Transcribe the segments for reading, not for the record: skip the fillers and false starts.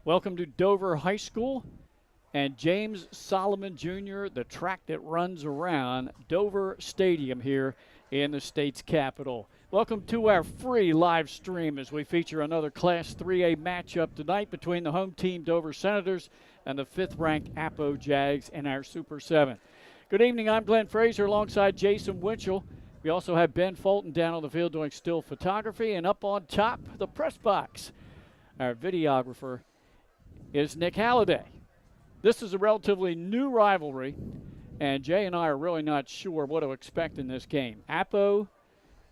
Welcome to Dover High School and James Solomon Jr., the track that runs around Dover Stadium here in the state's capital. Welcome to our free live stream as we feature another Class 3A matchup tonight between the home team Dover Senators and the 5th-ranked Appo Jags in our Super 7. Good evening, I'm Glenn Fraser alongside Jason Winchell. We also have Ben Fulton down on the field doing still photography, and up on top, the press box. Our videographer is Nick Halliday. This is a relatively new rivalry, and Jay and I are really not sure what to expect in this game. Appo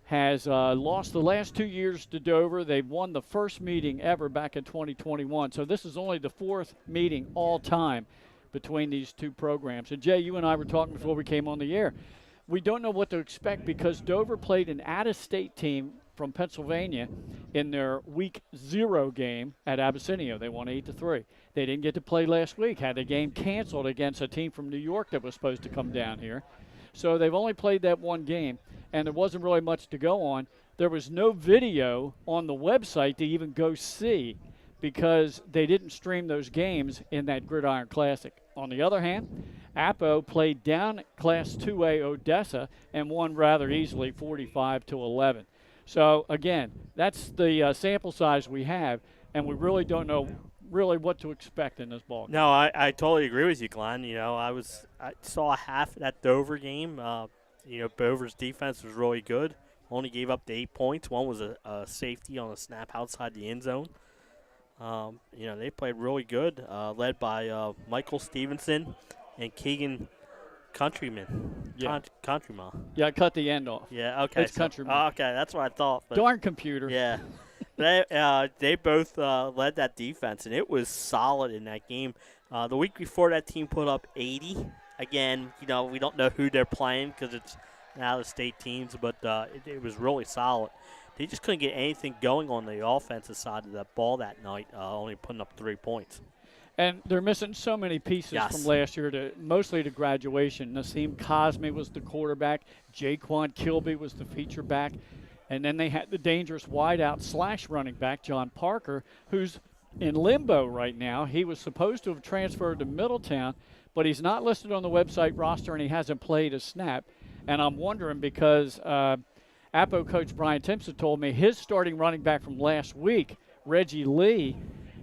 has lost the last 2 years to Dover. They've won the first meeting ever back in 2021, so this is only the 4th meeting all time between these two programs. And Jay, you and I were talking before we came on the air. We don't know what to expect because Dover played an out-of-state team from Pennsylvania in their Week 0 game at Abyssinia. They won 8-3. They didn't get to play last week, had the game canceled against a team from New York that was supposed to come down here. So they've only played that one game, and there wasn't really much to go on. There was no video on the website to even go see because they didn't stream those games in that Gridiron Classic. On the other hand, Appo played down Class 2A Odessa and won rather easily 45-11. So, again, that's the sample size we have, and we really don't know really what to expect in this ball game. No, I totally agree with you, Glenn. You know, I saw half of that Dover game. Dover's defense was really good. Only gave up the 8 points. One was a safety on a snap outside the end zone. They played really good, led by Michael Stevenson and Keegan Countryman. Yeah. Countryman. Yeah, I cut the end off. Yeah, okay. It's Countryman. Okay, that's what I thought. But darn computer. Yeah. They both led that defense, and it was solid in that game. The week before, that team put up 80. Again, we don't know who they're playing because it's out-of-state teams, but it was really solid. They just couldn't get anything going on the offensive side of that ball that night, only putting up 3 points. And they're missing so many pieces from last year, mostly to graduation. Nassim Cosme was the quarterback. Jaquan Kilby was the feature back. And then they had the dangerous wideout / running back, John Parker, who's in limbo right now. He was supposed to have transferred to Middletown, but he's not listed on the website roster, and he hasn't played a snap. And I'm wondering because Appo coach Brian Timpson told me his starting running back from last week, Reggie Lee,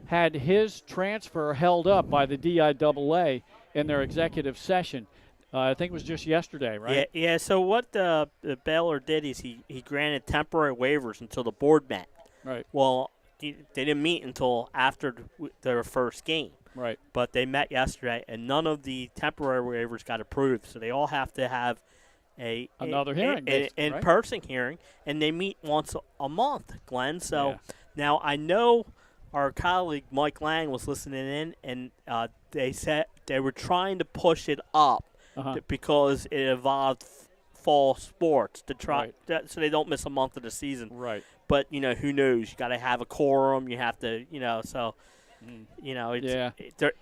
had his transfer held up by the DIAA in their executive session. I think it was just yesterday, right? Yeah. So what the Baylor did is he granted temporary waivers until the board met. Right. Well, they didn't meet until after their first game. Right. But they met yesterday, and none of the temporary waivers got approved. So they all have to have another hearing, an in-person hearing, and they meet once a month, Glenn. So now I know our colleague Mike Lang was listening in, and they said they were trying to push it up because it involved fall sports to try so they don't miss a month of the season. Right. But who knows? You got to have a quorum. You have to,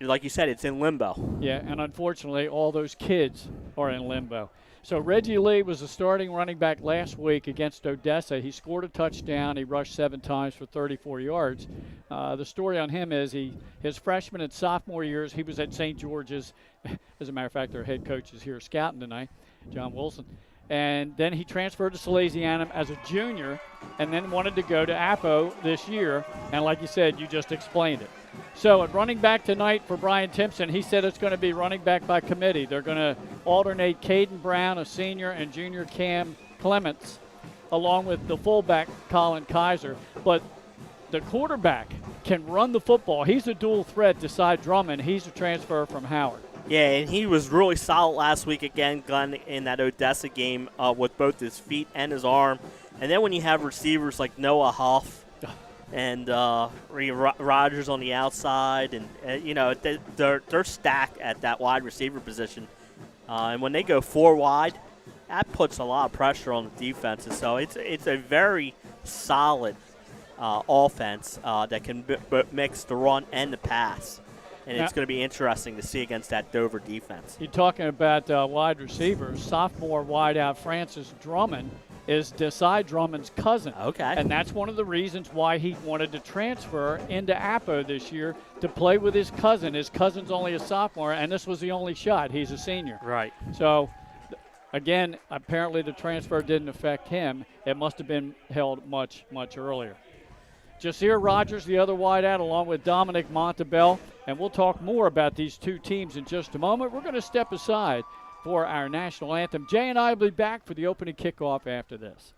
like you said, it's in limbo. Yeah, and unfortunately, all those kids are in limbo. So Reggie Lee was the starting running back last week against Odessa. He scored a touchdown. He rushed 7 times for 34 yards. The story on him is his freshman and sophomore years, he was at St. George's. As a matter of fact, their head coach is here scouting tonight, John Wilson. And then he transferred to Salesianum as a junior and then wanted to go to Appo this year. And like you said, you just explained it. So at running back tonight for Brian Timpson, he said it's going to be running back by committee. They're going to alternate Caden Brown, a senior, and junior Cam Clements, along with the fullback Colin Kaiser. But the quarterback can run the football. He's a dual threat to Cy Drummond. He's a transfer from Howard. Yeah, and he was really solid last week again, Glenn, in that Odessa game with both his feet and his arm. And then when you have receivers like Noah Huff and Rogers on the outside, and they're stacked at that wide receiver position. And when they go 4 wide, that puts a lot of pressure on the defenses. So it's a very solid offense that can mix the run and the pass. And it's going to be interesting to see against that Dover defense. You're talking about wide receivers. Sophomore wideout Francis Drummond is Desai Drummond's cousin. Okay. And that's one of the reasons why he wanted to transfer into Appo this year to play with his cousin. His cousin's only a sophomore, and this was the only shot. He's a senior. Right. So, again, apparently the transfer didn't affect him. It must have been held much, much earlier. Jasir Rogers, the other wideout, along with Dominic Montabell. And we'll talk more about these two teams in just a moment. We're going to step aside for our national anthem. Jay and I will be back for the opening kickoff after this.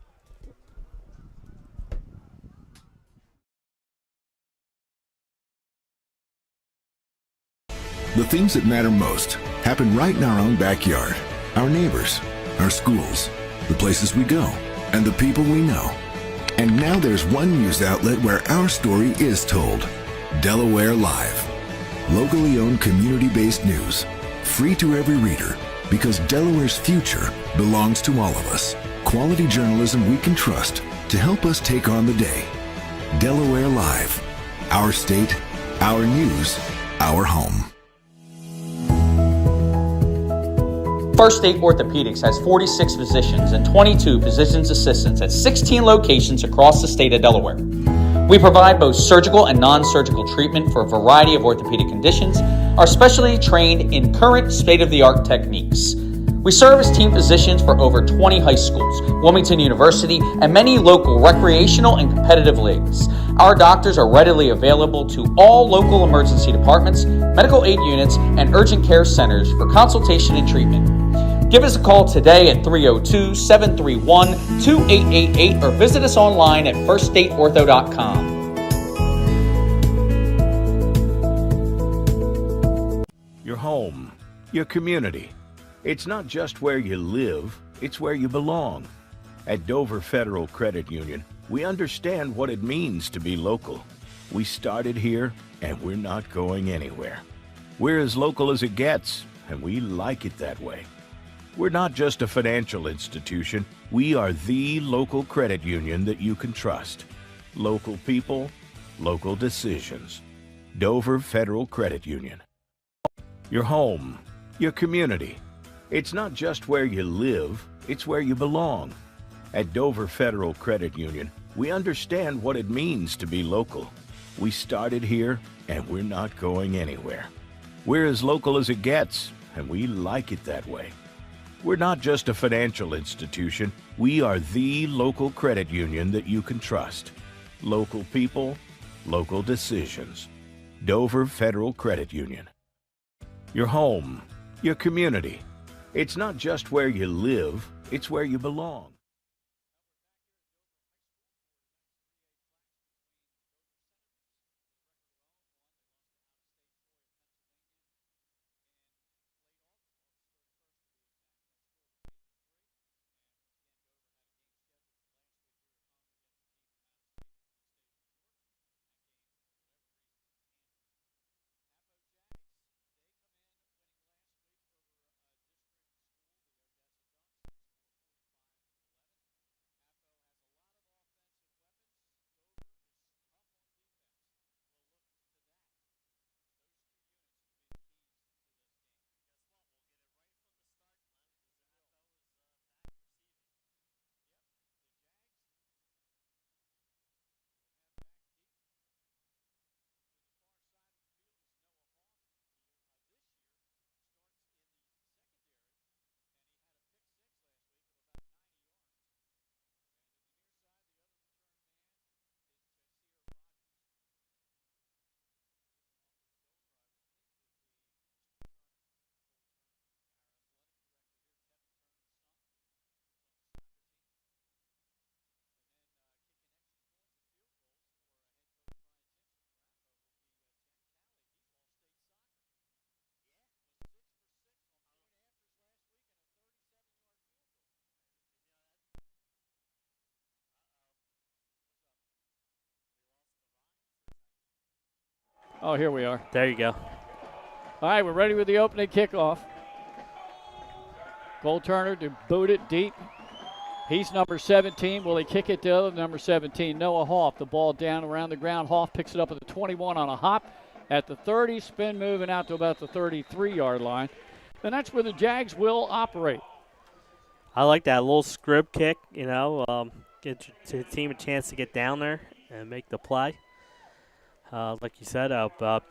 The things that matter most happen right in our own backyard. Our neighbors, our schools, the places we go, and the people we know. And now there's one news outlet where our story is told. Delaware Live. Locally owned, community-based news. Free to every reader, because Delaware's future belongs to all of us. Quality journalism we can trust to help us take on the day. Delaware Live. Our state, our news, our home. First State Orthopedics has 46 physicians and 22 physician's assistants at 16 locations across the state of Delaware. We provide both surgical and non-surgical treatment for a variety of orthopedic conditions, are specially trained in current state-of-the-art techniques. We serve as team physicians for over 20 high schools, Wilmington University, and many local recreational and competitive leagues. Our doctors are readily available to all local emergency departments, medical aid units, and urgent care centers for consultation and treatment. Give us a call today at 302-731-2888 or visit us online at firststateortho.com. Your home, your community. It's not just where you live, it's where you belong. At Dover Federal Credit Union, we understand what it means to be local. We started here, and we're not going anywhere. We're as local as it gets, and we like it that way. We're not just a financial institution. We are the local credit union that you can trust. Local people, local decisions. Dover Federal Credit Union. Your home, your community. It's not just where you live, it's where you belong. At Dover Federal Credit Union, we understand what it means to be local. We started here, and we're not going anywhere. We're as local as it gets, and we like it that way. We're not just a financial institution. We are the local credit union that you can trust. Local people, local decisions. Dover Federal Credit Union. Your home, your community. It's not just where you live, it's where you belong. Oh, here we are. There you go. All right, we're ready with the opening kickoff. Cole Turner to boot it deep. He's number 17. Will he kick it to number 17, Noah Hoff? The ball down around the ground. Hoff picks it up at the 21 on a hop. At the 30, spin moving out to about the 33-yard line. And that's where the Jags will operate. I like that little scrib kick, get the team a chance to get down there and make the play. Like you said,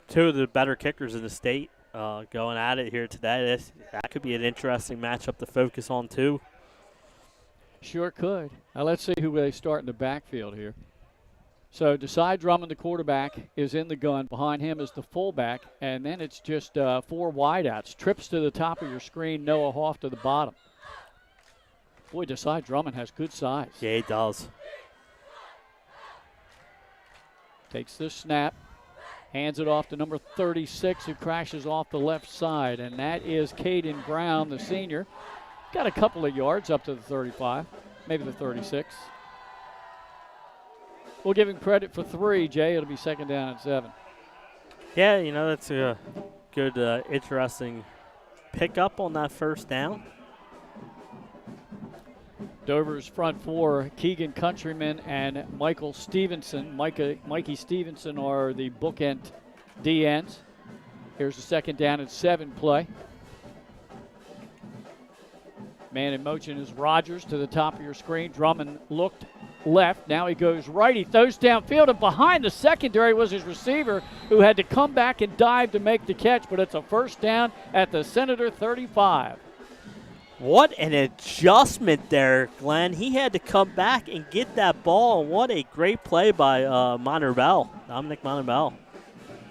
two of the better kickers in the state going at it here today. That could be an interesting matchup to focus on, too. Sure could. Now let's see who they start in the backfield here. So Desai Drummond, the quarterback, is in the gun. Behind him is the fullback, and then it's just 4 wideouts. Trips to the top of your screen, Noah Hoff to the bottom. Boy, Desai Drummond has good size. Yeah, he does. Takes the snap, hands it off to number 36, who crashes off the left side, and that is Caden Brown, the senior. Got a couple of yards up to the 35, maybe the 36. We'll give him credit for 3, Jay. It'll be 2nd down and 7. Yeah, that's a good, interesting pickup on that 1st down. Dover's front 4, Keegan Countryman and Michael Stevenson. Mikey Stevenson are the bookend DNs. Here's the 2nd down and 7 play. Man in motion is Rogers to the top of your screen. Drummond looked left. Now he goes right. He throws downfield, and behind the secondary was his receiver, who had to come back and dive to make the catch, but it's a 1st down at the Senator 35. What an adjustment there, Glenn. He had to come back and get that ball. What a great play by Dominic Monterbell.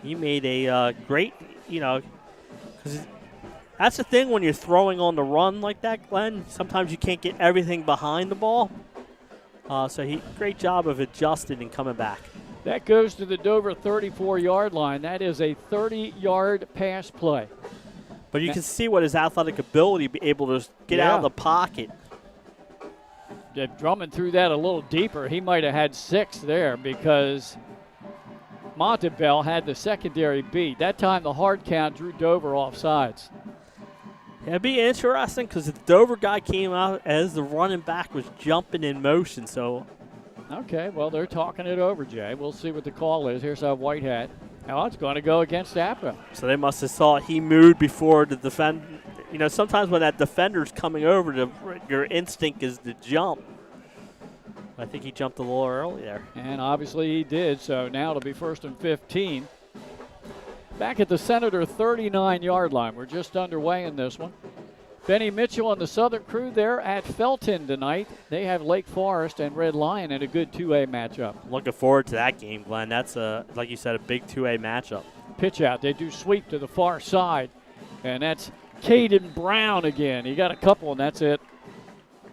He made a great, because that's the thing when you're throwing on the run like that, Glenn. Sometimes you can't get everything behind the ball. Great job of adjusting and coming back. That goes to the Dover 34-yard line. That is a 30-yard pass play. But you can see what his athletic ability be able to get out of the pocket. If Drummond threw that a little deeper, he might have had 6 there because Monterbell had the secondary beat. That time the hard count drew Dover off sides. Yeah, it'd be interesting because the Dover guy came out as the running back was jumping in motion. So, okay, well, they're talking it over, Jay. We'll see what the call is. Here's our white hat. Now it's going to go against Appa. So they must have thought he moved before the defend. Sometimes when that defender's coming over, your instinct is to jump. I think he jumped a little early there. And obviously he did, so now it'll be 1st and 15. Back at the Senator 39-yard line. We're just underway in this one. Benny Mitchell and the Southern crew there at Felton tonight. They have Lake Forest and Red Lion in a good 2A matchup. Looking forward to that game, Glenn. That's, like you said, a big 2A matchup. Pitch out. They do sweep to the far side, and that's Caden Brown again. He got a couple, and that's it.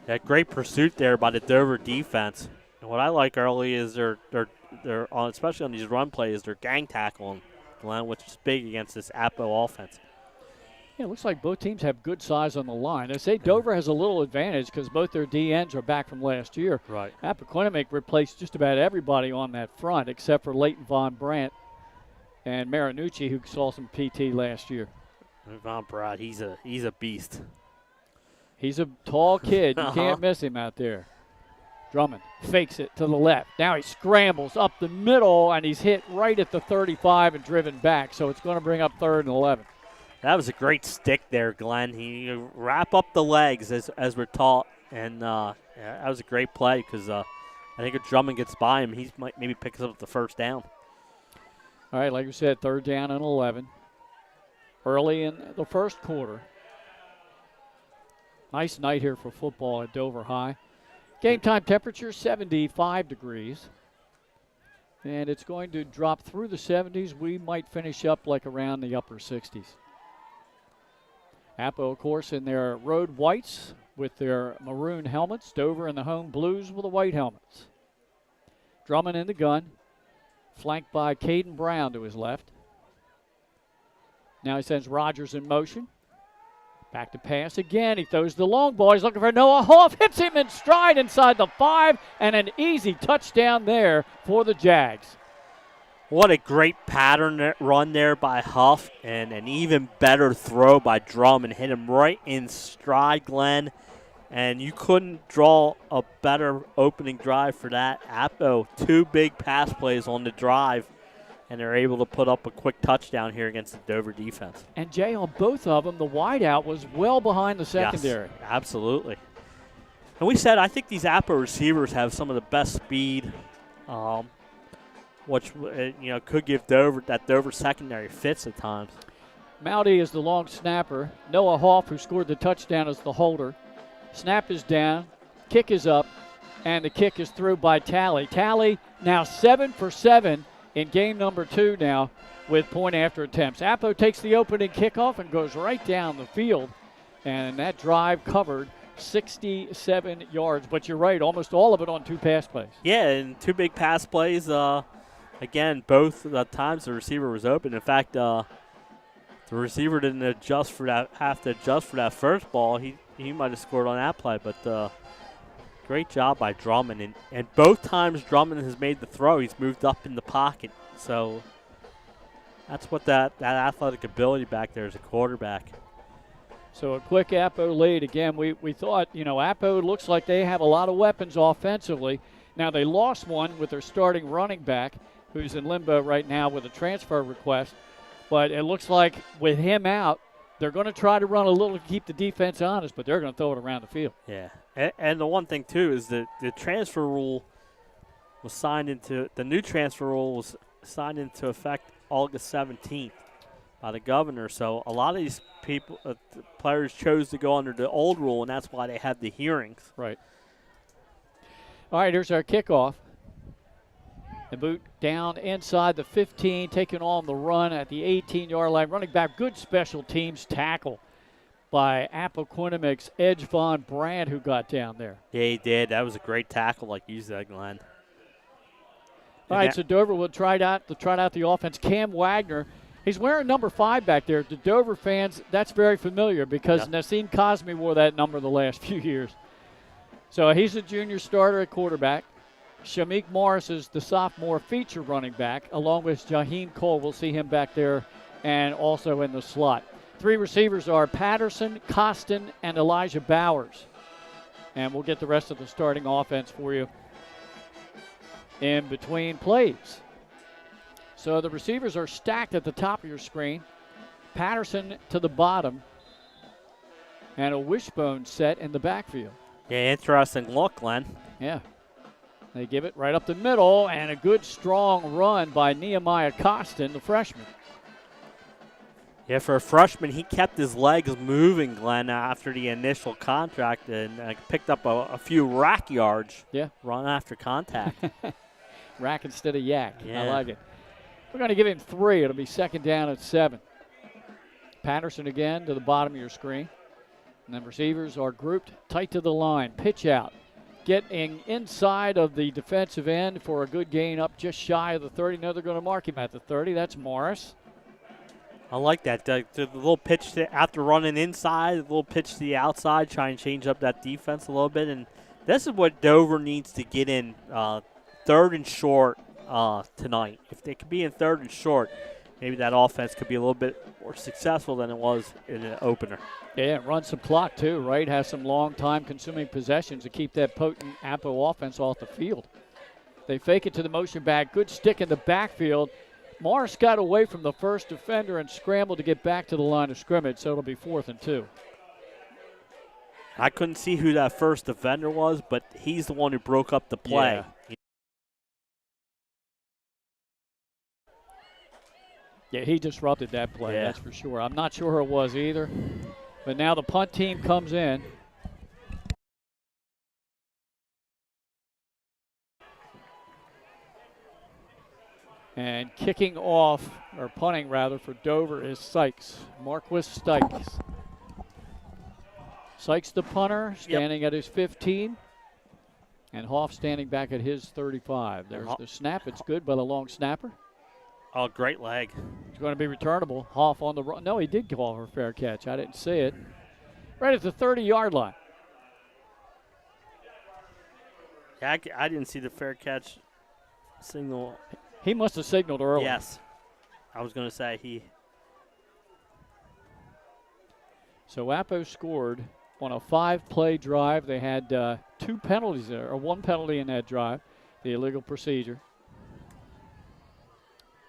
That great pursuit there by the Dover defense. And what I like early is they're on, especially on these run plays, they're gang tackling, Glenn, which is big against this Appo offense. Yeah, it looks like both teams have good size on the line. They say Dover has a little advantage because both their DNs are back from last year. Right. Appoquinimink replaced just about everybody on that front except for Leighton Von Brandt and Marinucci, who saw some PT last year. Von Brandt, he's a beast. He's a tall kid. You can't miss him out there. Drummond fakes it to the left. Now he scrambles up the middle, and he's hit right at the 35 and driven back. So it's going to bring up 3rd and 11. That was a great stick there, Glenn. He wrap up the legs as we're taught, and that was a great play because I think if Drummond gets by him, he might maybe picks up the 1st down. All right, like you said, 3rd down and 11. Early in the 1st quarter. Nice night here for football at Dover High. Game time temperature 75 degrees. And it's going to drop through the 70s. We might finish up like around the upper 60s. Appo, of course, in their road whites with their maroon helmets. Dover in the home blues with the white helmets. Drummond in the gun, flanked by Caden Brown to his left. Now he sends Rogers in motion. Back to pass again. He throws the long ball. He's looking for Noah Hoff. Hits him in stride inside the 5, and an easy touchdown there for the Jags. What a great pattern run there by Huff, and an even better throw by Drummond. Hit him right in stride, Glenn. And you couldn't draw a better opening drive for that. Appo, 2 big pass plays on the drive, and they're able to put up a quick touchdown here against the Dover defense. And, Jay, on both of them, the wideout was well behind the secondary. Yes, absolutely. And we said I think these Apple receivers have some of the best speed, which could give Dover secondary fits at times. Mowdy is the long snapper. Noah Hoff, who scored the touchdown, is the holder. Snap is down, kick is up, and the kick is through by Talley. Talley now 7 for 7 in game number 2 now with point after attempts. Appo takes the opening kickoff and goes right down the field, and that drive covered 67 yards. But you're right, almost all of it on 2 pass plays. Yeah, and 2 big pass plays. Again, both times the receiver was open. In fact, the receiver didn't have to adjust for that first ball. He might have scored on that play, but great job by Drummond. And both times Drummond has made the throw, he's moved up in the pocket. So that's what that athletic ability back there as a quarterback. So a quick Appo lead. Again, we thought, Appo looks like they have a lot of weapons offensively. Now they lost one with their starting running back, who's in limbo right now with a transfer request. But it looks like with him out, they're going to try to run a little to keep the defense honest, but they're going to throw it around the field. Yeah, and the one thing, too, is that the transfer rule was signed into – the new transfer rule was signed into effect August 17th by the governor. So a lot of these players chose to go under the old rule, and that's why they had the hearings. Right. All right, here's our kickoff. The boot down inside the 15, taking on the run at the 18-yard line. Running back, good special teams tackle by Appoquinimink's Edge Von Brand, who got down there. Yeah, he did. That was a great tackle, like you said, Glenn. All right, so Dover will try out the offense. Cam Wagner, he's wearing number 5 back there. To Dover fans, that's very familiar because Nassim Cosme wore that number the last few years. So he's a junior starter at quarterback. Shamik Morris is the sophomore feature running back, along with Jaheim Cole. We'll see him back there and also in the slot. 3 receivers are Patterson, Costin, and Elijah Bowers. And we'll get the rest of the starting offense for you in between plays. So the receivers are stacked at the top of your screen. Patterson to the bottom, and a wishbone set in the backfield. Yeah, interesting look, Glenn. Yeah. They give it right up the middle, and a good, strong run by Nehemiah Costin, the freshman. Yeah, for a freshman, he kept his legs moving, Glenn, after the initial contract and picked up a few rack yards. Yeah. Run after contact. Rack instead of yak. Yeah. I like it. We're going to give him 3. It'll be 2nd down at 7. Patterson again to the bottom of your screen. And then receivers are grouped tight to the line. Pitch out. Getting inside of the defensive end for a good gain up just shy of the 30. Now they're going to mark him at the 30. That's Morris. I like that. The little pitch after running inside, the little pitch to the outside, try and change up that defense a little bit. And this is what Dover needs to get in 3rd and short tonight. If they could be in 3rd and short, maybe that offense could be a little bit more successful than it was in the opener. Yeah, run some clock too, right? Has some long time consuming possessions to keep that potent Appo offense off the field. They fake it to the motion back. Good stick in the backfield. Morris got away from the first defender and scrambled to get back to the line of scrimmage, so it'll be 4th and 2. I couldn't see who that first defender was, but he's the one who broke up the play. Yeah, he disrupted that play, Yeah. that's for sure. I'm not sure who it was either. But now the punt team comes in. And kicking off, or punting rather, for Dover is Sykes. Marquis Sykes. Sykes the punter, standing at his 15. And Hoff standing back at his 35. There's the snap. It's good by the long snapper. Oh, great leg. It's going to be returnable. Hoff on the run. No, he did call for a fair catch. I didn't see it. Right at the 30-yard line. Yeah, I didn't see the fair catch signal. He must have signaled early. Yes. I was going to say he. So Appo scored on a 5-play drive. They had 2 penalties there, or 1 penalty in that drive, the illegal procedure.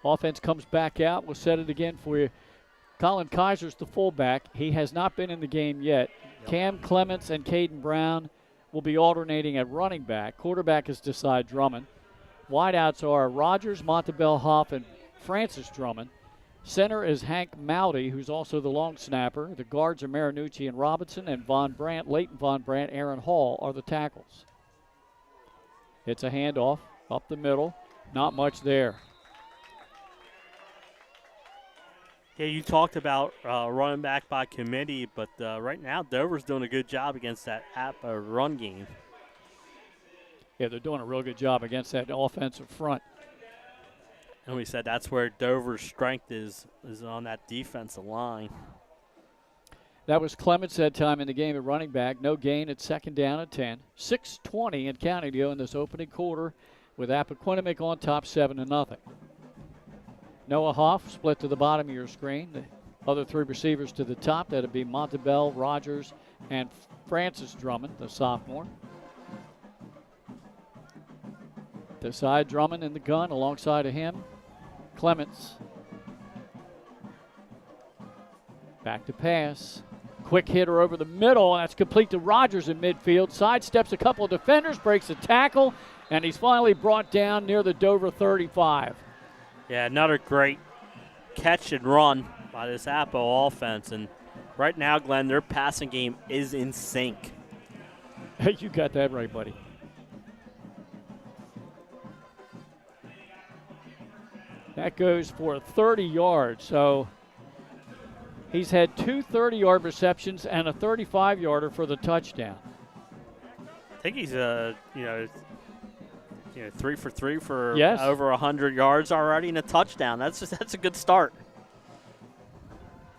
Offense comes back out. We'll set it again for you. Colin Kaiser's the fullback. He has not been in the game yet. Cam Clements and Caden Brown will be alternating at running back. Quarterback is Desai Drummond. Wideouts are Rogers, Montabell, Hoff, and Francis Drummond. Center is Hank Mowdy, who's also the long snapper. The guards are Marinucci and Robinson, and Von Brandt, Leighton Von Brandt, Aaron Hall are the tackles. It's a handoff up the middle. Not much there. Yeah, you talked about running back by committee, but right now Dover's doing a good job against that run game. Yeah, they're doing a real good job against that offensive front. And we said that's where Dover's strength is on that defensive line. That was Clements that time in the game at running back. No gain at second down and 10. 6:20 and counting to go in this opening quarter with Appoquinimink on top 7-0. Noah Hoff split to the bottom of your screen. The other three receivers to the top. That would be Montabell, Rogers, and Francis Drummond, the sophomore. Desai Drummond in the gun alongside of him. Clements. Back to pass. Quick hitter over the middle, and that's complete to Rogers in midfield. Sidesteps a couple of defenders, breaks a tackle, and he's finally brought down near the Dover 35. Yeah, another great catch and run by this Appo offense. And right now, Glenn, their passing game is in sync. You got that right, buddy. That goes for 30 yards. So he's had two 30-yard receptions and a 35-yarder for the touchdown. I think he's 3 for 3 for yes. over 100 yards already and a touchdown. That's a good start.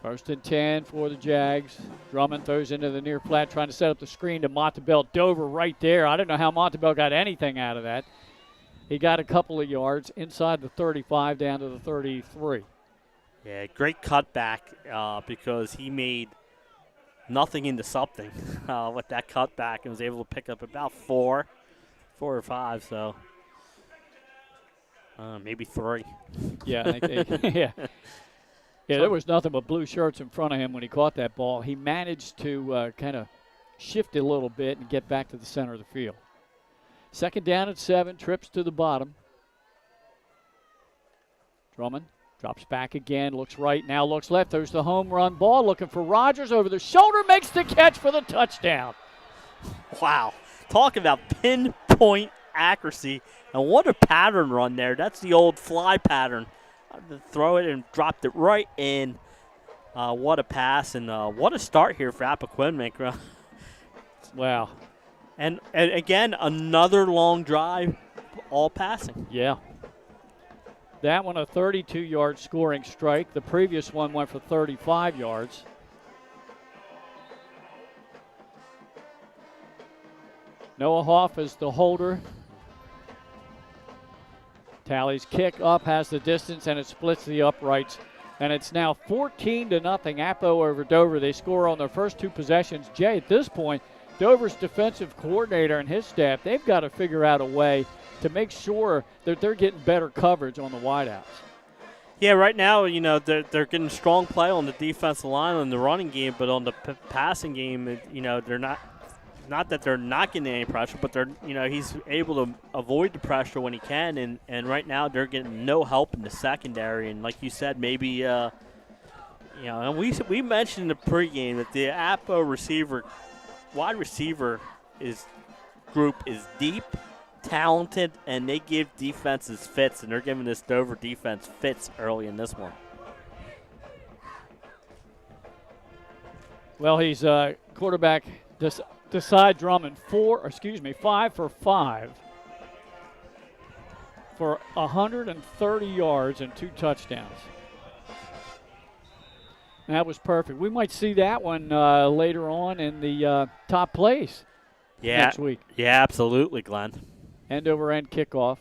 1st and 10 for the Jags. Drummond throws into the near flat, trying to set up the screen to Montabell. Dover right there. I don't know how Montabell got anything out of that. He got a couple of yards inside the 35 down to the 33. Yeah, great cutback because he made nothing into something with that cutback and was able to pick up about 4 or 5, so maybe 3. Yeah, I think yeah. Yeah, there was nothing but blue shirts in front of him when he caught that ball. He managed to kind of shift it a little bit and get back to the center of the field. 2nd down and 7, trips to the bottom. Drummond drops back again, looks right, now looks left. There's the home run ball, looking for Rogers over the shoulder, makes the catch for the touchdown. Wow. Talk about pinpoint accuracy. And what a pattern run there. That's the old fly pattern. Throw it and dropped it right in. What a pass, and what a start here for Appoquinimink. Wow. And again, another long drive, all passing. Yeah. That one a 32-yard scoring strike. The previous one went for 35 yards. Noah Hoff is the holder. Tally's kick up, has the distance, and it splits the uprights. And it's now 14-0, Appo over Dover. They score on their first 2 possessions. Jay, at this point, Dover's defensive coordinator and his staff, they've got to figure out a way to make sure that they're getting better coverage on the wideouts. Yeah, right now, they're getting strong play on the defensive line on the running game, but on the passing game, they're not that they're not getting any pressure, but he's able to avoid the pressure when he can, and right now they're getting no help in the secondary. And like you said, maybe and we mentioned in the pregame that the Appo wide receiver group is deep, talented, and they give defenses fits, and they're giving this Dover defense fits early in this one. Well, he's quarterback Desai Drummond 5 for 5 for 130 yards and 2 touchdowns. That was perfect. We might see that one later on in the top place next week. Yeah, absolutely, Glenn. End-over-end kickoff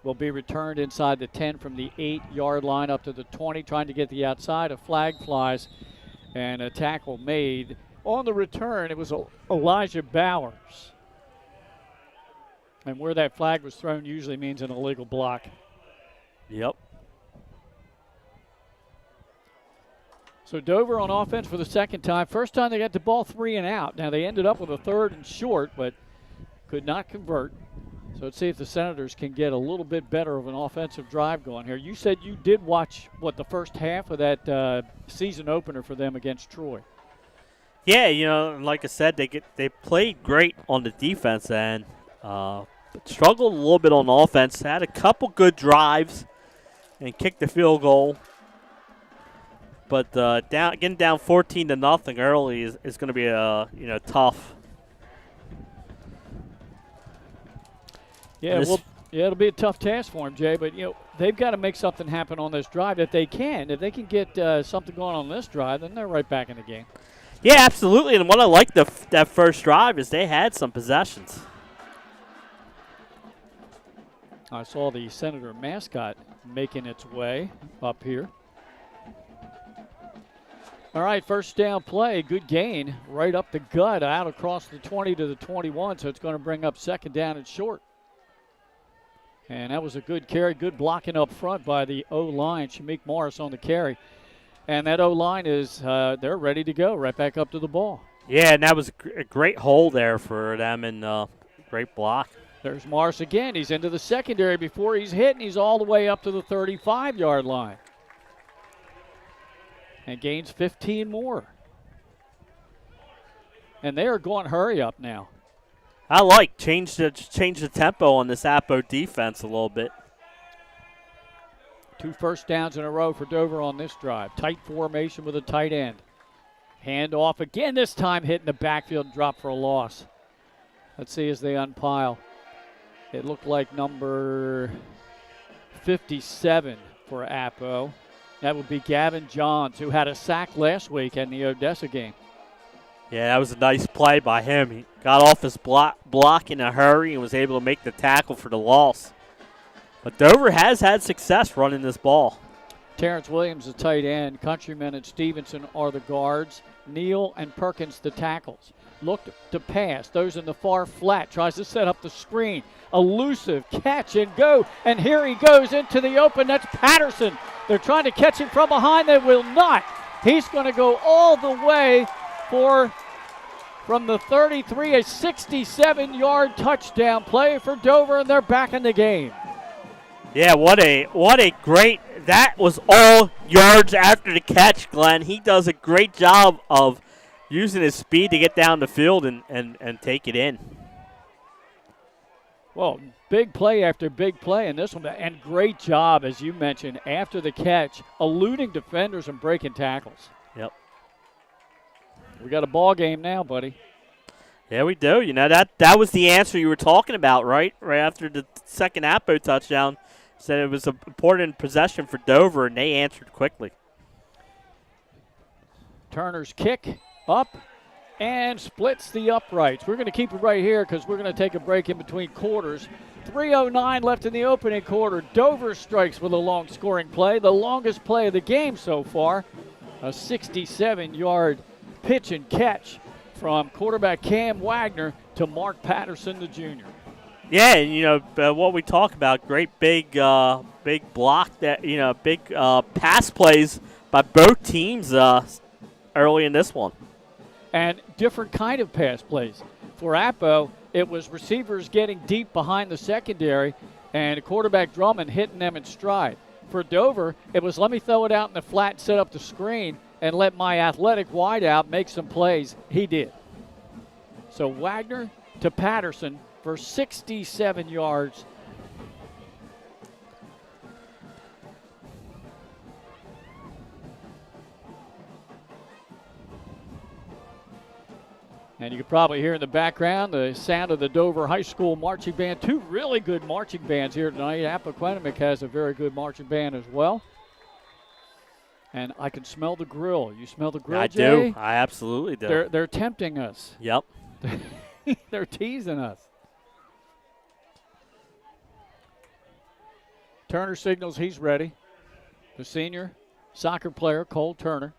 will be returned inside the 10 from the 8-yard line up to the 20, trying to get the outside. A flag flies and a tackle made. On the return, it was Elijah Bowers. And where that flag was thrown usually means an illegal block. Yep. So Dover on offense for the second time. First time they got the ball 3 and out. Now they ended up with a 3rd and short, but could not convert. So let's see if the Senators can get a little bit better of an offensive drive going here. You said you did watch, the first half of that season opener for them against Troy. Yeah, like I said, they played great on the defense end. Struggled a little bit on offense. Had a couple good drives and kicked the field goal. But getting down 14-0 early is going to be tough. Yeah, it'll be a tough task for them, Jay. But they've got to make something happen on this drive. If they can get something going on this drive, then they're right back in the game. Yeah, absolutely. And what I like that first drive is they had some possessions. I saw the Senator mascot making its way up here. All right, first down play, good gain, right up the gut, out across the 20 to the 21, so it's going to bring up second down and short. And that was a good carry, good blocking up front by the O-line, Shamik Morris on the carry. And that O-line is, they're ready to go, right back up to the ball. Yeah, and that was a great hole there for them and great block. There's Morris again. He's into the secondary before he's hit, and he's all the way up to the 35-yard line. And gains 15 more. And they are going hurry up now. I like change the tempo on this Appo defense a little bit. 2 first downs in a row for Dover on this drive. Tight formation with a tight end. Hand off again, this time hitting the backfield and drop for a loss. Let's see as they unpile. It looked like number 57 for Appo. That would be Gavin Johns, who had a sack last week in the Odessa game. Yeah, that was a nice play by him. He got off his block in a hurry and was able to make the tackle for the loss. But Dover has had success running this ball. Terrence Williams, the tight end. Countryman and Stevenson are the guards. Neal and Perkins, the tackles. Looked to pass. Those in the far flat. Tries to set up the screen. Elusive catch and go. And here he goes into the open. That's Patterson. They're trying to catch him from behind. They will not. He's going to go all the way from the 33, a 67-yard touchdown play for Dover, and they're back in the game. Yeah, what a great, that was all yards after the catch, Glenn. He does a great job of using his speed to get down the field and take it in. Well, big play after big play in this one, and great job, as you mentioned, after the catch, eluding defenders and breaking tackles. Yep. We got a ball game now, buddy. Yeah, we do. That was the answer you were talking about, right? Right after the second Appo touchdown. Said it was an important possession for Dover, and they answered quickly. Turner's kick up and splits the uprights. We're going to keep it right here because we're going to take a break in between quarters. 3:09 left in the opening quarter. Dover strikes with a long scoring play, the longest play of the game so far. A 67-yard pitch and catch from quarterback Cam Wagner to Mark Patterson, the junior. Yeah, and what we talk about, great big block, big pass plays by both teams early in this one. And different kind of pass plays. For Appo, it was receivers getting deep behind the secondary and quarterback Drummond hitting them in stride. For Dover, it was let me throw it out in the flat and set up the screen and let my athletic wideout make some plays. He did. So Wagner to Patterson for 67 yards. And you can probably hear in the background the sound of the Dover High School marching band. 2 really good marching bands here tonight. Appoquinimink has a very good marching band as well. And I can smell the grill. You smell the grill, I Jay? do. I absolutely do. They're tempting us. Yep. They're teasing us. Turner signals he's ready. The senior soccer player, Cole Turner.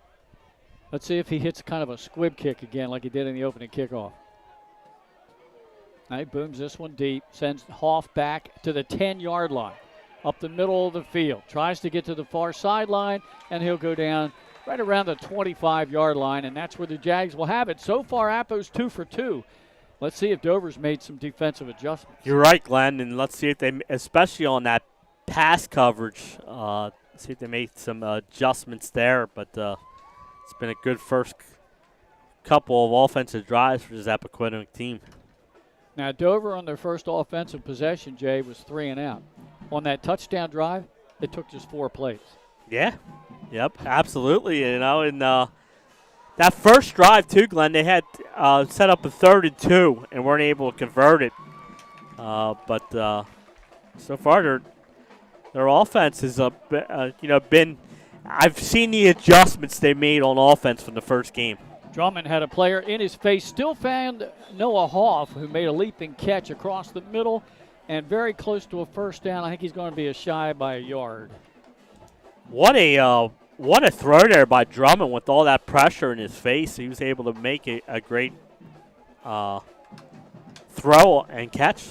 Let's see if he hits kind of a squib kick again like he did in the opening kickoff. He booms this one deep, sends Hoff back to the 10-yard line. Up the middle of the field. Tries to get to the far sideline, and he'll go down right around the 25-yard line, and that's where the Jags will have it. So far, Appo's 2 for 2. Let's see if Dover's made some defensive adjustments. You're right, Glenn, and let's see if they, especially on that pass coverage, see if they made some adjustments there. But it's been a good first couple of offensive drives for this Appoquinimink team. Now, Dover on their first offensive possession, Jay, was 3 and out. On that touchdown drive, it took just 4 plays. Yeah. Yep, absolutely. You know, and that first drive, too, Glenn, they had set up a 3rd and 2 and weren't able to convert it. But so far, their offense has been. I've seen the adjustments they made on offense from the first game. Drummond had a player in his face, still found Noah Hoff, who made a leaping catch across the middle and very close to a first down. I think he's going to be shy by a yard. What a throw there by Drummond with all that pressure in his face. He was able to make a great throw and catch.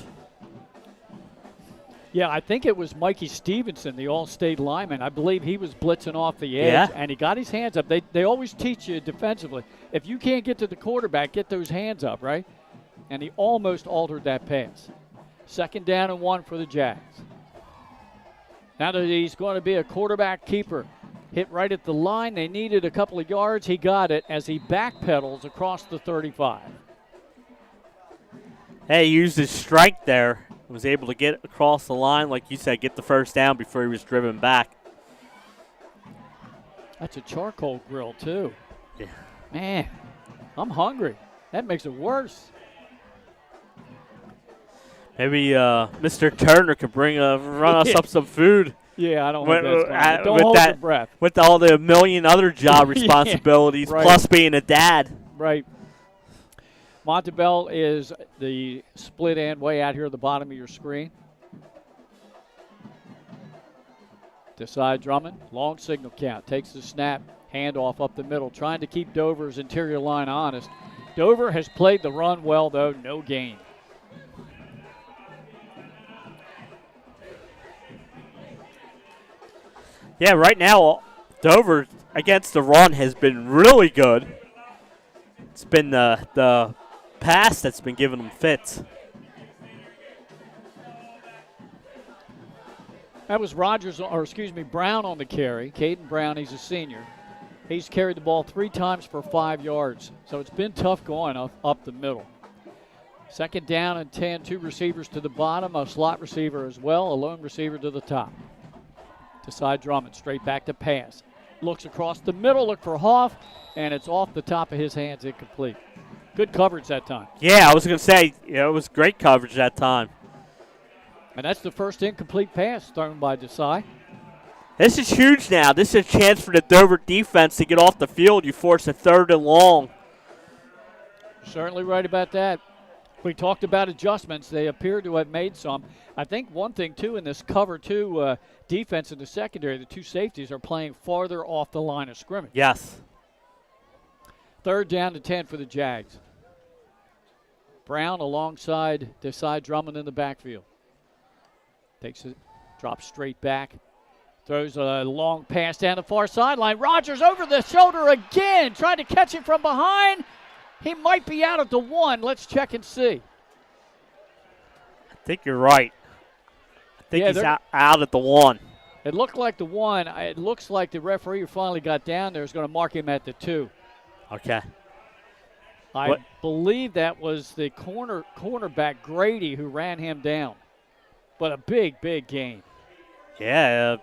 Yeah, I think it was Mikey Stevenson, the All-State lineman. I believe he was blitzing off the edge, and he got his hands up. They always teach you defensively, if you can't get to the quarterback, get those hands up, right? And he almost altered that pass. 2nd down and 1 for the Jags. Now that he's going to be a quarterback keeper. Hit right at the line. They needed a couple of yards. He got it as he backpedals across the 35. Hey, he used his strength there. Was able to get across the line, like you said, get the first down before he was driven back. That's a charcoal grill, too. Yeah. Man, I'm hungry. That makes it worse. Maybe Mr. Turner could run us up some food. Yeah, I don't think that's going to Don't with hold that, your breath. With all the million other job responsibilities, right. plus being a dad. Right. Montebell is the split end way out here at the bottom of your screen. Decide Drummond, long signal count, takes the snap, handoff up the middle, trying to keep Dover's interior line honest. Dover has played the run well, though, no gain. Yeah, right now, Dover against the run has been really good. It's been the pass that's been giving them fits. That was Brown on the carry. Caden Brown, he's a senior. He's carried the ball 3 times for 5 yards. So it's been tough going up the middle. 2nd down and 10, 2 receivers to the bottom, a slot receiver as well, a lone receiver to the top. Decide Drummond, straight back to pass. Looks across the middle, look for Hoff, and it's off the top of his hands, incomplete. Good coverage that time. Yeah, I was going to say, it was great coverage that time. And that's the first incomplete pass thrown by Desai. This is huge now. This is a chance for the Dover defense to get off the field. You force a 3rd and long. Certainly right about that. We talked about adjustments. They appear to have made some. I think one thing, too, in this cover 2 defense in the secondary, the 2 safeties are playing farther off the line of scrimmage. Yes. 3rd down to 10 for the Jags. Brown alongside Desai Drummond in the backfield. Takes it, drops straight back. Throws a long pass down the far sideline. Rogers over the shoulder again. Tried to catch it from behind. He might be out at the 1. Let's check and see. I think you're right. I think he's out at the 1. It looked like the 1. It looks like the referee who finally got down there is going to mark him at the 2. Okay. I believe that was the cornerback Grady who ran him down. But a big, big gain. Yeah.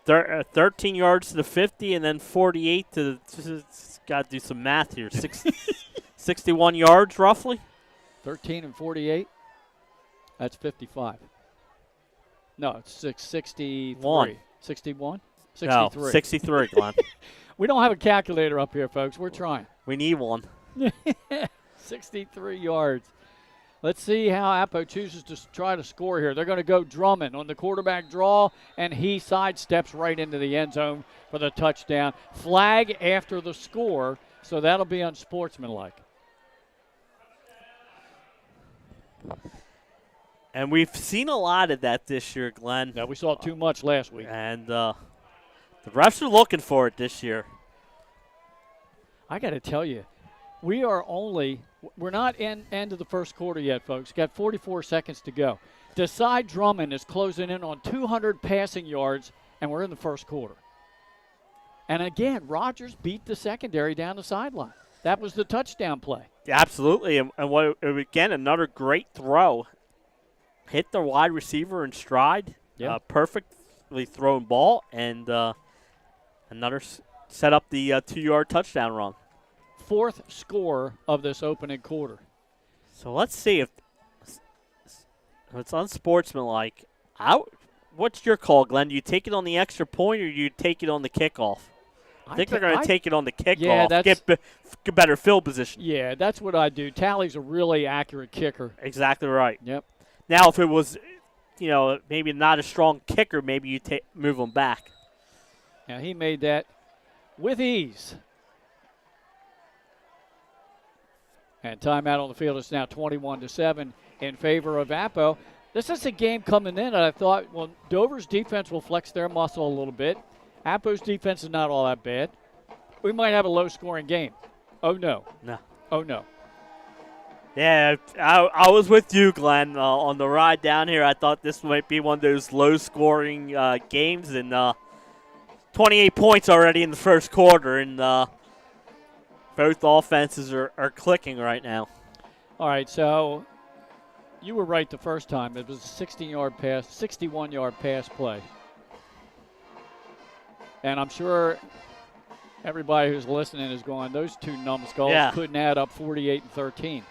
13 yards to the 50 and then 48 to the – got to do some math here. 61 yards roughly. 13 and 48. That's 55. No, it's 63. 61? 63. No, 63, Glenn. We don't have a calculator up here, folks. We're trying. We need one. 63 yards. Let's see how Appo chooses to try to score here. They're going to go Drummond on the quarterback draw, and he sidesteps right into the end zone for the touchdown. Flag after the score, so that'll be unsportsmanlike. And we've seen a lot of that this year, Glenn. Yeah, we saw too much last week. And The refs are looking for it this year. I got to tell you, we're not in end of the first quarter yet, folks. Got 44 seconds to go. Desai Drummond is closing in on 200 passing yards, and we're in the first quarter. And again, Rogers beat the secondary down the sideline. That was the touchdown play. Yeah, absolutely. And again, another great throw. Hit the wide receiver in stride. Yeah. Perfectly thrown ball, and another set up the 2-yard touchdown run. Fourth score of this opening quarter. So let's see if it's unsportsmanlike. What's your call, Glenn? Do you take it on the extra point, or do you take it on the kickoff? I think they're going to take it on the kickoff, get better field position. Yeah, that's what I do. Tally's a really accurate kicker. Exactly right. Yep. Now, if it was, maybe not a strong kicker, maybe you move them back. Now, he made that with ease. And timeout on the field is now 21-7 in favor of Appo. This is a game coming in, and I thought, well, Dover's defense will flex their muscle a little bit. Appo's defense is not all that bad. We might have a low-scoring game. Oh, no. No. Oh, no. Yeah, I was with you, Glenn, on the ride down here. I thought this might be one of those low-scoring games, and 28 points already in the first quarter, and both offenses are clicking right now. All right, so you were right the first time. It was a 61-yard pass play. And I'm sure everybody who's listening is going, those two numbskulls couldn't add up 48 and 13.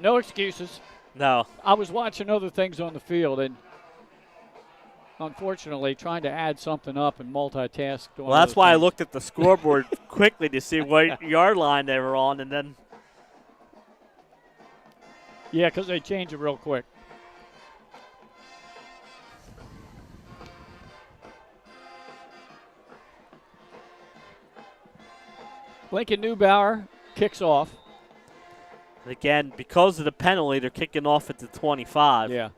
No excuses. No. I was watching other things on the field, and unfortunately trying to add something up and multitask. Well, that's why I looked at the scoreboard quickly to see what yard line they were on, and then. Yeah, because they changed it real quick. Lincoln Neubauer kicks off. Again, because of the penalty, they're kicking off at the 25. Yeah.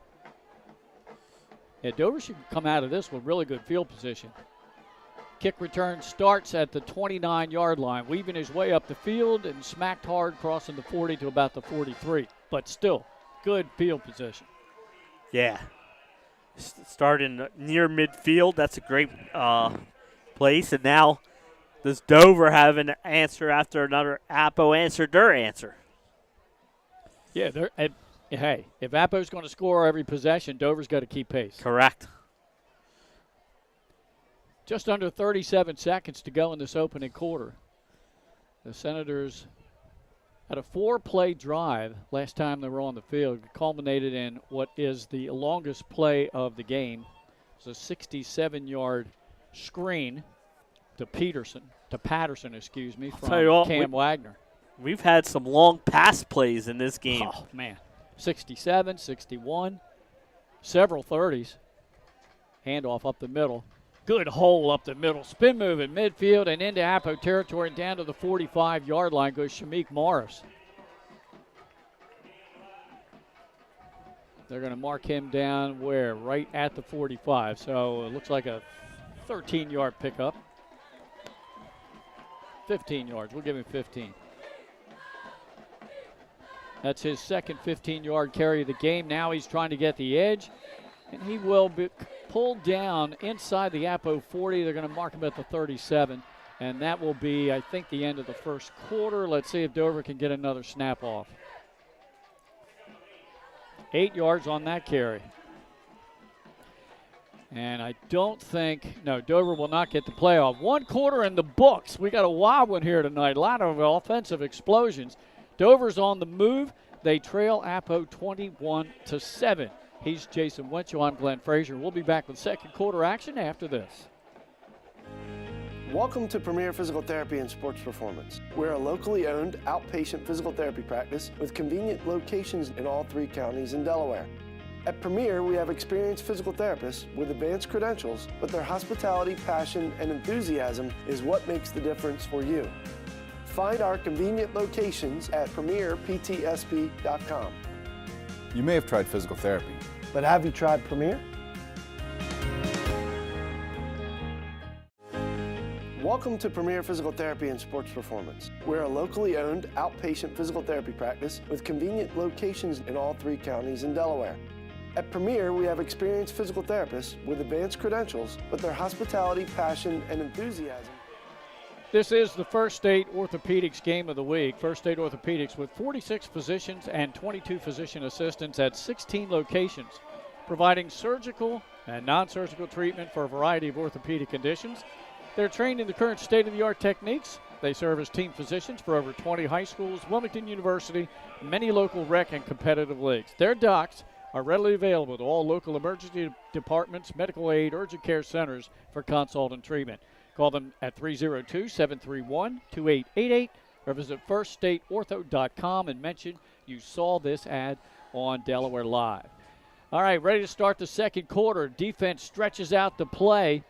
Yeah, Dover should come out of this with really good field position. Kick return starts at the 29-yard line, weaving his way up the field and smacked hard, crossing the 40 to about the 43. But still, good field position. Yeah. Starting near midfield, that's a great place. And now, does Dover have an answer after another Appo answered their answer? Yeah, hey, if Appo's going to score every possession, Dover's got to keep pace. Correct. Just under 37 seconds to go in this opening quarter. The Senators had a 4-play drive last time they were on the field, culminated in what is the longest play of the game. It was a 67-yard screen to Patterson, from Cam Wagner. We've had some long pass plays in this game. Oh, man. 67, 61, several 30s. Handoff up the middle. Good hole up the middle. Spin move in midfield and into Appo territory and down to the 45-yard line goes Shamik Morris. They're going to mark him down where? Right at the 45. So it looks like a 13-yard pickup. 15 yards. We'll give him 15. That's his second 15-yard carry of the game. Now he's trying to get the edge, and he will be pulled down inside the Appo 40. They're going to mark him at the 37, and that will be, I think, the end of the first quarter. Let's see if Dover can get another snap off. 8 yards on that carry. And I don't think, no, Dover will not get the playoff. 1 quarter in the books. We got a wild one here tonight. A lot of offensive explosions. Dover's on the move. They trail Appo 21-7. He's Jason Winchell. I'm Glenn Frazier. We'll be back with second quarter action after this. Welcome to Premier Physical Therapy and Sports Performance. We're a locally owned outpatient physical therapy practice with convenient locations in all 3 counties in Delaware. At Premier, we have experienced physical therapists with advanced credentials, but their hospitality, passion, and enthusiasm is what makes the difference for you. Find our convenient locations at premierptsp.com. You may have tried physical therapy, But have you tried Premier? Welcome to Premier Physical Therapy and Sports Performance. We're a locally owned outpatient physical therapy practice with convenient locations in all 3 counties in Delaware. At Premier, we have experienced physical therapists with advanced credentials, but their hospitality, passion, and enthusiasm. This is the First State Orthopedics game of the week. First State Orthopedics with 46 physicians and 22 physician assistants at 16 locations, providing surgical and non-surgical treatment for a variety of orthopedic conditions. They're trained in the current state-of-the-art techniques. They serve as team physicians for over 20 high schools, Wilmington University, many local rec and competitive leagues. Their docs are readily available to all local emergency departments, medical aid, urgent care centers for consult and treatment. Call them at 302-731-2888 or visit firststateortho.com and mention you saw this ad on Delaware Live. All right, ready to start the second quarter. Defense stretches out the play,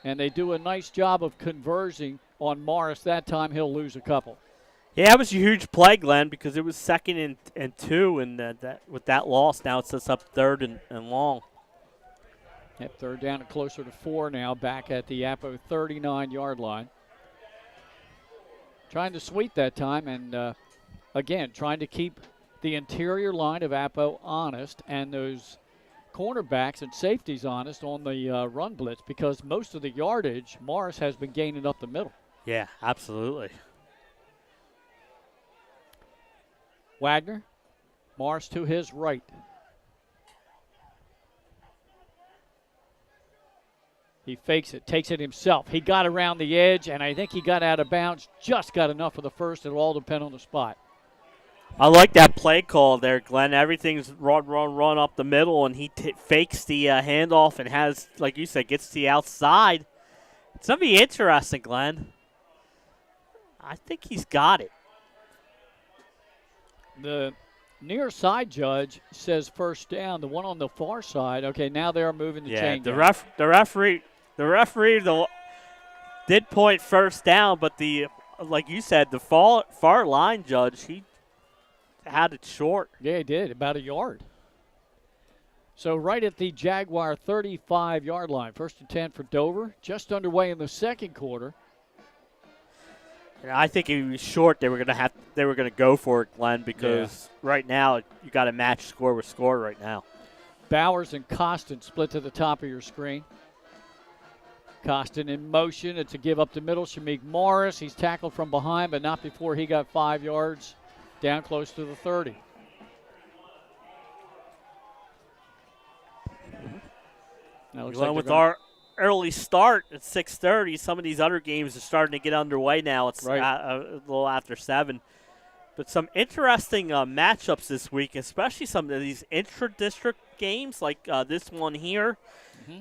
and they do a nice job of converging on Morris. That time he'll lose a couple. Yeah, that was a huge play, Glenn, because it was 2nd and 2, and with that loss, now it sets up 3rd and long. Yep, 3rd down and closer to 4 now, back at the Appo 39-yard line. Trying to sweep that time, and again, trying to keep the interior line of Appo honest and those cornerbacks and safeties honest on the run blitz, because most of the yardage Morris has been gaining up the middle. Yeah, absolutely. Wagner, Morris to his right. He fakes it, takes it himself. He got around the edge, and I think he got out of bounds, just got enough for the first. It'll all depend on the spot. I like that play call there, Glenn. Everything's run up the middle, and he fakes the handoff and has, like you said, gets to the outside. It's going to be interesting, Glenn. I think he's got it. The near side judge says first down. The one on the far side, okay, now they're moving the chain. The referee did point first down, but like you said, the far line judge, he had it short. Yeah, he did, about a yard. So right at the Jaguar 35-yard line, 1st and 10 for Dover, just underway in the second quarter. And I think he was short. They were gonna go for it, Glenn, because right now you got to match score with score right now. Bowers and Costin split to the top of your screen. Costin in motion. It's a give up the middle. Shamik Morris, he's tackled from behind, but not before he got 5 yards down close to the 30. Now Glenn, with our early start at 6:30, some of these other games are starting to get underway now. It's a little after 7. But some interesting matchups this week, especially some of these intra-district games like this one here.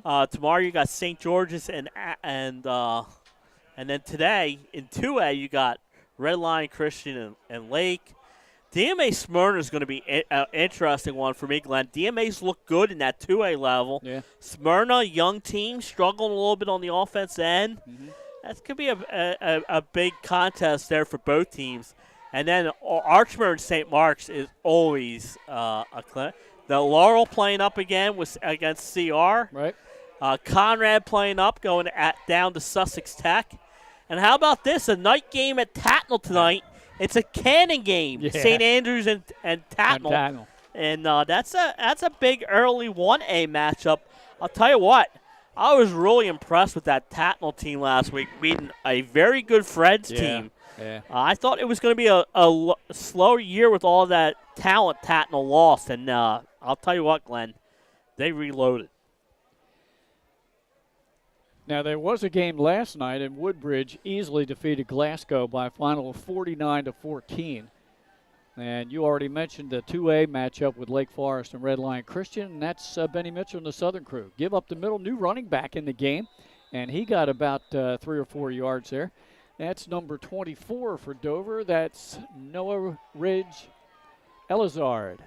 Tomorrow you got St. George's and then today in 2A you got Red Lion Christian and Lake. DMA Smyrna is going to be an interesting one for me, Glenn. DMA's look good in that 2A level. Yeah. Smyrna, young team, struggling a little bit on the offense end. That could be a big contest there for both teams. And then Archmere and St. Mark's is always a clip. The Laurel playing up again against CR. Right. Conrad playing up, going down to Sussex Tech. And how about this? A night game at Tatnall tonight. It's a Cannon game. Yeah. St. Andrews and Tatnall. And that's a big early 1A matchup. I'll tell you what, I was really impressed with that Tatnall team last week, beating a very good Freds team. Yeah. I thought it was going to be a slow year with all that talent Tatnall lost. And I'll tell you what, Glenn, they reloaded. Now, there was a game last night, and Woodbridge easily defeated Glasgow by a final of 49-14. And you already mentioned the 2A matchup with Lake Forest and Red Lion Christian, and that's Benny Mitchell and the Southern crew. Give up the middle, new running back in the game, and he got about 3 or 4 yards there. That's number 24 for Dover. That's Noah Ridge Elizard.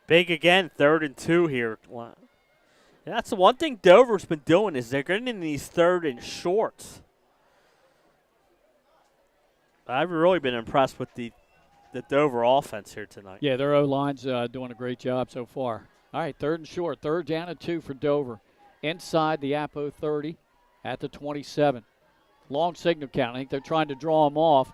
Big again, 3rd and 2 here. And that's the one thing Dover's been doing is they're getting in these 3rd and shorts. I've really been impressed with the Dover offense here tonight. Yeah, their O-line's doing a great job so far. All right, 3rd and short. 3rd down and 2 for Dover. Inside the Appo 30 at the 27. Long signal count. I think they're trying to draw him off.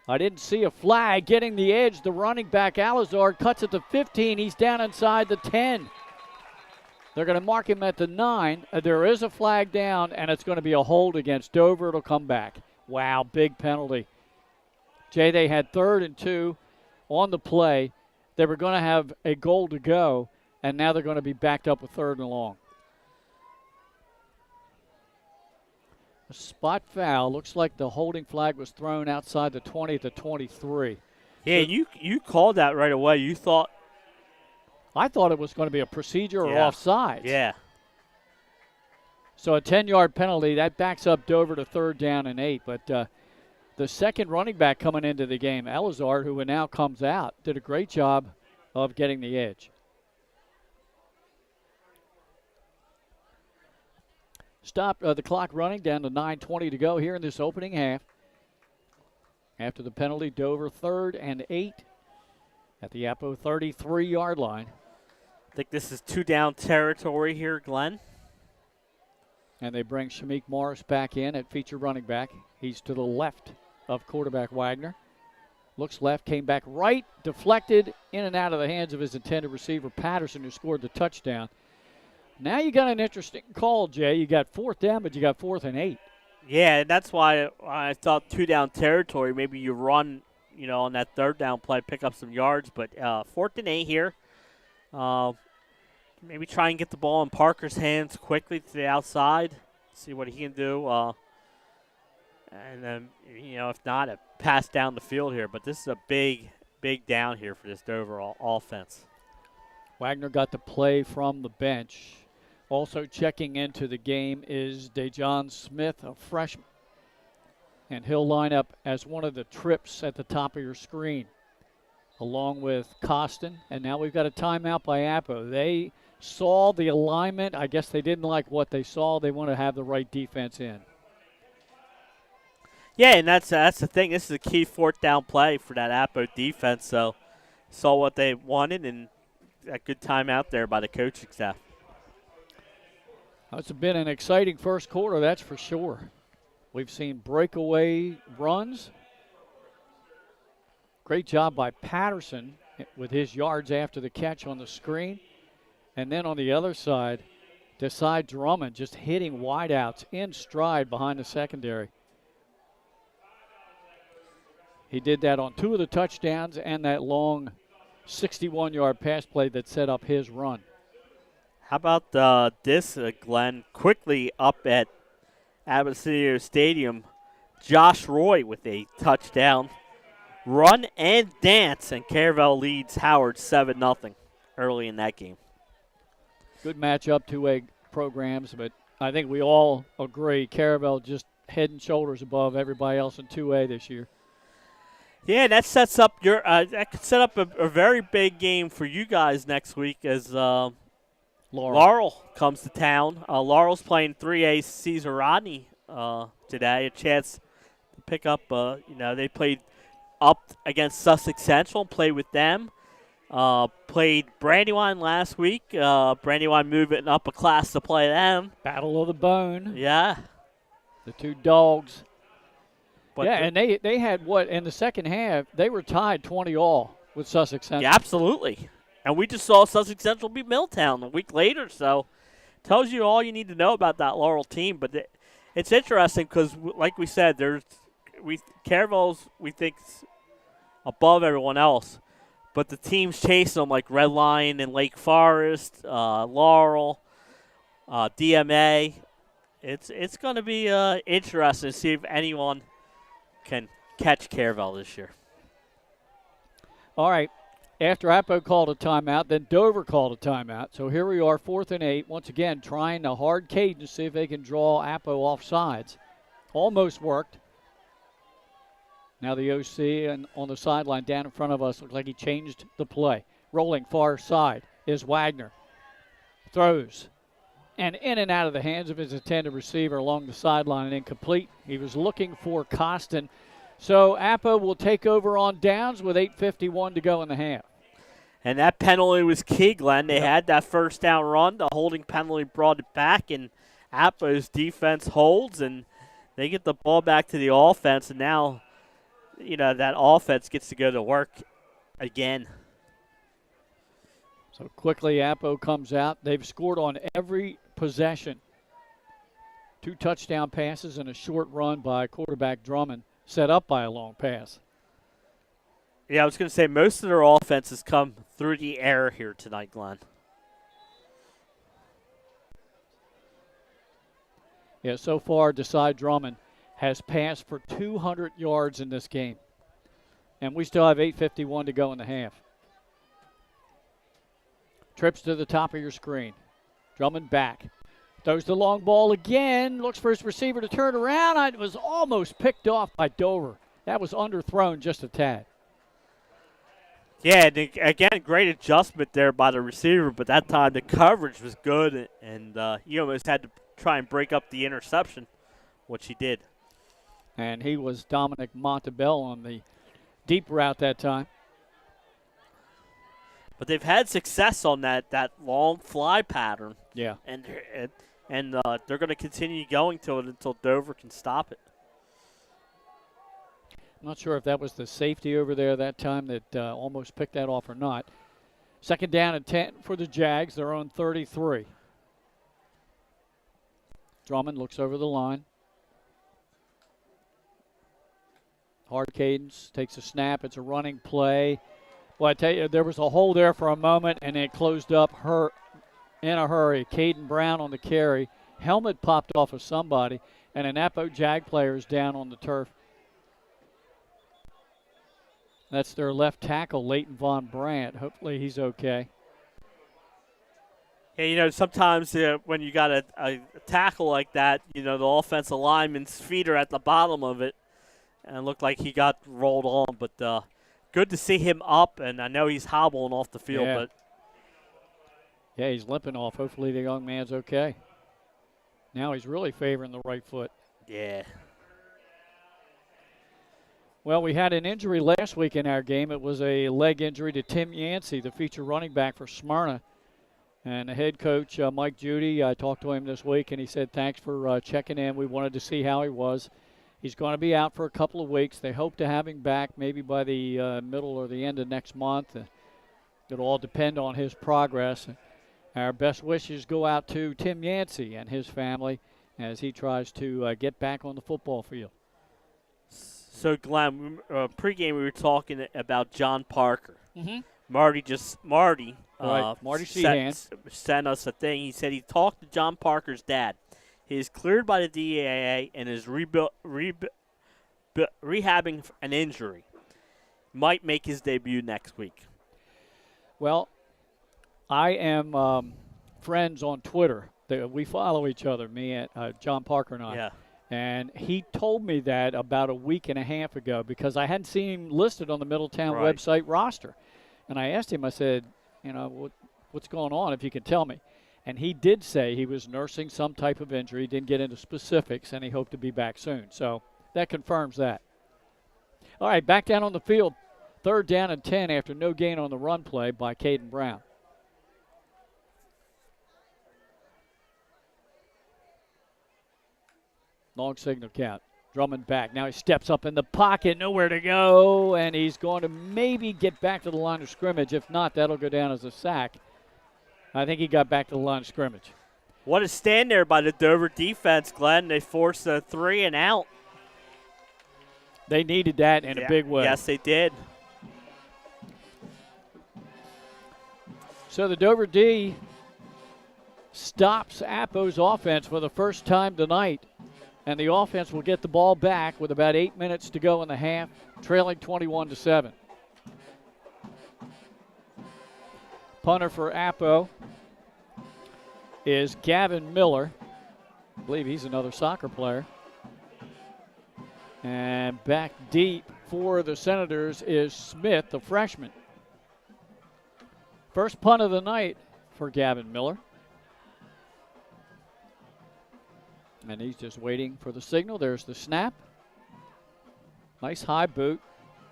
I didn't see a flag. Getting the edge, the running back, Alizard, cuts it to 15. He's down inside the 10. They're going to mark him at the 9. There is a flag down, and it's going to be a hold against Dover. It'll come back. Wow, big penalty. Jay, they had 3rd and 2 on the play. They were going to have a goal to go, and now they're going to be backed up with 3rd and long. A spot foul. Looks like the holding flag was thrown outside the 20 at the 23. Yeah, So you called that right away. You thought. I thought it was going to be a procedure or offside. Yeah. So a 10-yard penalty. That backs up Dover to 3rd down and 8. But the second running back coming into the game, Elizard, who now comes out, did a great job of getting the edge. Stop the clock running down to 9:20 to go here in this opening half. After the penalty, Dover 3rd and 8 at the Appo 33-yard line. I think this is 2-down territory here, Glenn. And they bring Shamik Morris back in at feature running back. He's to the left of quarterback Wagner. Looks left, came back right, deflected in and out of the hands of his intended receiver, Patterson, who scored the touchdown. Now you got an interesting call, Jay. You got 4th down, but you got 4th and 8. Yeah, that's why I thought 2-down territory. Maybe you run, on that 3rd down play, pick up some yards. But 4th and 8 here. Maybe try and get the ball in Parker's hands quickly to the outside, see what he can do. And then, if not, a pass down the field here. But this is a big, big down here for this Dover offense. Wagner got the play from the bench. Also checking into the game is Dejon Smith, a freshman. And he'll line up as one of the trips at the top of your screen, along with Costin. And now we've got a timeout by Appo. They saw the alignment. I guess they didn't like what they saw. They want to have the right defense in. Yeah, and that's the thing. This is a key 4th down play for that Appo defense. So saw what they wanted, and a good timeout there by the coaching staff. It's been an exciting first quarter, that's for sure. We've seen breakaway runs. Great job by Patterson with his yards after the catch on the screen. And then on the other side, Desai Drummond just hitting wideouts in stride behind the secondary. He did that on 2 of the touchdowns and that long 61-yard pass play that set up his run. How about this, Glenn? Quickly up at Abbott Stadium, Josh Roy with a touchdown. Run and dance, and Caravel leads Howard 7-0 early in that game. Good matchup, 2A programs, but I think we all agree Caravel just head and shoulders above everybody else in 2A this year. Yeah, that sets up that could set up a very big game for you guys next week as Laurel comes to town. Laurel's playing 3A Caesar Rodney today. A chance to pick up, they played up against Sussex Central, played with them. Played Brandywine last week. Brandywine moving up a class to play them. Battle of the Bone. Yeah. The 2 dogs. But and they had in the second half, they were tied 20-all with Sussex Central. Yeah, absolutely. And we just saw Sussex Central beat Milltown a week later, so tells you all you need to know about that Laurel team. But it's interesting because, like we said, Caravel's, we think, above everyone else. But the teams chasing them, like Red Lion and Lake Forest, Laurel, DMA, it's going to be interesting to see if anyone can catch Caravel this year. All right. After Appo called a timeout, then Dover called a timeout. So here we are, 4th and 8. Once again, trying a hard cadence, see if they can draw Appo off sides. Almost worked. Now the OC and on the sideline down in front of us looks like he changed the play. Rolling far side is Wagner. Throws. And in and out of the hands of his intended receiver along the sideline and incomplete. He was looking for Costin. So Appo will take over on downs with 8:51 to go in the half. And that penalty was key, Glenn. They had that first down run. The holding penalty brought it back, and Appo's defense holds, and they get the ball back to the offense. And now, that offense gets to go to work again. So quickly, Appo comes out. They've scored on every possession. 2 touchdown passes and a short run by quarterback Drummond, set up by a long pass. Yeah, I was going to say most of their offenses come through the air here tonight, Glenn. Yeah, so far, Desai Drummond has passed for 200 yards in this game. And we still have 8:51 to go in the half. Trips to the top of your screen. Drummond back. Throws the long ball again. Looks for his receiver to turn around. It was almost picked off by Dover. That was underthrown just a tad. Yeah, and again, great adjustment there by the receiver, but that time the coverage was good, and he almost had to try and break up the interception, which he did. And he was Dominic Montabell on the deep route that time. But they've had success on that long fly pattern. Yeah. And they're going to continue going to it until Dover can stop it. I'm not sure if that was the safety over there that time that almost picked that off or not. 2nd down and 10 for the Jags. Their own 33. Drummond looks over the line. Hard cadence, takes a snap. It's a running play. Well, I tell you, there was a hole there for a moment, and it closed up in a hurry. Caden Brown on the carry. Helmet popped off of somebody, and an Appo Jag player is down on the turf. That's their left tackle, Leighton Von Brandt. Hopefully he's okay. Yeah, sometimes when you got a tackle like that, the offensive lineman's feet are at the bottom of it, and it looked like he got rolled on. But good to see him up, and I know he's hobbling off the field. Yeah. But yeah, he's limping off. Hopefully the young man's okay. Now he's really favoring the right foot. Yeah. Well, we had an injury last week in our game. It was a leg injury to Tim Yancey, the feature running back for Smyrna. And the head coach, Mike Judy, I talked to him this week, and he said, thanks for checking in. We wanted to see how he was. He's going to be out for a couple of weeks. They hope to have him back maybe by the middle or the end of next month. It'll all depend on his progress. Our best wishes go out to Tim Yancey and his family as he tries to get back on the football field. So, Glenn, pregame we were talking about John Parker. Mm-hmm. Marty sent us a thing. He said he talked to John Parker's dad. He is cleared by the DAA and is rehabbing an injury. Might make his debut next week. Well, I am friends on Twitter. We follow each other, me and John Parker and I. Yeah. And he told me that about a week and a half ago because I hadn't seen him listed on the Middletown website roster. And I asked him, I said, what's going on, if you can tell me. And he did say he was nursing some type of injury, didn't get into specifics, and he hoped to be back soon. So that confirms that. All right, back down on the field. 3rd down and 10 after no gain on the run play by Caden Brown. Long signal count. Drummond back. Now he steps up in the pocket, nowhere to go, and he's going to maybe get back to the line of scrimmage. If not, that'll go down as a sack. I think he got back to the line of scrimmage. What a stand there by the Dover defense, Glenn. They forced a 3 and out. They needed that in a big way. Yes, they did. So the Dover D stops Appo's offense for the first time tonight. And the offense will get the ball back with about 8 minutes to go in the half, trailing 21-7. Punter for Appo is Gavin Miller. I believe he's another soccer player. And back deep for the Senators is Smith, the freshman. First punt of the night for Gavin Miller. And he's just waiting for the signal. There's the snap. Nice high boot.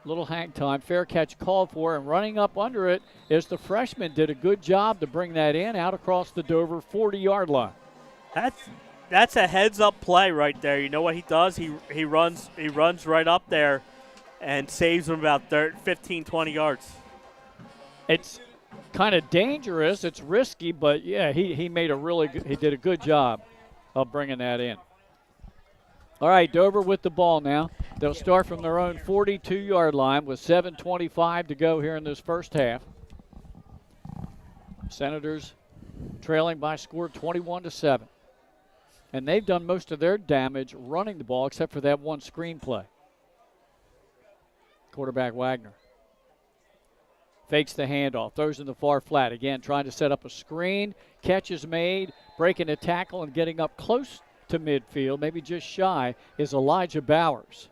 Little hang time. Fair catch called for, and running up under it is the freshman. Did a good job to bring that in out across the Dover 40-yard line. That's a heads-up play right there. You know what he does? He runs right up there and saves him about 15, 20 yards. It's kind of dangerous. It's risky, but yeah, he made he did a good job of bringing that in. All right, Dover with the ball now. They'll start from their own 42-yard line with 7:25 to go here in this first half. Senators trailing by a score 21-7. And they've done most of their damage running the ball except for that one screen play. Quarterback Wagner fakes the handoff, throws in the far flat. Again, trying to set up a screen. Catch is made, breaking a tackle and getting up close to midfield, maybe just shy, is Elijah Bowers.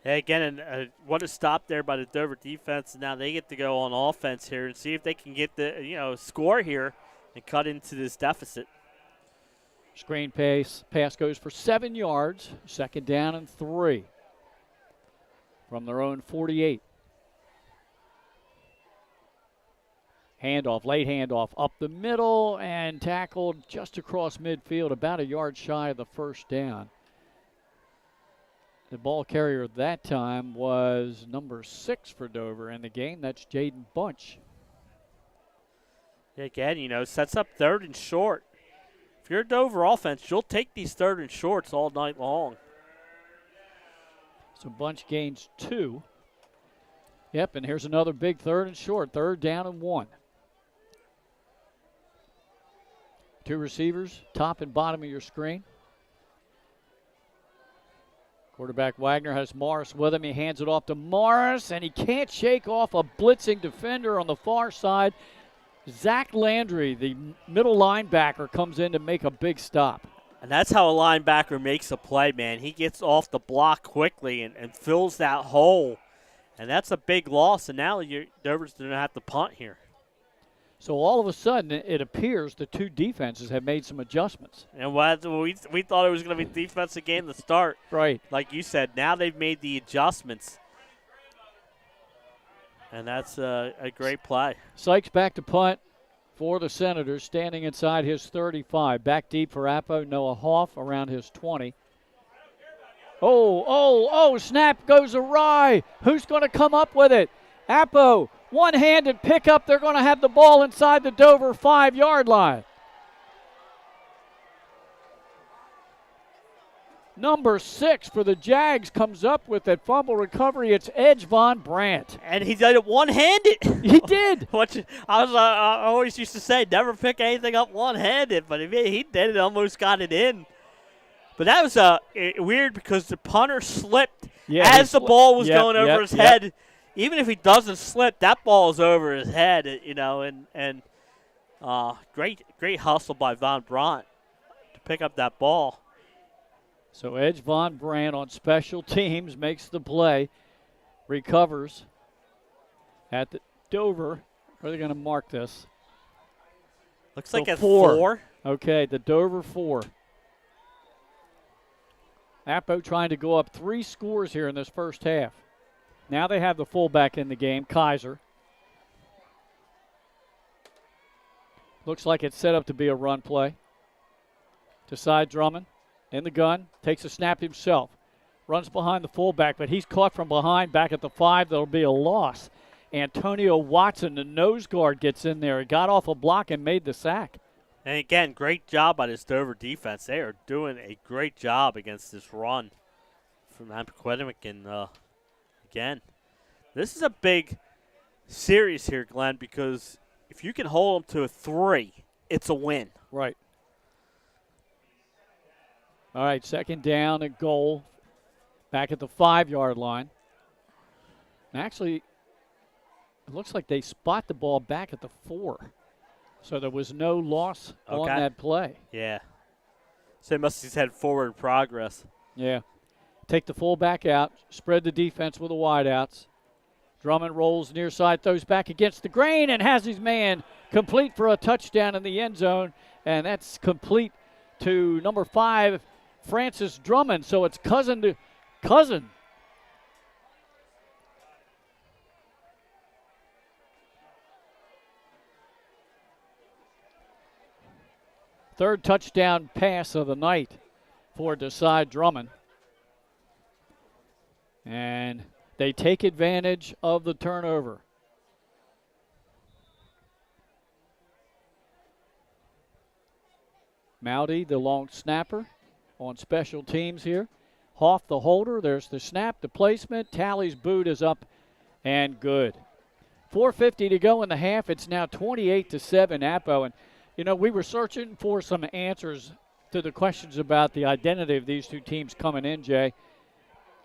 Yeah, again, what a stop there by the Dover defense. Now they get to go on offense here and see if they can get the score here and cut into this deficit. Screen pass goes for 7 yards. 2nd down and 3 from their own 48. Handoff, late handoff up the middle and tackled just across midfield, about a yard shy of the first down. The ball carrier that time was number 6 for Dover in the game. That's Jaden Bunch. Yeah, again, sets up 3rd and short. If you're a Dover offense, you'll take these 3rd and shorts all night long. So Bunch gains 2. Yep, and here's another big 3rd and short, 3rd down and 1. 2 receivers, top and bottom of your screen. Quarterback Wagner has Morris with him. He hands it off to Morris, and he can't shake off a blitzing defender on the far side. Zach Landry, the middle linebacker, comes in to make a big stop. And that's how a linebacker makes a play, man. He gets off the block quickly and fills that hole. And that's a big loss, and now Dover's going to have to punt here. So all of a sudden, it appears the 2 defenses have made some adjustments. And we thought it was going to be defensive game to start. Right. Like you said, now they've made the adjustments. And that's a great play. Sykes back to punt for the Senators, standing inside his 35. Back deep for Appo. Noah Hoff around his 20. Snap goes awry. Who's going to come up with it? Appo, one-handed pickup. They're going to have the ball inside the Dover 5-yard line. Number 6 for the Jags comes up with that fumble recovery. It's Edge Von Brandt. And he did it one-handed. He did. I always used to say, never pick anything up one-handed, but he did it, almost got it in. But that was weird because the punter slipped as the ball was going over his head. Even if he doesn't slip, that ball is over his head, and great hustle by Von Brandt to pick up that ball. So Edge Von Brandt on special teams makes the play, recovers at the Dover. Where are they going to mark this? Looks like a 4. Okay, the Dover 4. Appo trying to go up 3 scores here in this first half. Now they have the fullback in the game, Kaiser. Looks like it's set up to be a run play. To side Drummond. In the gun, takes a snap himself. Runs behind the fullback, but he's caught from behind back at the 5. That'll be a loss. Antonio Watson, the nose guard, gets in there. He got off a block and made the sack. And again, great job by this Dover defense. They are doing a great job against this run from Appoquinimink. And again, this is a big series here, Glenn, because if you can hold them to a 3, it's a win. Right. All right, 2nd down and goal. Back at the 5-yard line. And actually, it looks like they spot the ball back at the 4. So there was no loss on that play. Yeah. So they must have had forward progress. Yeah. Take the fullback out, spread the defense with the wideouts. Drummond rolls near side, throws back against the grain, and has his man complete for a touchdown in the end zone. And that's complete to number 5, Francis Drummond. So it's cousin to cousin. Third touchdown pass of the night for Desai Drummond. And they take advantage of the turnover. Mowdy, the long snapper, on special teams here. Hoff, the holder. There's the snap, the placement. Talley's boot is up and good. 4:50 to go in the half. It's now 28-7 Appo. And, you know, we were searching for some answers to the questions about the identity of these two teams coming in, Jay.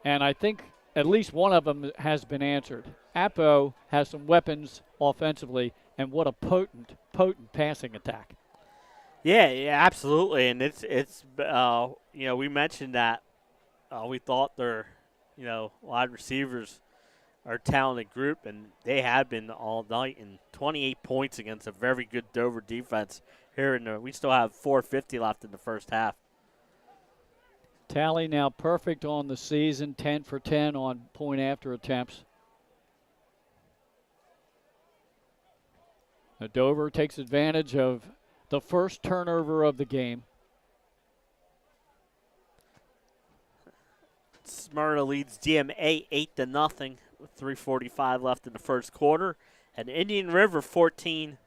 And I think at least one of them has been answered. Appo has some weapons offensively, and what a potent passing attack. Yeah, absolutely. And it's you know, we mentioned that we thought their, you know, wide receivers are a talented group, and they have been all night. And 28 points against a very good Dover defense here. We still have 4:50 left in the first half. Tally now perfect on the season, 10 for 10 on point after attempts. Now Dover takes advantage of the first turnover of the game. Smyrna leads DMA 8-0 with 3:45 left in the first quarter, and Indian River 14,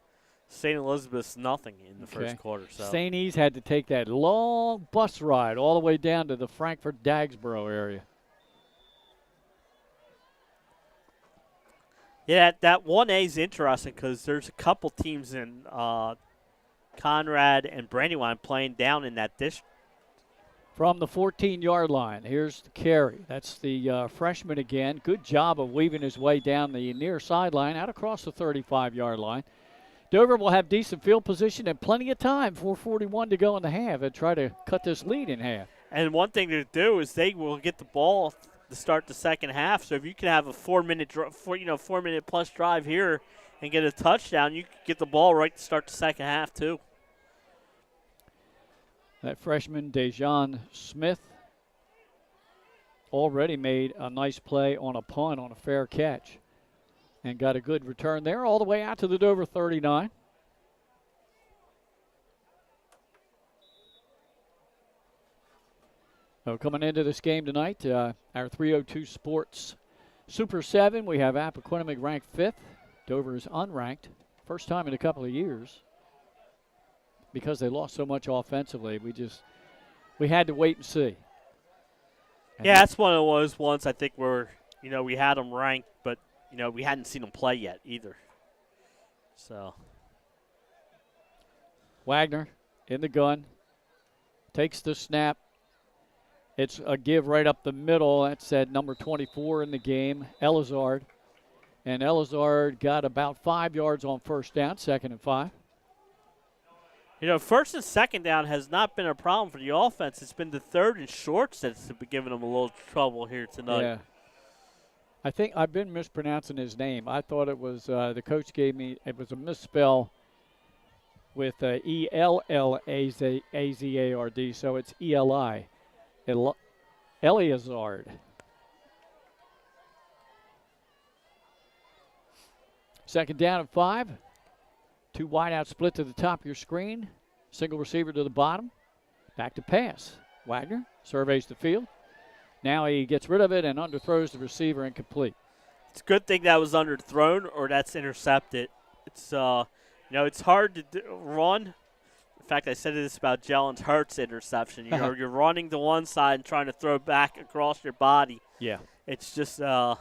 St. Elizabeth's nothing in the first quarter. So St. E's had to take that long bus ride all the way down to the Frankfort-Dagsboro area. Yeah, that 1A is interesting because there's a couple teams in Conrad and Brandywine playing down in that district. From the 14-yard line, here's the carry. That's the freshman again. Good job of weaving his way down the near sideline, out across the 35-yard line. Dover will have decent field position and plenty of time, 4:41 to go in the half, and try to cut this lead in half. And one thing to do is they will get the ball to start the second half. So if you can have a 4-minute plus drive here and get a touchdown, you can get the ball right to start the second half too. That freshman, Dejon Smith, already made a nice play on a punt on a fair catch and got a good return there all the way out to the Dover 39. So coming into this game tonight, our 302 Sports Super 7, we have Appoquinimink ranked 5th. Dover is unranked, first time in a couple of years. Because they lost so much offensively, we had to wait and see. And yeah, that's one of those ones I think where, you know, we had them ranked, but, you know, we hadn't seen them play yet either. So Wagner in the gun, takes the snap. It's a give right up the middle. That's at number 24 in the game, Elizard. And Elizard got about 5 yards on first down, 2nd and 5. You know, first and second down has not been a problem for the offense. It's been the third and shorts that's been giving them a little trouble here tonight. Yeah. I think I've been mispronouncing his name. I thought it was, the coach gave me, it was a misspell with E-L-L-A-Z-A-R-D, so it's E-L-I. Eliazard. Second down and 5. Two wideout split to the top of your screen. Single receiver to the bottom. Back to pass. Wagner surveys the field. Now he gets rid of it and underthrows the receiver, incomplete. It's a good thing that was underthrown or that's intercepted. It's it's hard to run. In fact, I said this about Jalen Hurts' interception. You know, you're running to one side and trying to throw back across your body. Yeah. It's just a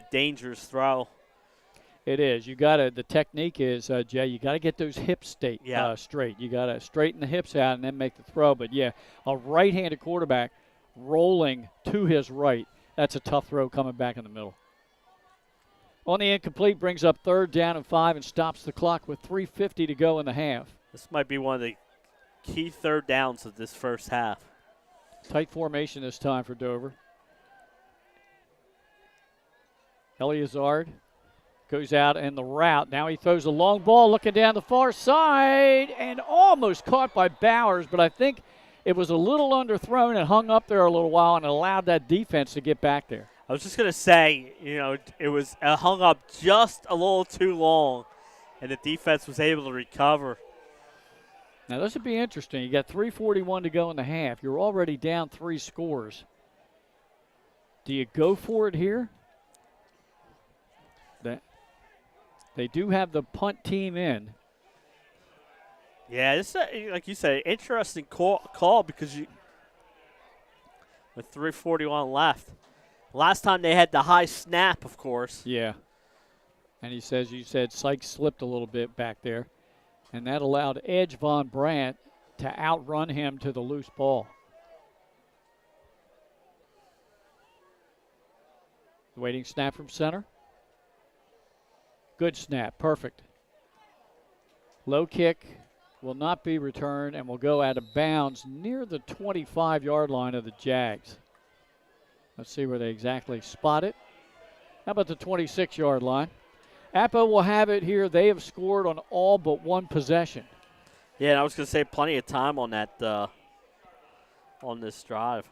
dangerous throw. It is. The technique is, Jay, you got to get those hips straight. You got to straighten the hips out and then make the throw. But, yeah, a right-handed quarterback rolling to his right, that's a tough throw coming back in the middle. On the incomplete, brings up 3rd down and 5 and stops the clock with 3:50 to go in the half. This might be one of the key third downs of this first half. Tight formation this time for Dover. Eliazard goes out in the route. Now he throws a long ball looking down the far side and almost caught by Bowers, but I think it was a little underthrown and hung up there a little while and allowed that defense to get back there. I was just going to say, you know, it was hung up just a little too long, and the defense was able to recover. Now, this would be interesting. You got 3:41 to go in the half. You're already down 3 scores. Do you go for it here? They do have the punt team in. Yeah, this is, like you said, interesting call because with 3:41 left. Last time they had the high snap, of course. Yeah. And he says, you said Sykes slipped a little bit back there. And that allowed Edge Von Brandt to outrun him to the loose ball. Waiting snap from center. Good snap, perfect. Low kick will not be returned and will go out of bounds near the 25-yard line of the Jags. Let's see where they exactly spot it. How about the 26-yard line? Appo will have it here. They have scored on all but one possession. Yeah, and I was going to say plenty of time on that on this drive.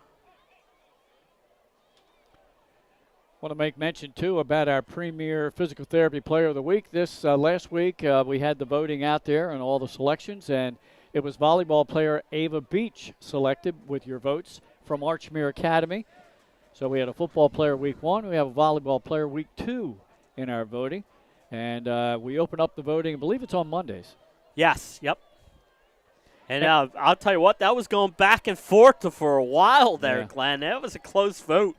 Want to make mention, too, about our premier physical therapy player of the week. This last week, we had the voting out there and all the selections, and it was volleyball player Ava Beach selected with your votes from Archmere Academy. So we had a football player week 1. We have a volleyball player week 2 in our voting. And we open up the voting. I believe it's on Mondays. Yes, yep. And I'll tell you what, that was going back and forth for a while there, Yeah. Glenn. That was a close vote.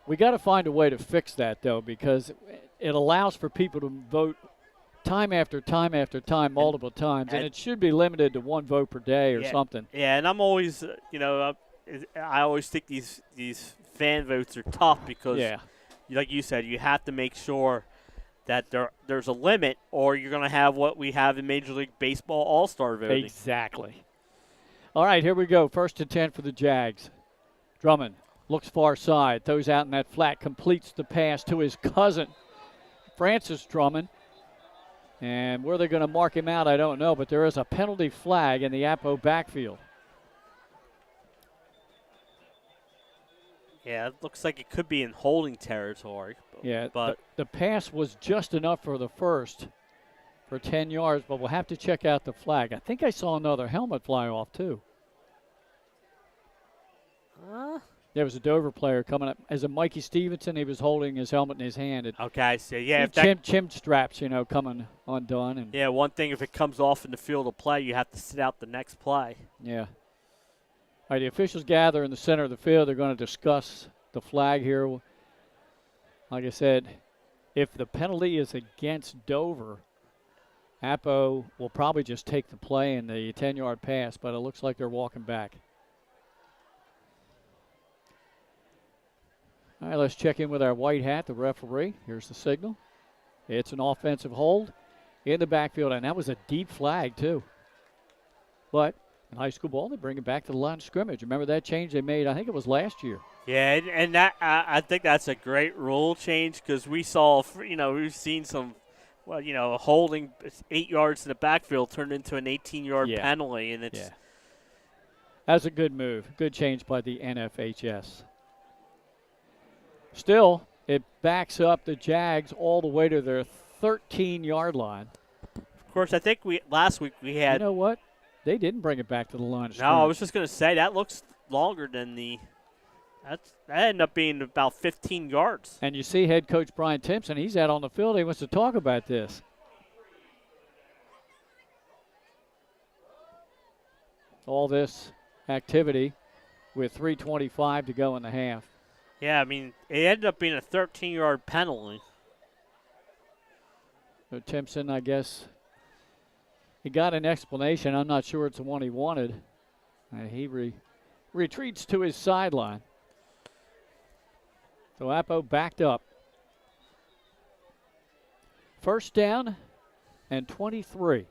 We got to find a way to fix that, though, because it allows for people to vote time after time after time, multiple times, and it should be limited to 1 vote per day or something. Yeah, and I'm always, I always think these fan votes are tough because, like you said, you have to make sure that there's a limit, or you're going to have what we have in Major League Baseball All-Star voting. Exactly. All right, here we go. 1st and 10 for the Jags. Drummond looks far side, throws out in that flat, completes the pass to his cousin, Francis Drummond. And where they're going to mark him out, I don't know, but there is a penalty flag in the Appo backfield. Yeah, it looks like it could be in holding territory. Yeah, but the pass was just enough for the first for 10 yards, but we'll have to check out the flag. I think I saw another helmet fly off, too. There was a Dover player coming up. As a Mikey Stevenson, he was holding his helmet in his hand. Okay, so yeah. Chim straps, coming undone. And yeah, one thing, if it comes off in the field of play, you have to sit out the next play. Yeah. All right, the officials gather in the center of the field. They're going to discuss the flag here. Like I said, if the penalty is against Dover, Appo will probably just take the play in the 10-yard pass, but it looks like they're walking back. All right, let's check in with our white hat, the referee. Here's the signal. It's an offensive hold in the backfield, and that was a deep flag, too. But in high school ball, they bring it back to the line of scrimmage. Remember that change they made? I think it was last year. Yeah, and that I think that's a great rule change because we saw, we've seen some, holding 8 yards in the backfield turned into an 18-yard penalty, and it's. Yeah. That's a good move. Good change by the NFHS. Still, it backs up the Jags all the way to their 13-yard line. Of course, I think last week we had. You know what? They didn't bring it back to the line of scrimmage. No, I was just going to say that looks longer than that ended up being about 15 yards. And you see head coach Brian Timpson, he's out on the field. He wants to talk about this. All this activity with 3:25 to go in the half. Yeah, I mean, it ended up being a 13-yard penalty. So Timpson, I guess, he got an explanation. I'm not sure it's the one he wanted. He retreats to his sideline. So Appo backed up. 1st down and 23.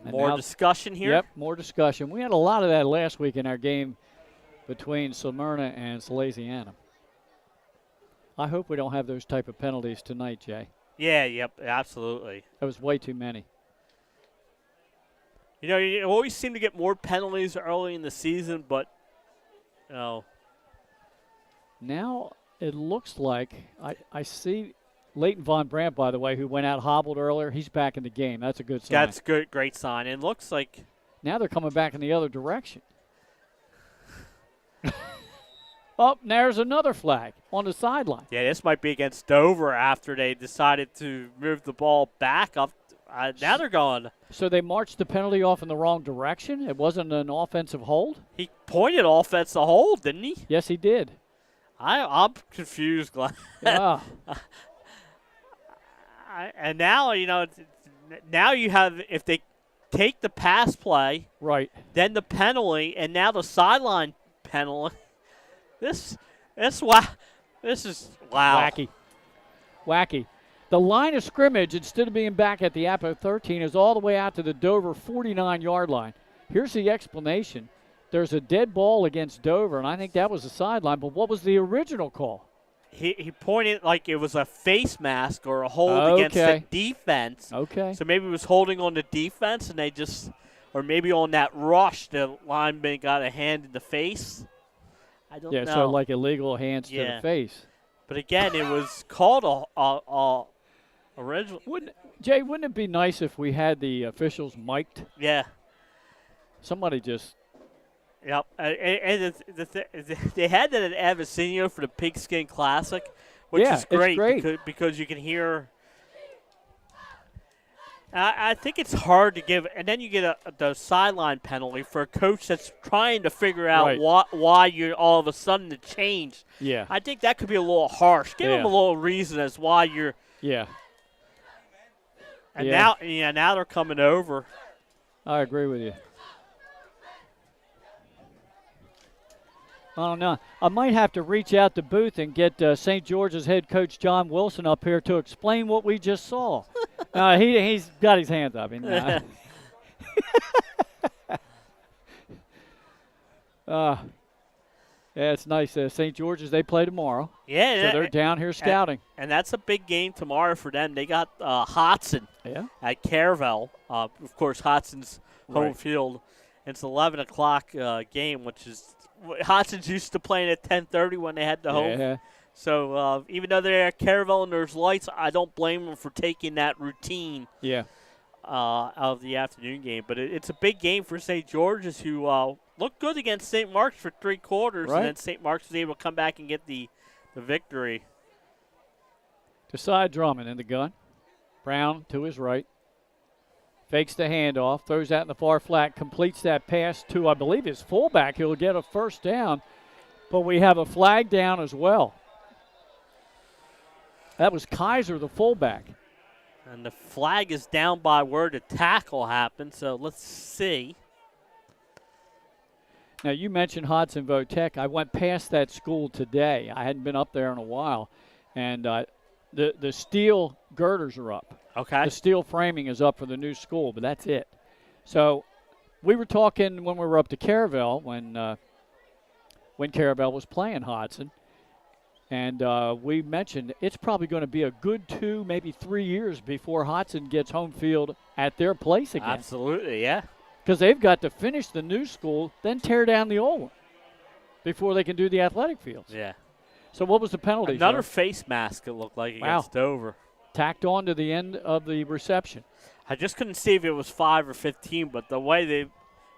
More discussion here? Yep, more discussion. We had a lot of that last week in our game between Smyrna and Salesianum. I hope we don't have those type of penalties tonight, Jay. Yeah, yep, absolutely. That was way too many. You always seem to get more penalties early in the season, but, Now it looks like I see Leighton Von Brandt, by the way, who went out hobbled earlier, he's back in the game. That's a good sign. That's good, great sign. And looks like now they're coming back in the other direction. Oh, there's another flag on the sideline. Yeah, this might be against Dover after they decided to move the ball back up. Now they're going. So they marched the penalty off in the wrong direction? It wasn't an offensive hold? He pointed offense to hold, didn't he? Yes, he did. I'm confused, Glenn. Yeah. And now, now you have, if they take the pass play, right, then the penalty, and now the sideline penalty. This is wow. Wacky. The line of scrimmage, instead of being back at the Appo 13, is all the way out to the Dover 49-yard line. Here's the explanation. There's a dead ball against Dover, and I think that was the sideline, but what was the original call? He pointed like it was a face mask or a hold against the defense. Okay. So maybe he was holding on the defense, and they just, or maybe on that rush, the lineman got a hand in the face. I don't know. Yeah, so like illegal hands to the face. But again, it was called a original. Wouldn't it be nice if we had the officials mic'd? Yeah. Somebody just. Yep. And they had that at Avicennia for the Pigskin Classic, which is great, it's great. because you can hear. I think it's hard to give, and then you get the sideline penalty for a coach that's trying to figure out why you're all of a sudden to change. Yeah. I think that could be a little harsh. Give them a little reason as why you're. Yeah. And now they're coming over. I agree with you. I don't know. I might have to reach out to Booth and get St. George's head coach John Wilson up here to explain what we just saw. He's got his hands up. Yeah, it's nice. St. George's, they play tomorrow. Yeah. So they're down here scouting. And that's a big game tomorrow for them. They got Hodson at Caravelle. Of course, Hodson's home field. It's an 11 o'clock game, which is Hodson's used to playing at 10:30 when they had the home. Yeah. So even though they're at Caravelle and there's lights, I don't blame them for taking that routine out of the afternoon game. But it's a big game for St. George's, who looked good against St. Mark's for 3 quarters, and then St. Mark's was able to come back and get the victory. Desai Drummond in the gun. Brown to his right. Fakes the handoff, throws that in the far flat, completes that pass to, I believe, his fullback. He'll get a first down, but we have a flag down as well. That was Kaiser, the fullback. And the flag is down by where the tackle happened, so let's see. Now, you mentioned Hodson Votech. I went past that school today. I hadn't been up there in a while, and the steel girders are up. Okay. The steel framing is up for the new school, but that's it. So we were talking when we were up to Caravelle, when Caravelle was playing Hodson, and we mentioned it's probably going to be a good 2, maybe 3 years before Hodson gets home field at their place again. Absolutely, yeah. Because they've got to finish the new school, then tear down the old one before they can do the athletic fields. Yeah. So what was the penalty? Another face mask, it looked like, against Dover. Tacked on to the end of the reception. I just couldn't see if it was 5 or 15, but the way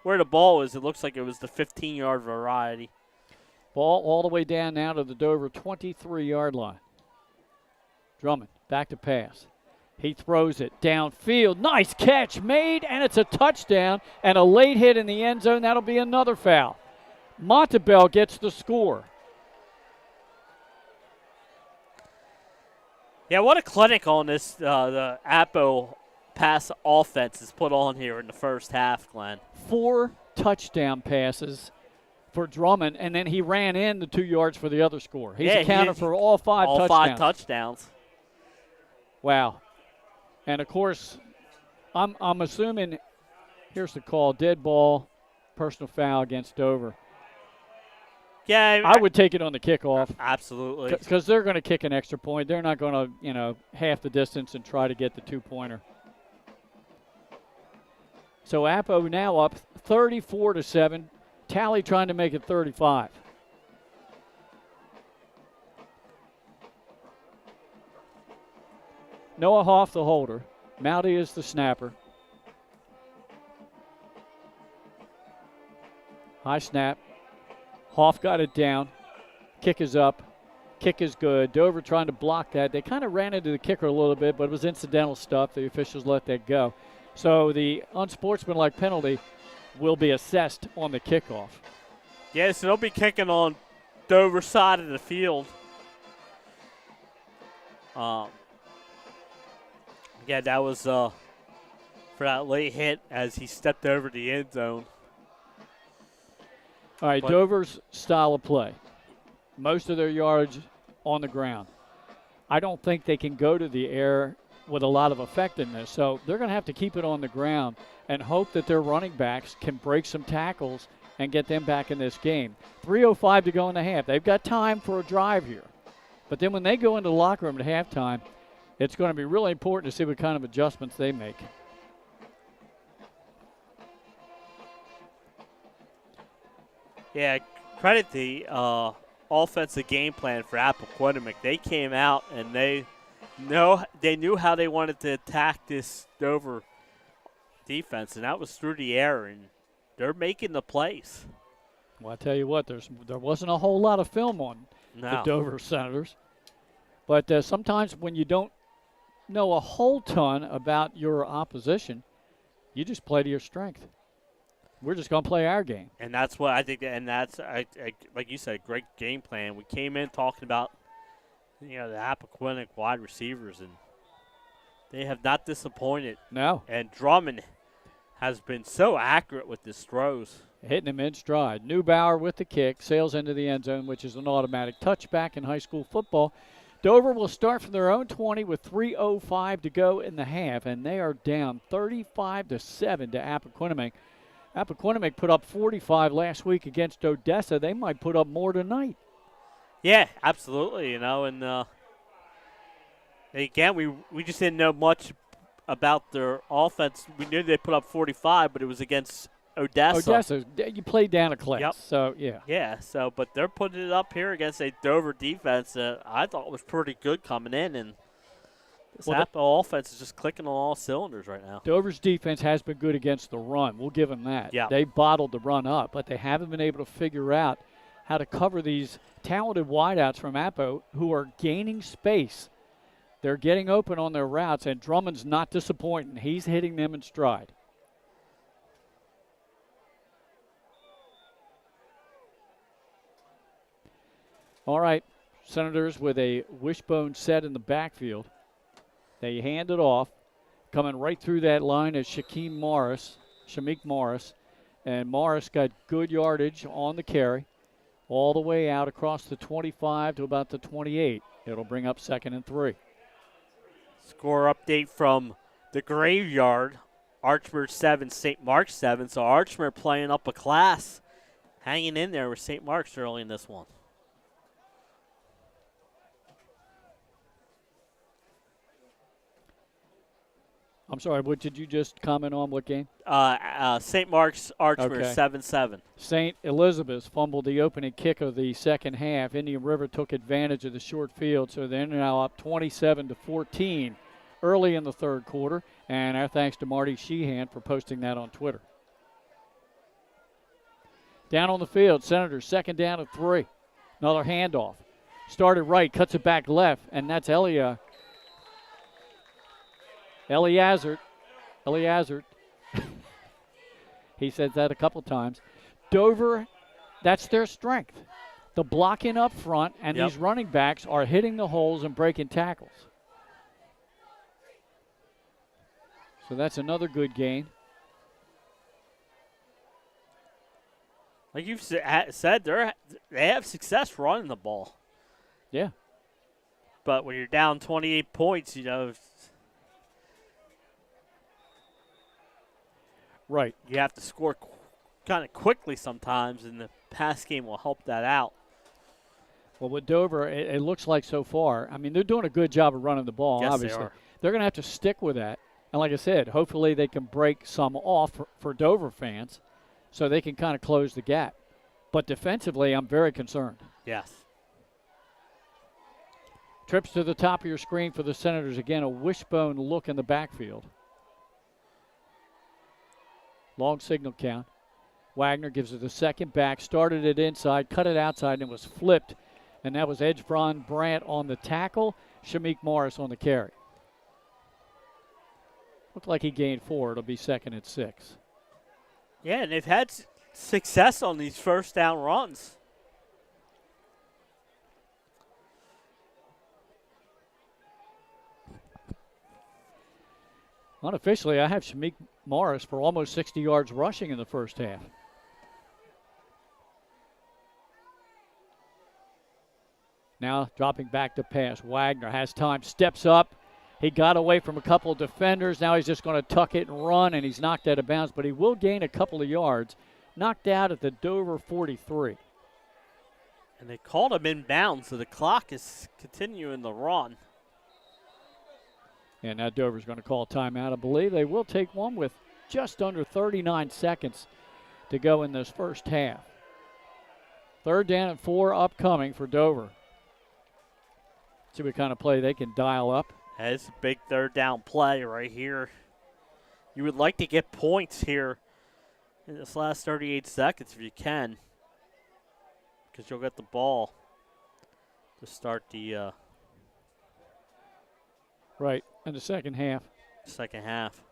where the ball is, it looks like it was the 15-yard variety. Ball all the way down now to the Dover 23-yard line. Drummond back to pass. He throws it downfield. Nice catch made, and it's a touchdown and a late hit in the end zone. That'll be another foul. Montabell gets the score. Yeah, what a clinic on this, the Appo pass offense is put on here in the first half, Glenn. 4 touchdown passes for Drummond, and then he ran in the 2 yards for the other score. He's accounted for all 5 touchdowns. All 5 touchdowns. Wow. And, of course, I'm assuming, here's the call, dead ball, personal foul against Dover. Yeah, I would take it on the kickoff. Absolutely. Because they're going to kick an extra point. They're not going to, half the distance and try to get the 2-pointer. So Appo now up 34-7. Tally trying to make it 35. Noah Hoff, the holder. Mouty is the snapper. High snap. Hoff got it down. Kick is up. Kick is good. Dover trying to block that. They kind of ran into the kicker a little bit, but it was incidental stuff. The officials let that go. So the unsportsmanlike penalty will be assessed on the kickoff. Yeah, so they'll be kicking on Dover's side of the field. Yeah, that was for that late hit as he stepped over the end zone. All right, Dover's style of play. Most of their yards on the ground. I don't think they can go to the air with a lot of effectiveness, so they're going to have to keep it on the ground and hope that their running backs can break some tackles and get them back in this game. 3:05 to go in the half. They've got time for a drive here. But then when they go into the locker room at halftime, it's going to be really important to see what kind of adjustments they make. Yeah, credit the offensive game plan for Appoquinimink. They came out and they knew how they wanted to attack this Dover defense, and that was through the air, and they're making the plays. Well, I tell you what, there wasn't a whole lot of film on the No. Dover Senators. But sometimes when you don't know a whole ton about your opposition, you just play to your strength. We're just going to play our game. And that's what I think, and that's, like you said, great game plan. We came in talking about, the Appoquinimink wide receivers, and they have not disappointed. No. And Drummond has been so accurate with his throws. Hitting him in stride. Neubauer with the kick, sails into the end zone, which is an automatic touchback in high school football. Dover will start from their own 20 with 3:05 to go in the half, and they are down 35-7 to Appoquinimink. Appoquinimink put up 45 last week against Odessa. They might put up more tonight. Yeah, absolutely, and again, we just didn't know much about their offense. We knew they put up 45, but it was against Odessa. Odessa, you played down a class, Yep. so yeah. Yeah, but they're putting it up here against a Dover defense that I thought was pretty good coming in, and this Apple offense is just clicking on all cylinders right now. Dover's defense has been good against the run. We'll give them that. Yeah. They bottled the run up, but they haven't been able to figure out how to cover these talented wideouts from Appo who are gaining space. They're getting open on their routes, and Drummond's not disappointing. He's hitting them in stride. All right, Senators with a wishbone set in the backfield. They hand it off. Coming right through that line is Shameik Morris. And Morris got good yardage on the carry all the way out across the 25 to about the 28. It'll bring up 2nd and 3. Score update from the Graveyard. Archmere 7, St. Mark's 7. So Archmere playing up a class, hanging in there with St. Mark's early in this one. I'm sorry, what did you just comment on? What game? St. Mark's Archmere Okay. 7-7. St. Elizabeth's fumbled the opening kick of the second half. Indian River took advantage of the short field, so they're now up 27-14 early in the third quarter. And our thanks to Marty Sheehan for posting that on Twitter. Down on the field, Senators 2nd down and 3. Another handoff. Started right, cuts it back left, and that's Elliazard. He said that a couple times. Dover, that's their strength. The blocking up front, and these running backs are hitting the holes and breaking tackles. So that's another good gain. Like you've said, they have success running the ball. Yeah. But when you're down 28 points, Right. you have to score kind of quickly sometimes, and the pass game will help that out. Well, with Dover, it looks like so far, I mean, they're doing a good job of running the ball, Yes, obviously. they are. They're going to have to stick with that. And like I said, hopefully they can break some off for Dover fans so they can kind of close the gap. But defensively, I'm very concerned. Yes. Trips to the top of your screen for the Senators. Again, a wishbone look in the backfield. Long signal count. Wagner gives it the second back, started it inside, cut it outside, and it was flipped. And that was Edgebron Brandt on the tackle, Shamik Morris on the carry. Looked like he gained 4. It'll be 2nd and 6. Yeah, and they've had success on these first down runs. Unofficially, I have Shamik Morris for almost 60 yards rushing in the first half. Now dropping back to pass. Wagner has time, steps up. He got away from a couple of defenders. Now he's just going to tuck it and run, and he's knocked out of bounds, but he will gain a couple of yards. Knocked out at the Dover 43. And they called him inbounds, so the clock is continuing the run. And now Dover's going to call a timeout. I believe they will take one with just under 39 seconds to go in this first half. 3rd down and 4 upcoming for Dover. See what kind of play they can dial up. That's a big 3rd down play right here. You would like to get points here in this last 38 seconds if you can, because you'll get the ball to start the right in the second half. Second half.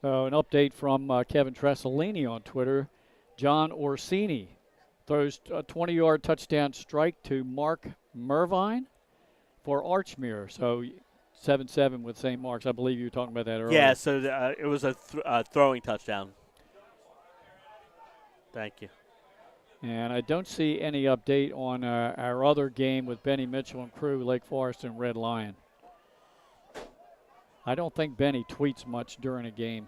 An update from Kevin Tressolini on Twitter. John Orsini throws a 20-yard touchdown strike to Mark Mervine for Archmere. So 7-7 with St. Mark's. I believe you were talking about that earlier. Yeah, so it was a throwing touchdown. Thank you. And I don't see any update on our other game with Benny Mitchell and crew, Lake Forest and Red Lion. I don't think Benny tweets much during a game.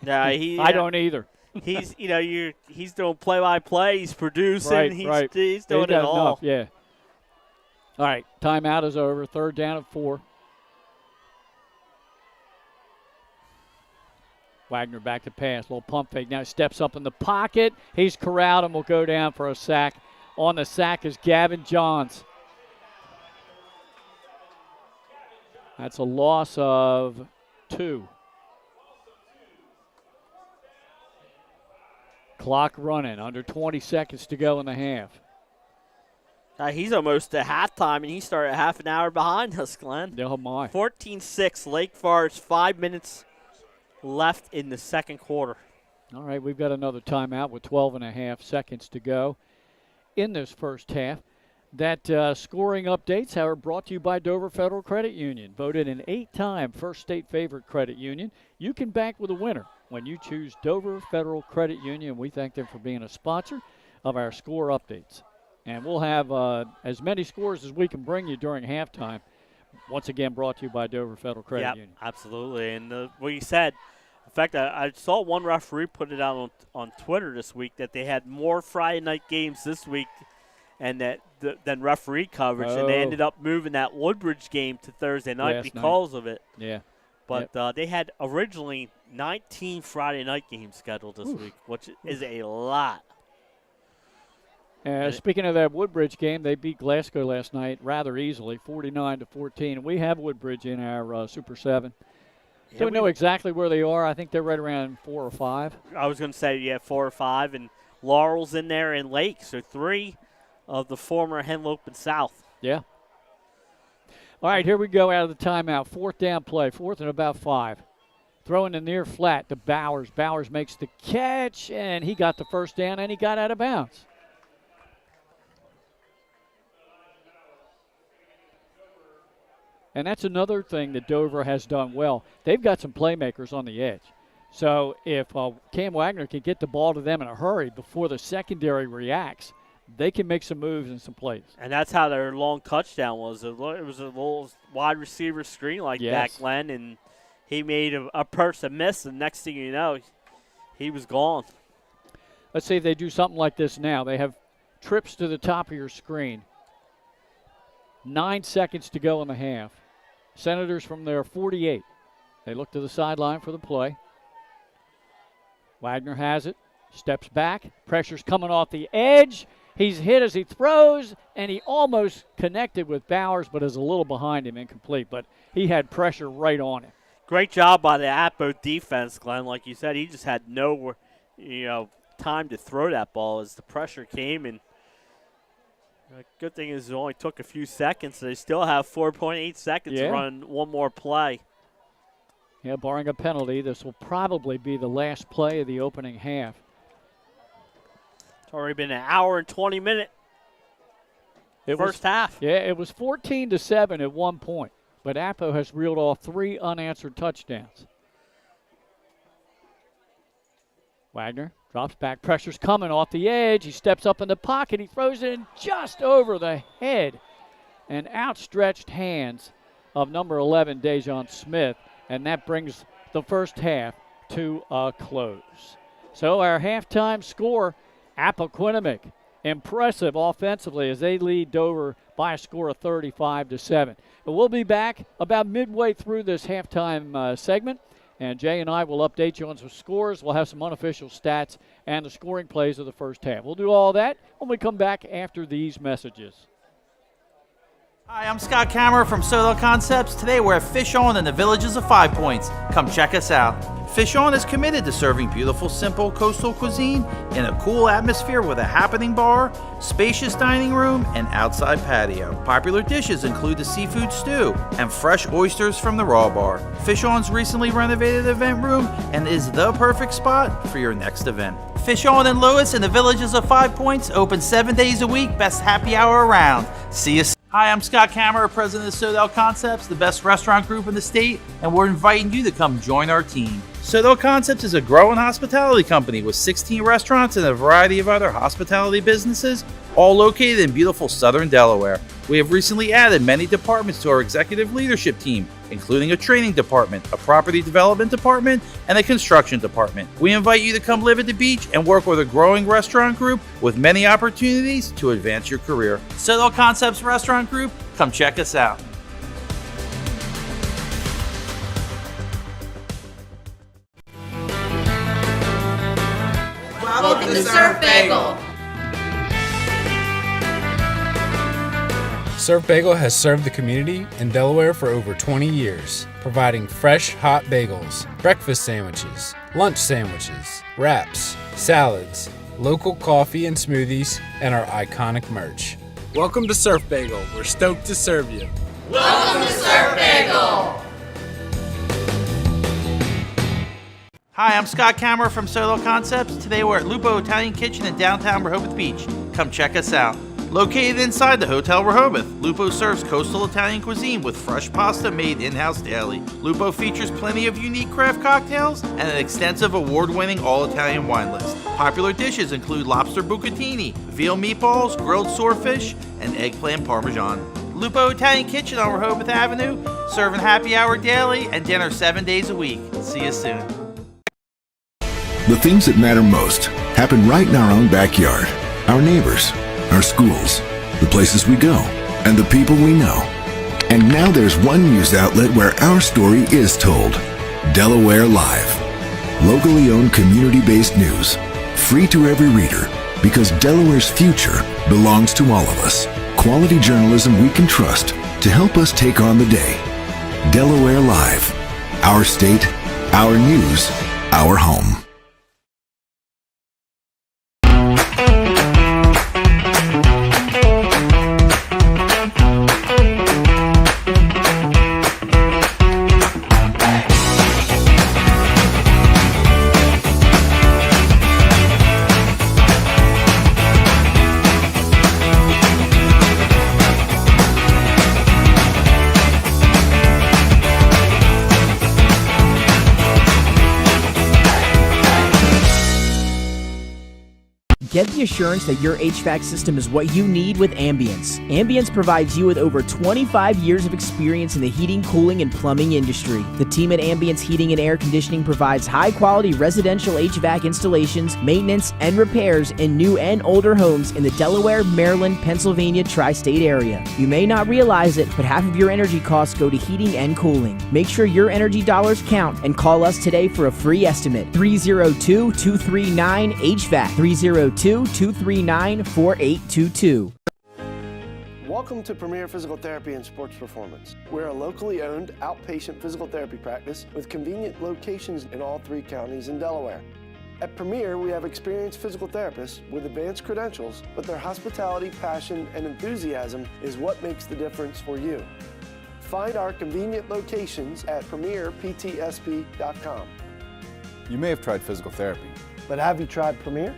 No, I don't either. He's he's doing play-by-play. He's producing. Right, he's doing it all. Enough, yeah. All right, timeout is over. 3rd down and 4. Wagner back to pass. Little pump fake. Now he steps up in the pocket. He's corralled and will go down for a sack. On the sack is Gavin Johns. That's a loss of 2. Clock running. Under 20 seconds to go in the half. He's almost at halftime, and he started half an hour behind us, Glenn. Oh, my. 14-6, Lake Forest, 5 minutes left in the second quarter. All right, we've got another timeout with 12.5 seconds to go in this first half. That scoring updates are brought to you by Dover Federal Credit Union. Voted an 8-time first state favorite credit union. You can bank with a winner when you choose Dover Federal Credit Union. We thank them for being a sponsor of our score updates. And we'll have as many scores as we can bring you during halftime. Once again, brought to you by Dover Federal Credit Union. Absolutely. And what you said, in fact, I saw one referee put it out on Twitter this week that they had more Friday night games this week and than referee coverage, and they ended up moving that Woodbridge game to Thursday night because of it. Yeah. But they had originally 19 Friday night games scheduled this week, which is a lot. Speaking of that Woodbridge game, they beat Glasgow last night rather easily, 49-14. We have Woodbridge in our Super 7. Don't know exactly where they are. I think they're right around 4 or 5. I was going to say, 4 or 5, and Laurel's in there and Lake, so 3 of the former Henlope and South. Yeah. All right, here we go out of the timeout. 4th down play, 4th and about 5. Throwing the near flat to Bowers. Bowers makes the catch, and he got the first down, and he got out of bounds. And that's another thing that Dover has done well. They've got some playmakers on the edge. So if Cam Wagner can get the ball to them in a hurry before the secondary reacts, they can make some moves and some plays. And that's how their long touchdown was. It was a little wide receiver screen like that, Glenn, and he made a person miss, and next thing you know, he was gone. Let's see if they do something like this now. They have trips to the top of your screen. 9 seconds to go in the half. Senators from their 48. They look to the sideline for the play. Wagner has it. Steps back. Pressure's coming off the edge. He's hit as he throws, and he almost connected with Bowers, but is a little behind him, incomplete. But he had pressure right on him. Great job by the Appo defense, Glenn. Like you said, he just had no, time to throw that ball as the pressure came. And the good thing is it only took a few seconds. So they still have 4.8 seconds to run one more play. Yeah, barring a penalty, this will probably be the last play of the opening half. It's already been an hour and 20 minutes. First half. Yeah, it was 14-7 at one point, but Appo has reeled off 3 unanswered touchdowns. Wagner drops back, pressure's coming off the edge. He steps up in the pocket. He throws it in just over the head and outstretched hands of number 11, Dejon Smith, and that brings the first half to a close. So our halftime score, Appoquinimink, impressive offensively as they lead Dover by a score of 35-7. But we'll be back about midway through this halftime segment, and Jay and I will update you on some scores. We'll have some unofficial stats and the scoring plays of the first half. We'll do all that when we come back after these messages. Hi, I'm Scott Kammerer from Soto Concepts. Today we're at Fish On in the Villages of 5 Points. Come check us out. Fish On is committed to serving beautiful, simple coastal cuisine in a cool atmosphere with a happening bar, spacious dining room, and outside patio. Popular dishes include the seafood stew and fresh oysters from the Raw Bar. Fish On's recently renovated event room and is the perfect spot for your next event. Fish On in Lewis in the Villages of 5 Points, open 7 days a week, best happy hour around. See you soon. Hi, I'm Scott Kammerer, president of Sodell Concepts, the best restaurant group in the state, and we're inviting you to come join our team. Sodell Concepts is a growing hospitality company with 16 restaurants and a variety of other hospitality businesses, all located in beautiful southern Delaware. We have recently added many departments to our executive leadership team, including a training department, a property development department, and a construction department. We invite you to come live at the beach and work with a growing restaurant group with many opportunities to advance your career. Sodell Concepts Restaurant Group, come check us out. Welcome to Surf Bagel. Surf Bagel has served the community in Delaware for over 20 years, providing fresh, hot bagels, breakfast sandwiches, lunch sandwiches, wraps, salads, local coffee and smoothies, and our iconic merch. Welcome to Surf Bagel. We're stoked to serve you. Welcome to Surf Bagel. Hi, I'm Scott Kammerer from Sodell Concepts. Today we're at Lupo Italian Kitchen in downtown Rehoboth Beach. Come check us out. Located inside the Hotel Rehoboth, Lupo serves coastal Italian cuisine with fresh pasta made in-house daily. Lupo features plenty of unique craft cocktails and an extensive award-winning all-Italian wine list. Popular dishes include lobster bucatini, veal meatballs, grilled swordfish, and eggplant parmesan. Lupo Italian Kitchen on Rehoboth Avenue, serving happy hour daily and dinner 7 days a week. See you soon. The things that matter most happen right in our own backyard. Our neighbors, our schools, the places we go, and the people we know. And now there's one news outlet where our story is told. Delaware Live. Locally owned, community-based news. Free to every reader, because Delaware's future belongs to all of us. Quality journalism we can trust to help us take on the day. Delaware Live. Our state, our news, our home. Get the assurance that your HVAC system is what you need with Ambience. Ambience provides you with over 25 years of experience in the heating, cooling, and plumbing industry. The team at Ambience Heating and Air Conditioning provides high-quality residential HVAC installations, maintenance, and repairs in new and older homes in the Delaware, Maryland, Pennsylvania tri-state area. You may not realize it, but half of your energy costs go to heating and cooling. Make sure your energy dollars count and call us today for a free estimate. 302-239-HVAC. 482-239-4822. Welcome to Premier Physical Therapy and Sports Performance. We're a locally owned outpatient physical therapy practice with convenient locations in all 3 counties in Delaware. At Premier, we have experienced physical therapists with advanced credentials, but their hospitality, passion, and enthusiasm is what makes the difference for you. Find our convenient locations at premierptsp.com. You may have tried physical therapy, But have you tried Premier?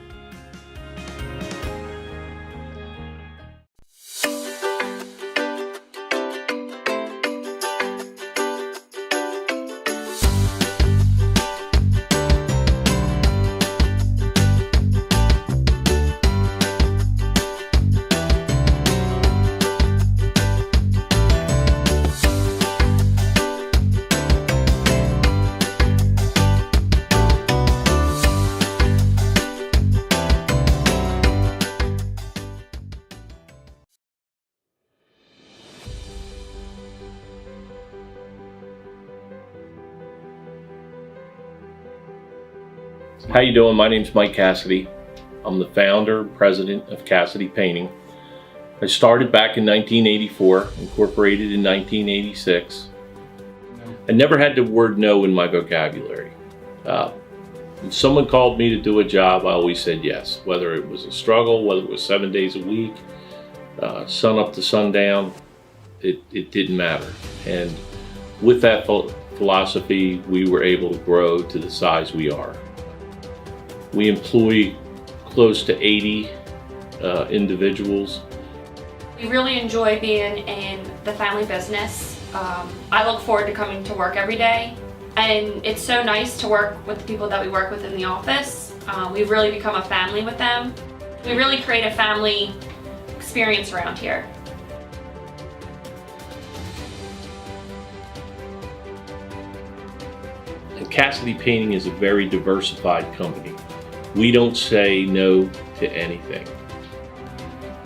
How you doing? My name's Mike Cassidy. I'm the founder and president of Cassidy Painting. I started back in 1984, incorporated in 1986. I never had the word no in my vocabulary. When someone called me to do a job, I always said yes. Whether it was a struggle, whether it was 7 days a week, sun up to sundown, it didn't matter. And with that philosophy, we were able to grow to the size we are. We employ close to 80 individuals. We really enjoy being in the family business. I look forward to coming to work every day, and it's so nice to work with the people that we work with in the office. We've really become a family with them. We really create a family experience around here. And Cassidy Painting is a very diversified company. We don't say no to anything.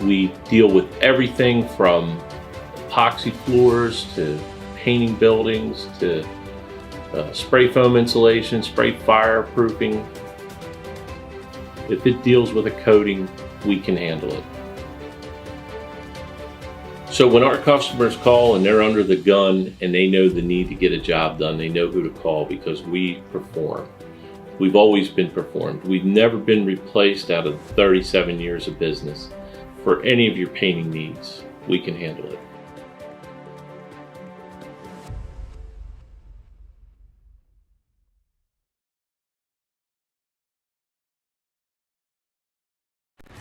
We deal with everything from epoxy floors to painting buildings to spray foam insulation, spray fireproofing. If it deals with a coating, we can handle it. So when our customers call and they're under the gun and they know the need to get a job done, they know who to call because we perform. We've always been performed. We've never been replaced out of 37 years of business. For any of your painting needs, we can handle it.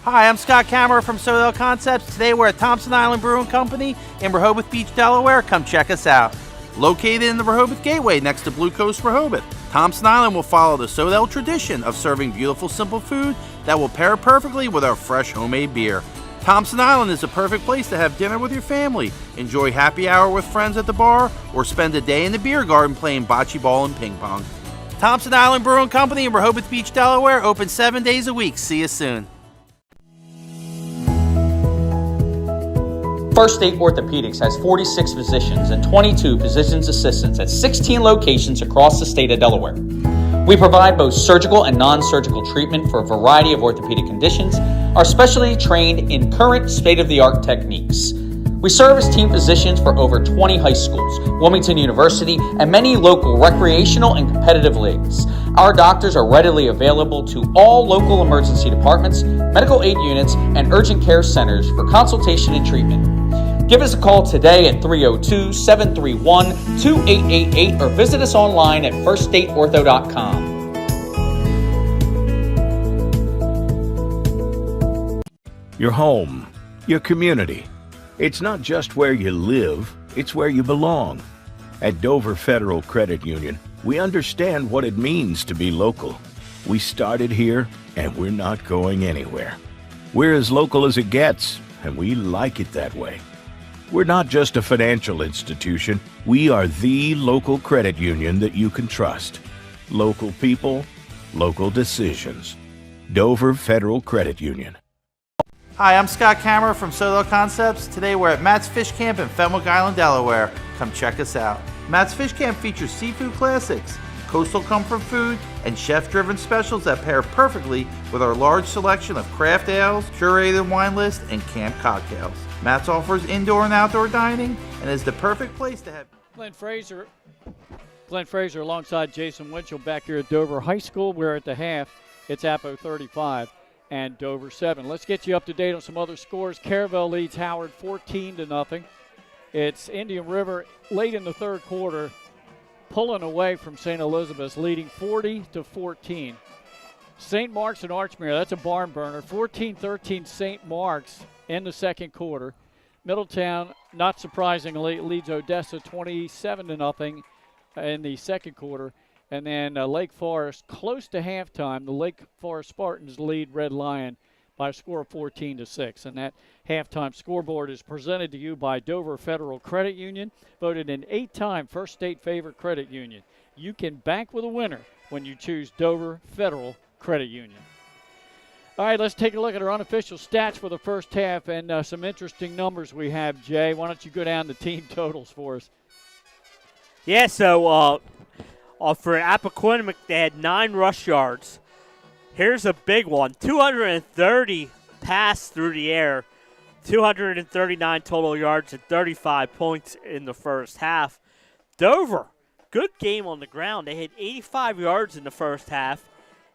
Hi, I'm Scott Kammerer from Sodell Concepts. Today we're at Thompson Island Brewing Company in Rehoboth Beach, Delaware. Come check us out. Located in the Rehoboth Gateway next to Blue Coast Rehoboth, Thompson Island will follow the Sodell tradition of serving beautiful, simple food that will pair perfectly with our fresh homemade beer. Thompson Island is a perfect place to have dinner with your family, enjoy happy hour with friends at the bar, or spend a day in the beer garden playing bocce ball and ping pong. Thompson Island Brewing Company in Rehoboth Beach, Delaware, open 7 days a week. See you soon. First State Orthopedics has 46 physicians and 22 physician's assistants at 16 locations across the state of Delaware. We provide both surgical and non-surgical treatment for a variety of orthopedic conditions, are specially trained in current state-of-the-art techniques. We serve as team physicians for over 20 high schools, Wilmington University, and many local recreational and competitive leagues. Our doctors are readily available to all local emergency departments, medical aid units, and urgent care centers for consultation and treatment. Give us a call today at 302-731-2888 or visit us online at firststateortho.com. Your home, your community. It's not just where you live, it's where you belong. At Dover Federal Credit Union, we understand what it means to be local. We started here, and we're not going anywhere. We're as local as it gets, and we like it that way. We're not just a financial institution, we are the local credit union that you can trust. Local people, local decisions. Dover Federal Credit Union. Hi, I'm Scott Kammerer from Sodell Concepts. Today we're at Matt's Fish Camp in Fenwick Island, Delaware. Come check us out. Matt's Fish Camp features seafood classics, coastal comfort food, and chef-driven specials that pair perfectly with our large selection of craft ales, curated wine list, and camp cocktails. Matt's offers indoor and outdoor dining and is the perfect place to have. Glenn Fraser alongside Jason Winchell back here at Dover High School. We're at the half. It's Appo 35 and Dover 7. Let's get you up to date on some other scores. Caravelle leads Howard 14-0. It's Indian River late in the third quarter pulling away from St. Elizabeth's, leading 40-14. St. Mark's and Archmere, that's a barn burner. 14-13 St. Mark's in the second quarter. Middletown, not surprisingly, leads Odessa 27-0 in the second quarter. And then Lake Forest, close to halftime, the Lake Forest Spartans lead Red Lion by a score of 14-6. And that halftime scoreboard is presented to you by Dover Federal Credit Union, voted an 8-time First State Favorite Credit Union. You can bank with a winner when you choose Dover Federal Credit Union. All right, let's take a look at our unofficial stats for the first half and some interesting numbers we have, Jay. Why don't you go down the team totals for us? Yeah, so for Appoquinimink, they had 9 rush yards. Here's a big one, 230 pass through the air, 239 total yards and 35 points in the first half. Dover, good game on the ground. They had 85 yards in the first half,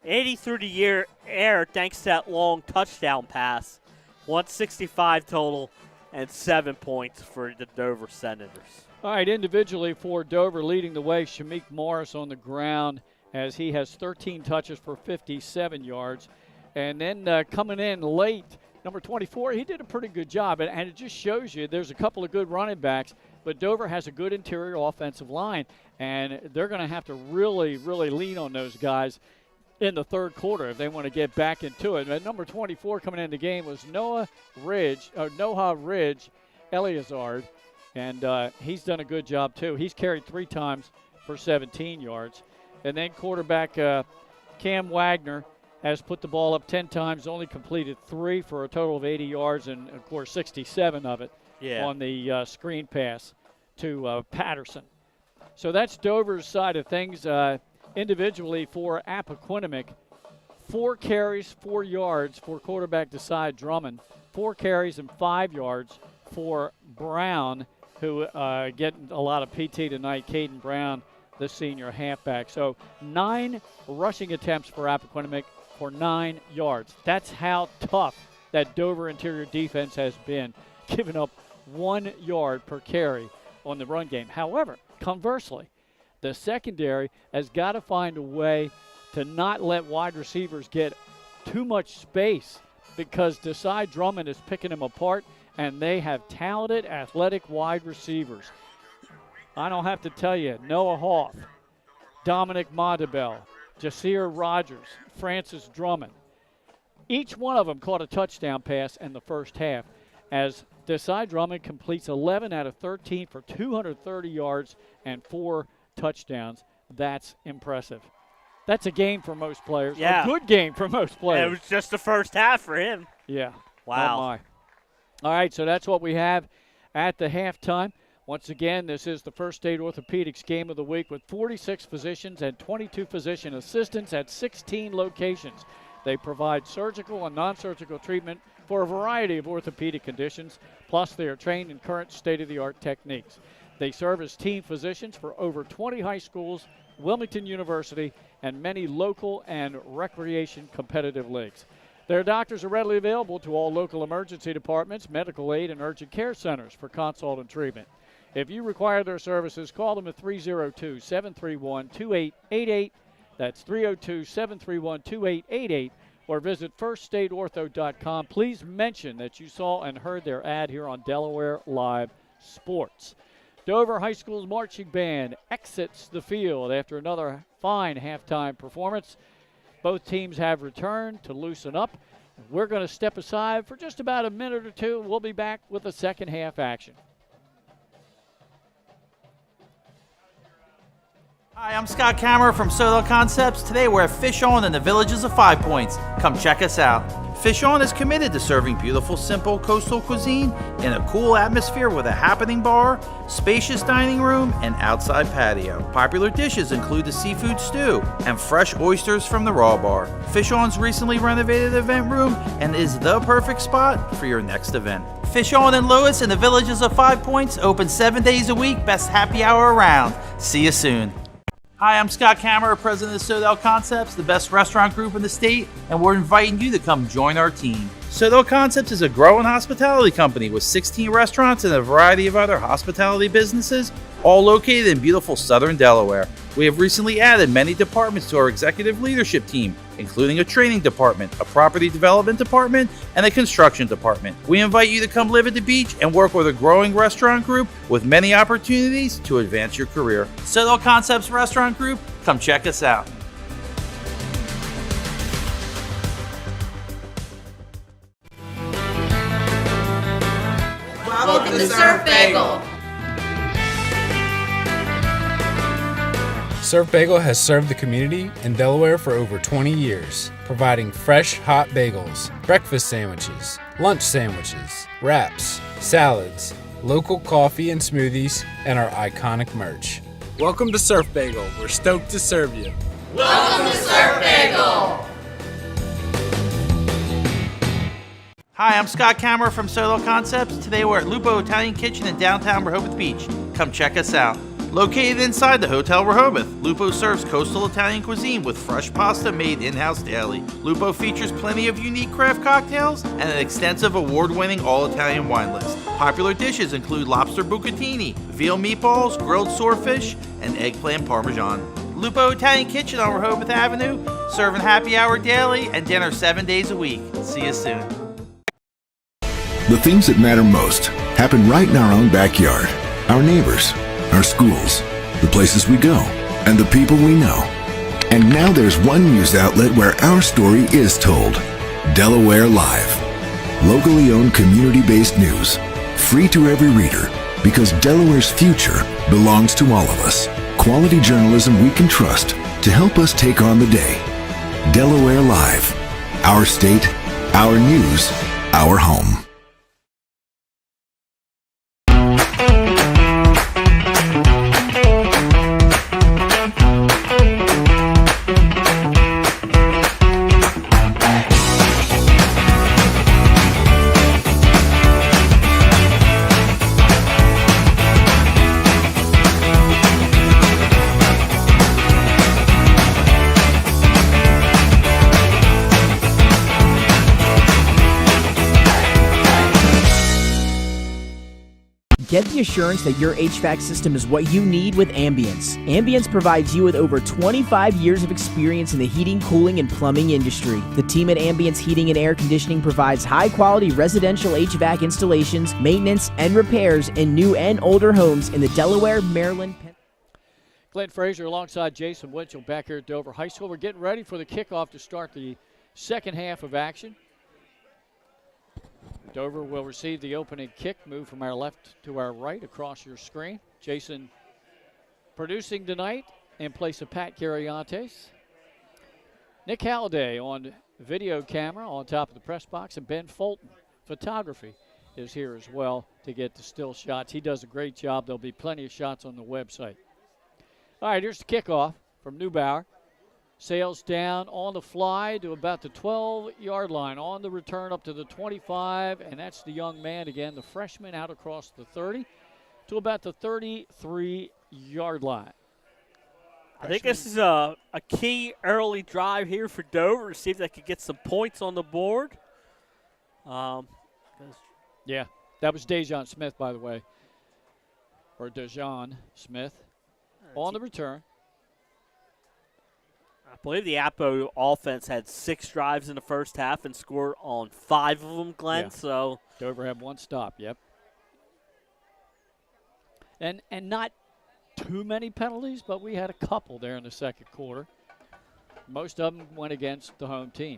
80 through the air thanks to that long touchdown pass, 165 total and 7 points for the Dover Senators. All right, individually for Dover, leading the way, Shamik Morris on the ground, as he has 13 touches for 57 yards. And then coming in late, number 24, he did a pretty good job. And it just shows you there's a couple of good running backs, but Dover has a good interior offensive line. And they're going to have to really, really lean on those guys in the third quarter if they want to get back into it. And number 24 coming in the game was Noah Ridge Eleazard. And he's done a good job, too. He's carried 3 times for 17 yards. And then quarterback Cam Wagner has put the ball up 10 times, only completed 3 for a total of 80 yards, and, of course, 67 of it on the screen pass to Patterson. So that's Dover's side of things. Individually for Appoquinimink, 4 carries, 4 yards for quarterback Desai Drummond, 4 carries and 5 yards for Brown, who getting a lot of PT tonight, Caden Brown, the senior halfback. So 9 rushing attempts for Appoquinimink for 9 yards. That's how tough that Dover interior defense has been, giving up 1 yard per carry on the run game. However, conversely, the secondary has got to find a way to not let wide receivers get too much space, because Desai Drummond is picking them apart, and they have talented, athletic wide receivers. I don't have to tell you, Noah Hoff, Dominic Montabell, Jasir Rogers, Francis Drummond. Each one of them caught a touchdown pass in the first half, as Desai Drummond completes 11 out of 13 for 230 yards and 4 touchdowns. That's impressive. That's a game for most players. Yeah. A good game for most players. And it was just the first half for him. Yeah. Wow. Oh my. All right, so that's what we have at the halftime. Once again, this is the First State Orthopedics Game of the Week with 46 physicians and 22 physician assistants at 16 locations. They provide surgical and non-surgical treatment for a variety of orthopedic conditions, plus they are trained in current state-of-the-art techniques. They serve as team physicians for over 20 high schools, Wilmington University, and many local and recreation competitive leagues. Their doctors are readily available to all local emergency departments, medical aid, and urgent care centers for consult and treatment. If you require their services, call them at 302-731-2888. That's 302-731-2888. Or visit firststateortho.com. Please mention that you saw and heard their ad here on Delaware Live Sports. Dover High School's marching band exits the field after another fine halftime performance. Both teams have returned to loosen up. We're going to step aside for just about a minute or two. We'll be back with the second half action. Hi, I'm Scott Kammerer from Soto Concepts. Today we're at Fish On in the Villages of 5 Points. Come check us out. Fish On is committed to serving beautiful, simple coastal cuisine in a cool atmosphere with a happening bar, spacious dining room, and outside patio. Popular dishes include the seafood stew and fresh oysters from the raw bar. Fish On's recently renovated event room and is the perfect spot for your next event. Fish On in Lewis and the Villages of 5 Points, open 7 days a week, best happy hour around. See you soon. Hi, I'm Scott Kammerer, president of Sodell Concepts, the best restaurant group in the state, and we're inviting you to come join our team. Sodell Concepts is a growing hospitality company with 16 restaurants and a variety of other hospitality businesses, all located in beautiful southern Delaware. We have recently added many departments to our executive leadership team, including a training department, a property development department, and a construction department. We invite you to come live at the beach and work with a growing restaurant group with many opportunities to advance your career. Sodell Concepts Restaurant Group, come check us out. Welcome to Surf Bagel. Surf Bagel has served the community in Delaware for over 20 years, providing fresh, hot bagels, breakfast sandwiches, lunch sandwiches, wraps, salads, local coffee and smoothies, and our iconic merch. Welcome to Surf Bagel. We're stoked to serve you. Welcome to Surf Bagel. Hi, I'm Scott Kammerer from Sodell Concepts. Today we're at Lupo Italian Kitchen in downtown Rehoboth Beach. Come check us out. Located inside the Hotel Rehoboth, Lupo serves coastal Italian cuisine with fresh pasta made in-house daily. Lupo features plenty of unique craft cocktails and an extensive award-winning all-Italian wine list. Popular dishes include lobster bucatini, veal meatballs, grilled swordfish, and eggplant parmesan. Lupo Italian Kitchen on Rehoboth Avenue, serving happy hour daily and dinner 7 days a week. See you soon. The things that matter most happen right in our own backyard. Our neighbors, our schools, the places we go, and the people we know. And now there's one news outlet where our story is told. Delaware Live. Locally owned community-based news. Free to every reader, because Delaware's future belongs to all of us. Quality journalism we can trust to help us take on the day. Delaware Live. Our state, our news, our home. Get the assurance that your HVAC system is what you need with Ambience. Ambience provides you with over 25 years of experience in the heating, cooling, and plumbing industry. The team at Ambience Heating and Air Conditioning provides high-quality residential HVAC installations, maintenance, and repairs in new and older homes in the Delaware, Maryland, Glenn Fraser alongside Jason Winchell back here at Dover High School. We're getting ready for the kickoff to start the second half of action. Dover will receive the opening kick, move from our left to our right across your screen. Jason producing tonight in place of Pat Carriantes. Nick Halliday on video camera on top of the press box, and Ben Fulton, photography, is here as well to get the still shots. He does a great job. There'll be plenty of shots on the website. All right, here's the kickoff from Neubauer. Sails down on the fly to about the 12-yard line. On the return up to the 25, and that's the young man again, the freshman out across the 30 to about the 33-yard line. I think this is a key early drive here for Dover to see if they could get some points on the board. Yeah, that was Dejon Smith, by the way, or Dejon Smith on the return. I believe the Appo offense had 6 drives in the first half and scored on 5 of them, Glenn. Yeah. So Dover had 1 stop, yep. And not too many penalties, but we had a couple there in the second quarter. Most of them went against the home team.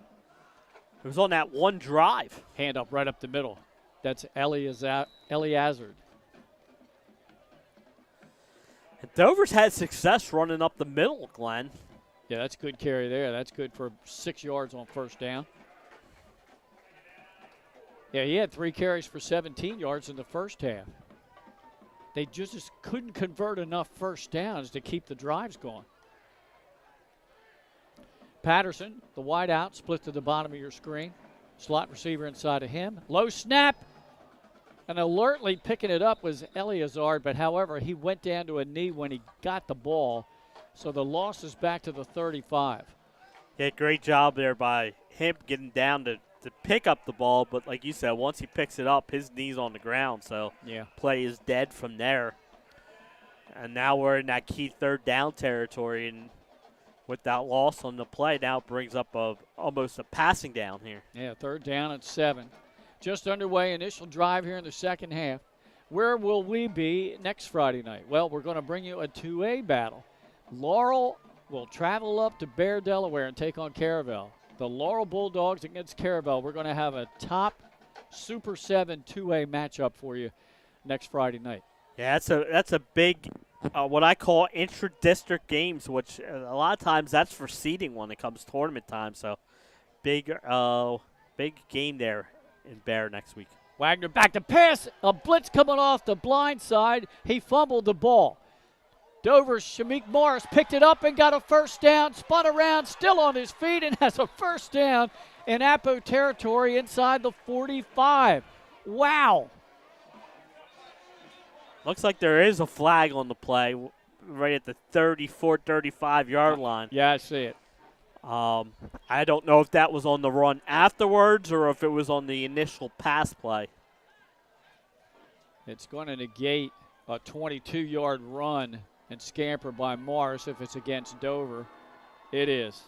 It was on that one drive. Hand up right up the middle. That's Eliazard. And Dover's had success running up the middle, Glenn. Yeah, that's a good carry there. That's good for 6 yards on first down. Yeah, he had 3 carries for 17 yards in the first half. They just couldn't convert enough first downs to keep the drives going. Patterson, the wide out, split to the bottom of your screen. Slot receiver inside of him. Low snap. And alertly picking it up was Eleazar, but however, he went down to a knee when he got the ball. So the loss is back to the 35. Yeah, great job there by him getting down to pick up the ball. But like you said, once he picks it up, his knee's on the ground. So yeah, play is dead from there. And now we're in that key third down territory. And with that loss on the play, now it brings up almost a passing down here. Yeah, 3rd down at 7. Just underway, initial drive here in the second half. Where will we be next Friday night? Well, we're going to bring you a 2A battle. Laurel will travel up to Bear, Delaware, and take on Caravel. The Laurel Bulldogs against Caravel. We're going to have a top Super 7 2A matchup for you next Friday night. Yeah, that's a big, what I call intra-district games, which a lot of times that's for seeding when it comes tournament time. So big game there in Bear next week. Wagner back to pass. A blitz coming off the blind side. He fumbled the ball. Dover's Shamik Morris picked it up and got a first down, spun around, still on his feet, and has a first down in Appo territory inside the 45. Wow. Looks like there is a flag on the play right at the 34, 35-yard line. Yeah, I see it. I don't know if that was on the run afterwards or if it was on the initial pass play. It's going to negate a 22-yard run and scamper by Morris if it's against Dover. It is.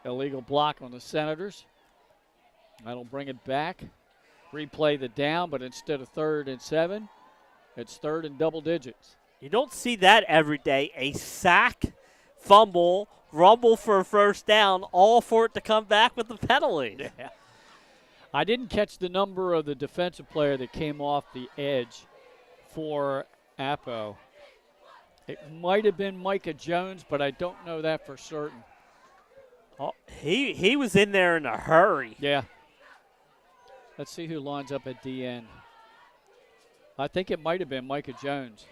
Illegal block on the Senators. That'll bring it back. Replay the down, but instead of 3rd and 7, it's 3rd and double digits. You don't see that every day. A sack, fumble, rumble for a first down, all for it to come back with the penalty. Yeah. I didn't catch the number of the defensive player that came off the edge for Appo. It might have been Micah Jones, but I don't know that for certain. Oh, he was in there in a hurry. Yeah. Let's see who lines up at DN. I think it might have been Micah Jones.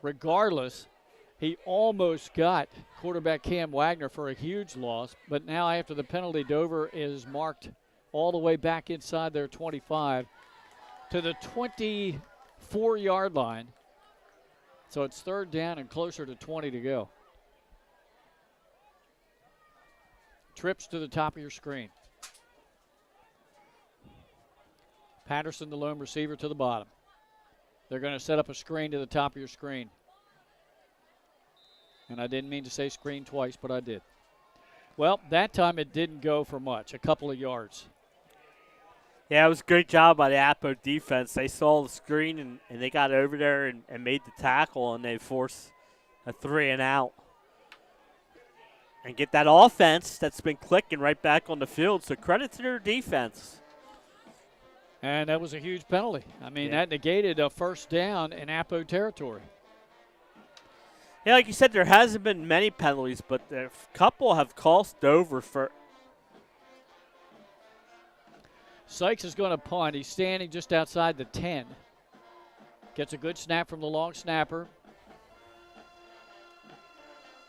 Regardless, he almost got quarterback Cam Wagner for a huge loss, but now after the penalty, Dover is marked all the way back inside their 25 to the 24-yard line. So it's 3rd down and closer to 20 to go. Trips to the top of your screen. Patterson, the lone receiver, to the bottom. They're going to set up a screen to the top of your screen. And I didn't mean to say screen twice, but I did. Well, that time it didn't go for much, a couple of yards. Yeah, it was a great job by the Appo defense. They saw the screen, and they got over there and made the tackle, and they forced a 3-and-out. And get that offense that's been clicking right back on the field. So credit to their defense. And that was a huge penalty. I mean, that negated a first down in Appo territory. Yeah, like you said, there hasn't been many penalties, but a couple have cost Dover for. Sykes is going to punt. He's standing just outside the 10. Gets a good snap from the long snapper.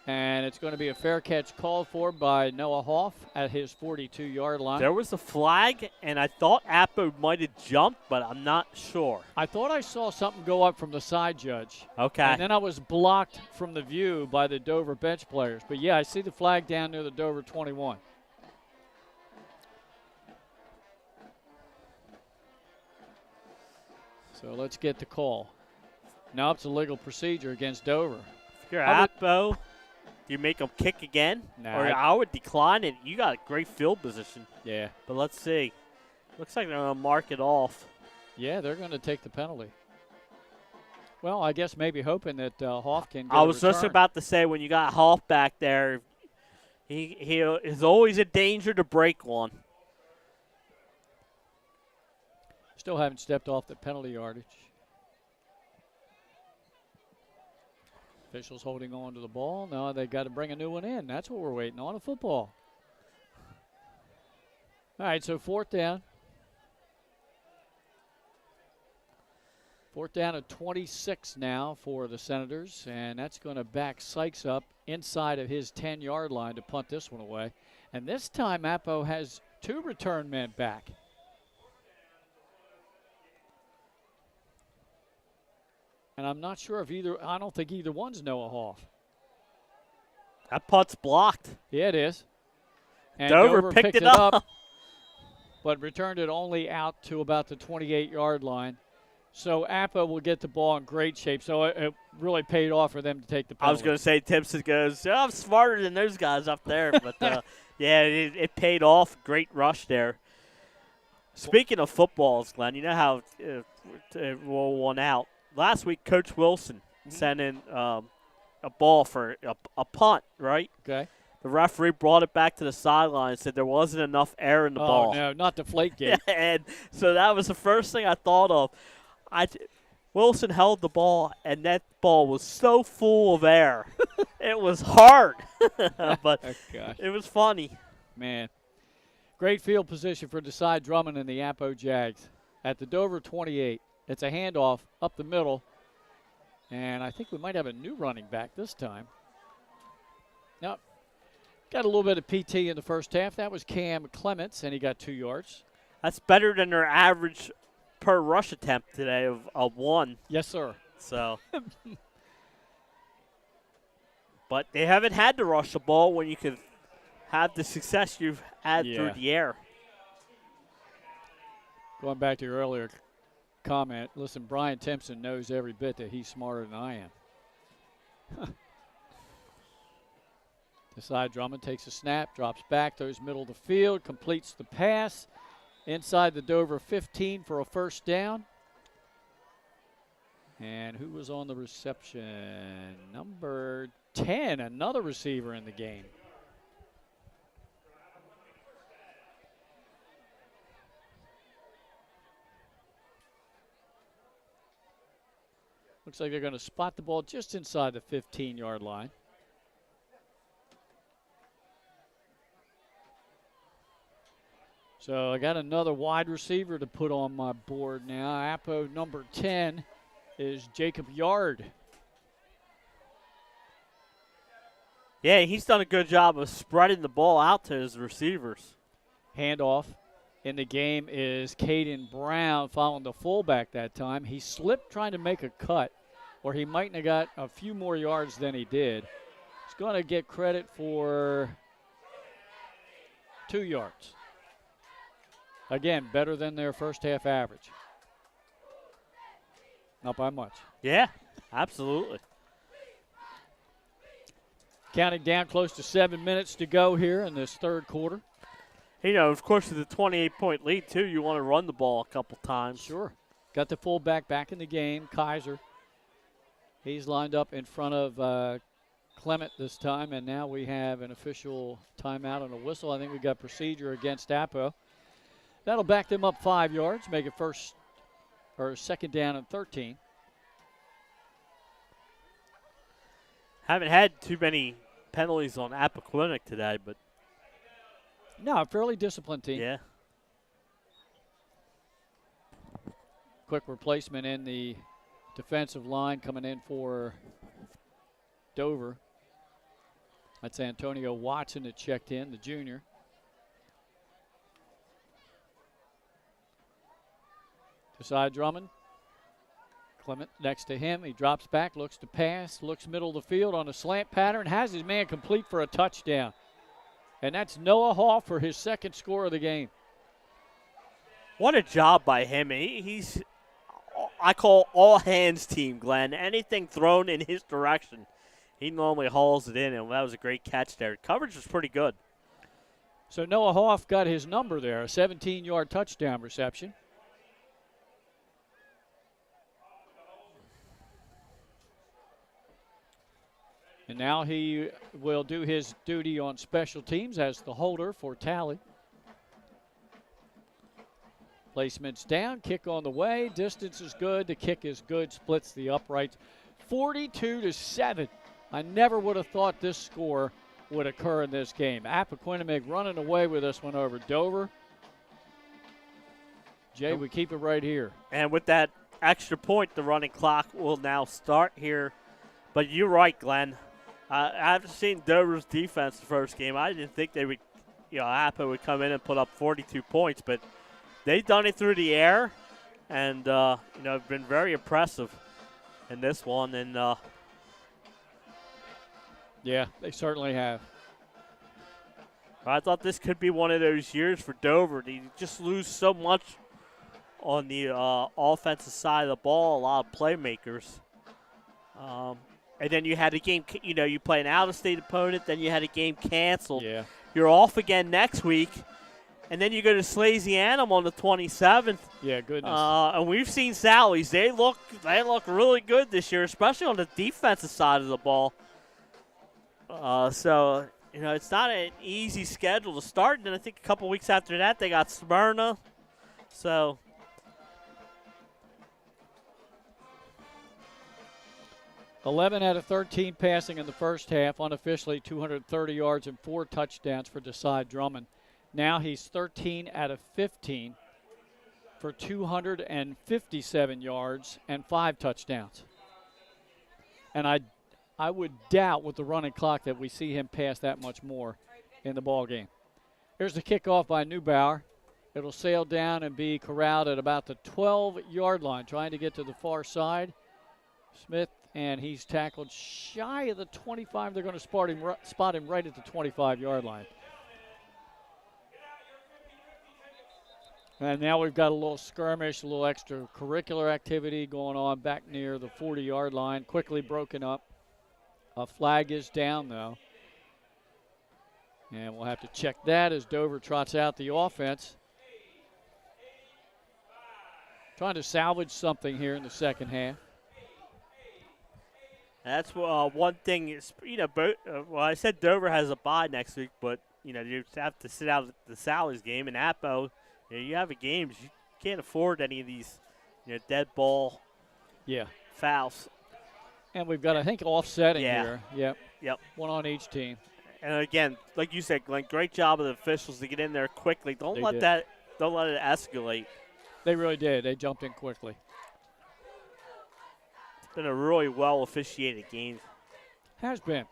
And it's going to be a fair catch called for by Noah Hoff at his 42-yard line. There was a flag, and I thought Appo might have jumped, but I'm not sure. I thought I saw something go up from the side judge. Okay. And then I was blocked from the view by the Dover bench players. But, yeah, I see the flag down near the Dover 21. So let's get the call. Now it's a legal procedure against Dover. If you're Appo, do you make them kick again? Nah, or I would decline it. You got a great field position. Yeah. But let's see. Looks like they're going to mark it off. Yeah, they're going to take the penalty. Well, I guess maybe hoping that Hoff can get I was just about to say, when you got Hoff back there, he is always a danger to break one. Still haven't stepped off the penalty yardage. Officials holding on to the ball. Now they got to bring a new one in. That's what we're waiting on, a football. All right, so 4th down. 4th down and 26 now for the Senators, and that's going to back Sykes up inside of his 10-yard line to punt this one away. And this time, Appo has 2 return men back. And I'm not sure if I don't think either one's Noah Hoff. That punt's blocked. Yeah, it is. And Dover picked it up. But returned it only out to about the 28-yard line. So Appo will get the ball in great shape. So it really paid off for them to take the penalty. I was going to say Timpson goes, I'm smarter than those guys up there. But, yeah, it paid off. Great rush there. Speaking of footballs, Glenn, you know how to roll one out. Last week, Coach Wilson sent in a ball for a punt, right? Okay. The referee brought it back to the sideline and said there wasn't enough air in the ball. Oh, no, not Deflategate. And so that was the first thing I thought of. Wilson held the ball, and that ball was so full of air. It was hard, but it was funny. Man, great field position for Desai Drummond and the Appo Jags. At the Dover 28, it's a handoff up the middle, and I think we might have a new running back this time. Nope. Got a little bit of PT in the first half. That was Cam Clements, and he got 2 yards. That's better than their average per rush attempt today of 1. Yes, sir. So, but they haven't had to rush the ball when you can have the success you've had through the air. Going back to your earlier comment, listen, Brian Timpson knows every bit that he's smarter than I am. Desai Drummond takes a snap, drops back, throws middle of the field, completes the pass inside the Dover 15 for a first down. And who was on the reception? Number 10, another receiver in the game. Looks like they're going to spot the ball just inside the 15-yard line. So I got another wide receiver to put on my board now. Appo number 10 is Jacob Yard. Yeah, he's done a good job of spreading the ball out to his receivers. Handoff in the game is Caden Brown following the fullback that time. He slipped trying to make a cut, or he mightn't have got a few more yards than he did. He's going to get credit for 2 yards. Again, better than their first half average. Not by much. Yeah, absolutely. Counting down close to 7 minutes to go here in this third quarter. You know, of course, with the 28-point lead, too, you want to run the ball a couple times. Sure. Got the fullback back in the game, Kaiser. He's lined up in front of Clement this time, and now we have an official timeout and a whistle. I think we got procedure against Appo. That'll back them up 5 yards, make it second down and 13. Haven't had too many penalties on Appoquinimink today, but no, a fairly disciplined team. Yeah. Quick replacement in the defensive line coming in for Dover. That's Antonio Watson that checked in, the junior. Desai Drummond. Clement next to him. He drops back, looks to pass, looks middle of the field on a slant pattern, has his man complete for a touchdown. And that's Noah Hoff for his second score of the game. What a job by him. He's, I call all hands team, Glenn. Anything thrown in his direction, he normally hauls it in, and that was a great catch there. Coverage was pretty good. So Noah Hoff got his number there, a 17-yard touchdown reception. And now he will do his duty on special teams as the holder for Tally. Placement's down, kick on the way, distance is good, the kick is good, splits the uprights. 42-7. I never would have thought this score would occur in this game. Appoquinimink running away with this one over Dover. Jay, we keep it right here. And with that extra point, the running clock will now start here. But you're right, Glenn. After seeing Dover's defense the first game, I didn't think they would, Appo would come in and put up 42 points. But they've done it through the air, and been very impressive in this one. And yeah, they certainly have. I thought this could be one of those years for Dover. They just lose so much on the offensive side of the ball, a lot of playmakers. And then you had a game, you play an out-of-state opponent, then you had a game canceled. Yeah. You're off again next week, and then you go to Slasianum on the 27th. Yeah, goodness. And we've seen Sally's. They look really good this year, especially on the defensive side of the ball. So it's not an easy schedule to start. And then I think a couple weeks after that, they got Smyrna. So 11 out of 13 passing in the first half, unofficially 230 yards and 4 touchdowns for Desai Drummond. Now he's 13 out of 15 for 257 yards and 5 touchdowns. And I would doubt with the running clock that we see him pass that much more in the ball game. Here's the kickoff by Neubauer. It'll sail down and be corralled at about the 12-yard line, trying to get to the far side. Smith, and he's tackled shy of the 25. They're going to spot him right at the 25-yard line. And now we've got a little skirmish, a little extracurricular activity going on back near the 40-yard line, quickly broken up. A flag is down, though. And we'll have to check that as Dover trots out the offense. Trying to salvage something here in the second half. That's one thing. Is, I said Dover has a bye next week, but you have to sit out the Sally's game. And Appo, you have a game. You can't afford any of these, dead ball, fouls. And we've got, I think, offsetting here. Yep. One on each team. And again, like you said, Glenn, great job of the officials to get in there quickly. Don't let it escalate. They really did. They jumped in quickly. It's been a really well officiated game. Has been.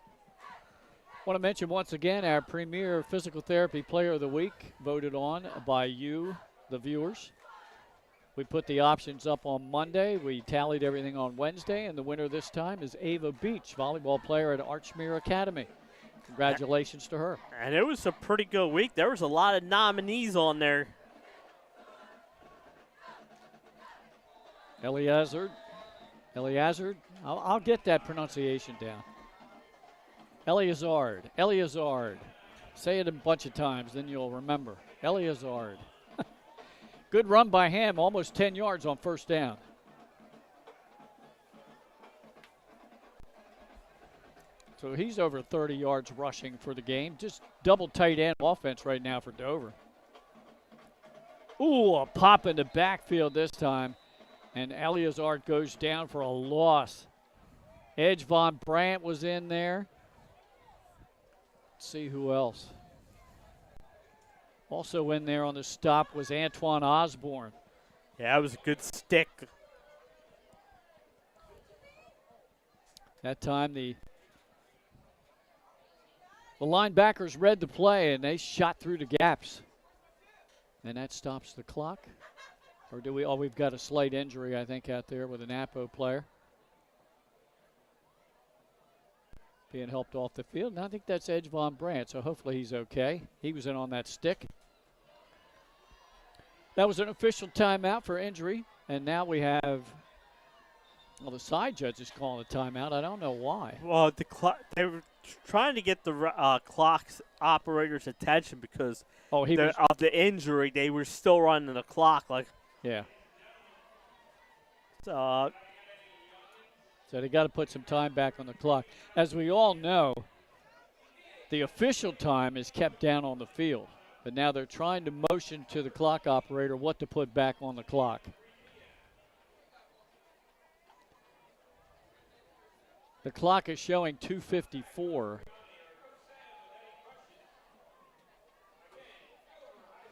Want to mention once again our premier physical therapy player of the week, voted on by you, the viewers. We put the options up on Monday. We tallied everything on Wednesday, and the winner this time is Ava Beach, volleyball player at Archmere Academy. Congratulations to her. And it was a pretty good week. There was a lot of nominees on there. Eliazard. I'll get that pronunciation down. Eliazard. Say it a bunch of times, then you'll remember. Eliazard. Good run by him, almost 10 yards on first down. So he's over 30 yards rushing for the game. Just double tight end offense right now for Dover. Ooh, a pop in the backfield this time. And Eliazard goes down for a loss. Edge Von Brandt was in there. Let's see who else. Also in there on the stop was Antoine Osborne. Yeah, that was a good stick. That time the linebackers read the play and they shot through the gaps. And that stops the clock. Or do we? Oh, we've got a slight injury, I think, out there with an Appo player. Being helped off the field. And I think that's Edge Von Brandt, so hopefully he's okay. He was in on that stick. That was an official timeout for injury. And now we have, well, the side judge is calling a timeout. I don't know why. Well, they were trying to get the clock's operator's attention because of the injury. They were still running the clock. Yeah. So they got to put some time back on the clock. As we all know, the official time is kept down on the field. But now they're trying to motion to the clock operator what to put back on the clock. The clock is showing 2:54.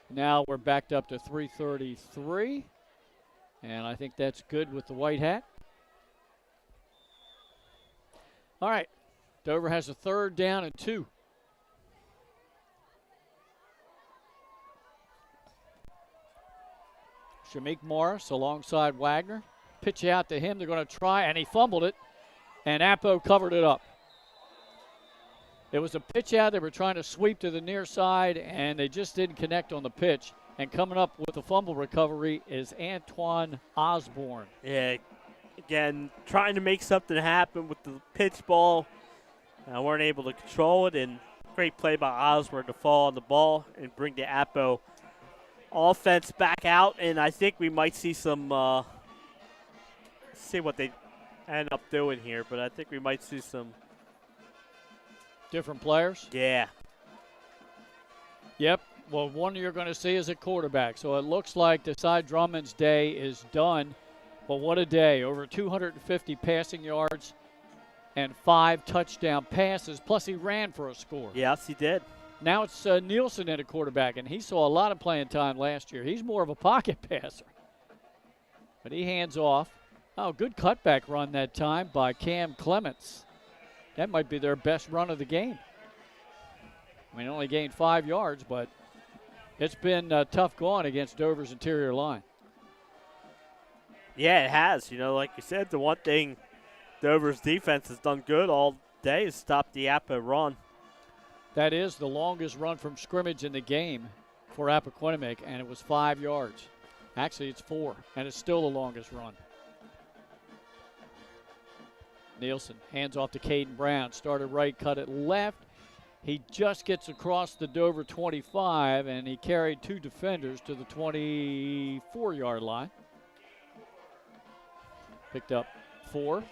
Now we're backed up to 3:33. And I think that's good with the white hat. All right. Dover has a 3rd down and 2. Shamik Morris alongside Wagner. Pitch out to him. They're going to try, and he fumbled it, and Appo covered it up. It was a pitch out. They were trying to sweep to the near side, and they just didn't connect on the pitch. And coming up with the fumble recovery is Antoine Osborne. Yeah, again, trying to make something happen with the pitch ball. Weren't able to control it, and great play by Osborne to fall on the ball and bring the Appo offense back out. And I think we might see some, see what they end up doing here, but I think we might see some different players? Yeah. Yep. Well, one you're going to see is a quarterback. So it looks like Desai Drummond's day is done. But what a day. Over 250 passing yards and 5 touchdown passes. Plus he ran for a score. Yes, he did. Now it's Nielsen at a quarterback, and he saw a lot of playing time last year. He's more of a pocket passer. But he hands off. Oh, good cutback run that time by Cam Clements. That might be their best run of the game. I mean, only gained 5 yards, but it's been tough going against Dover's interior line. Yeah, it has. You know, like you said, the one thing Dover's defense has done good all day is stop the Appo run. That is the longest run from scrimmage in the game for Appoquinimink, and it was 5 yards. Actually, it's 4, and it's still the longest run. Nielsen hands off to Caden Brown. Started right, cut it left. He just gets across the Dover 25, and he carried 2 defenders to the 24-yard line. Picked up 4.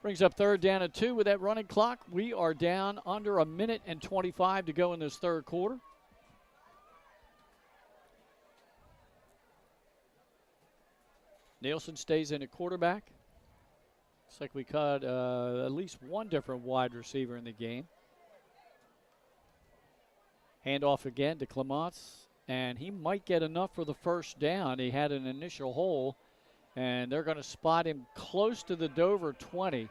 Brings up 3rd down and 2 with that running clock. We are down under 1 minute and 25 to go in this 3rd quarter. Nielsen stays in at quarterback. Looks like we caught at least one different wide receiver in the game. Handoff again to Clements, and he might get enough for the 1st down. He had an initial hole, and they're going to spot him close to the Dover 20.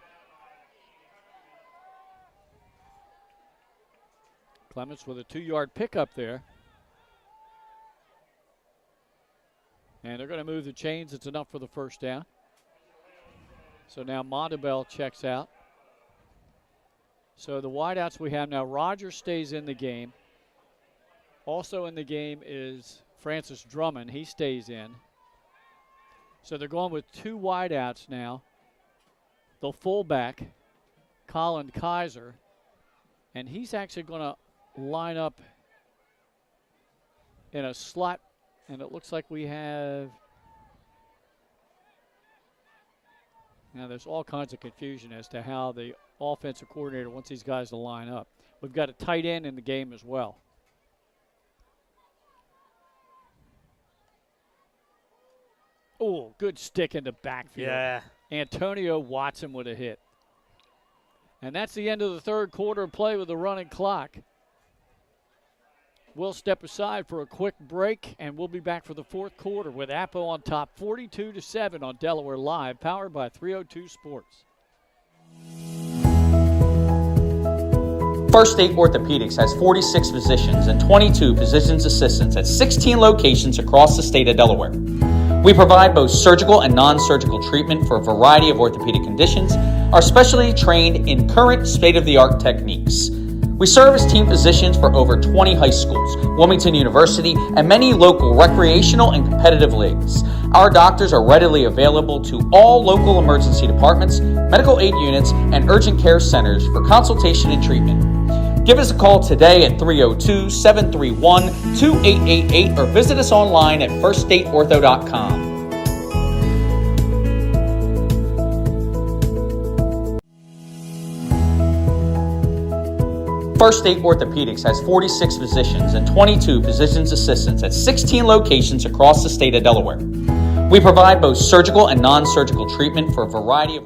Clements with a 2-yard pickup there. And they're going to move the chains. It's enough for the 1st down. So now Montabell checks out. So the wideouts we have now, Rogers stays in the game. Also in the game is Francis Drummond. He stays in. So they're going with 2 wideouts now. The fullback, Colin Kaiser, and he's actually going to line up in a slot. And it looks like we have, now there's all kinds of confusion as to how the offensive coordinator wants these guys to line up. We've got a tight end in the game as well. Oh, good stick in the backfield. Yeah. Antonio Watson with a hit. And that's the end of the 3rd quarter play with the running clock. We'll step aside for a quick break, and we'll be back for the 4th quarter with Appo on top 42-7 on Delaware Live, powered by 302 Sports. First State Orthopedics has 46 physicians and 22 physician's assistants at 16 locations across the state of Delaware. We provide both surgical and non-surgical treatment for a variety of orthopedic conditions, are specially trained in current state-of-the-art techniques. We serve as team physicians for over 20 high schools, Wilmington University, and many local recreational and competitive leagues. Our doctors are readily available to all local emergency departments, medical aid units, and urgent care centers for consultation and treatment. Give us a call today at 302-731-2888 or visit us online at firststateortho.com. First State Orthopedics has 46 physicians and 22 physician's assistants at 16 locations across the state of Delaware. We provide both surgical and non-surgical treatment for a variety of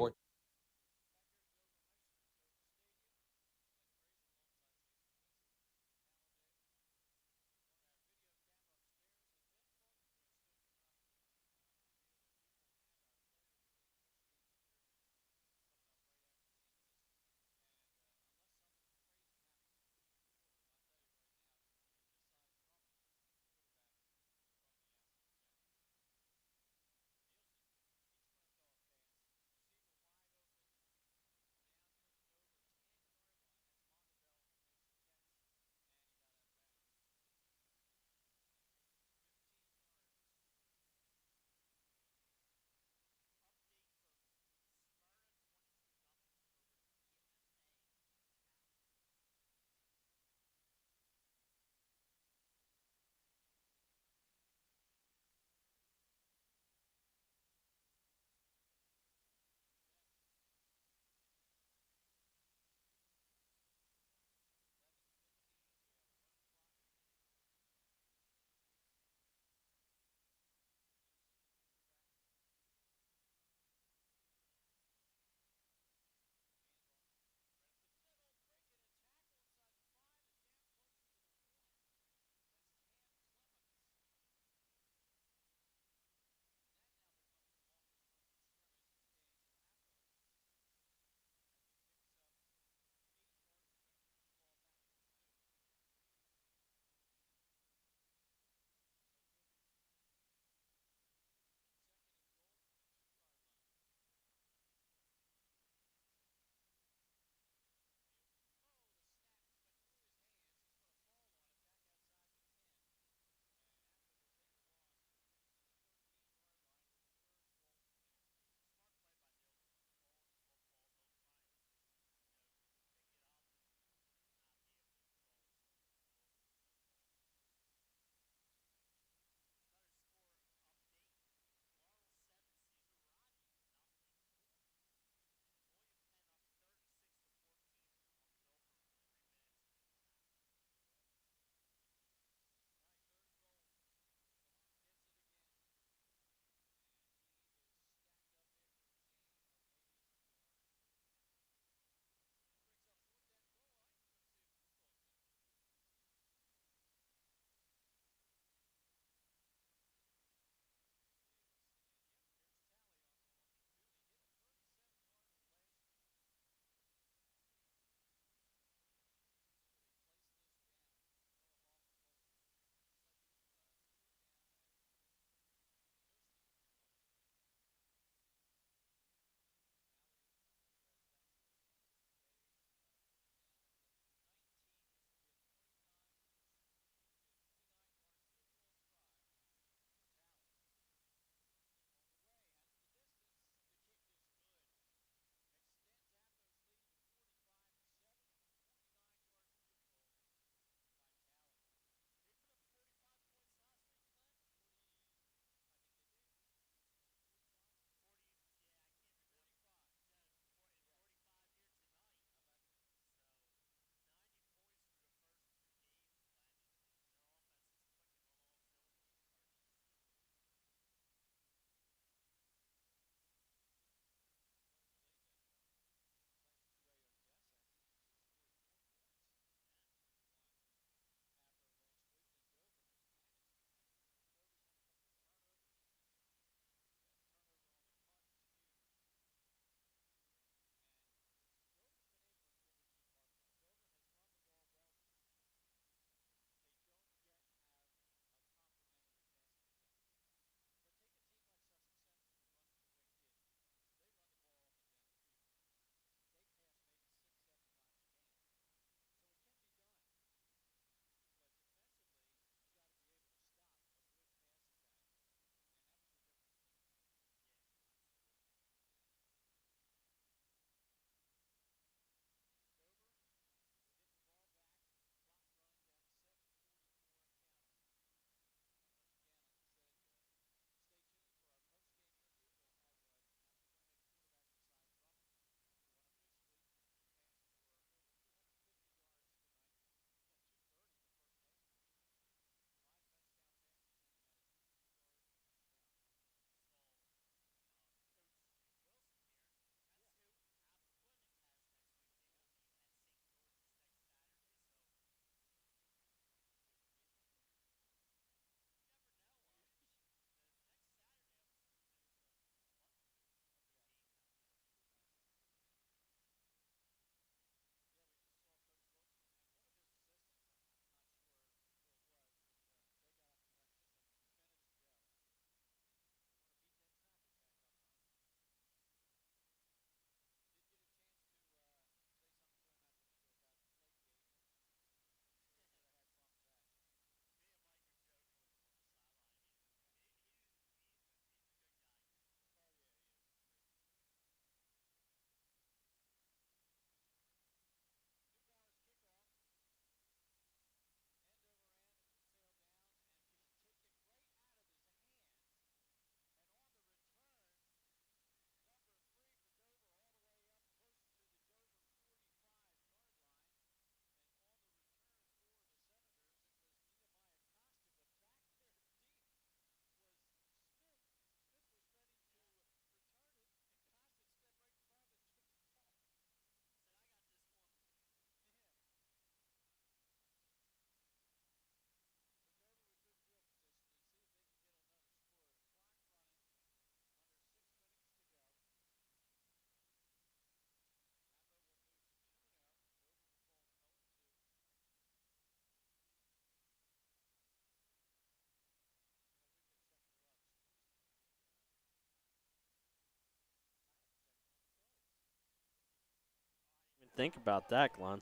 think about that, Glenn.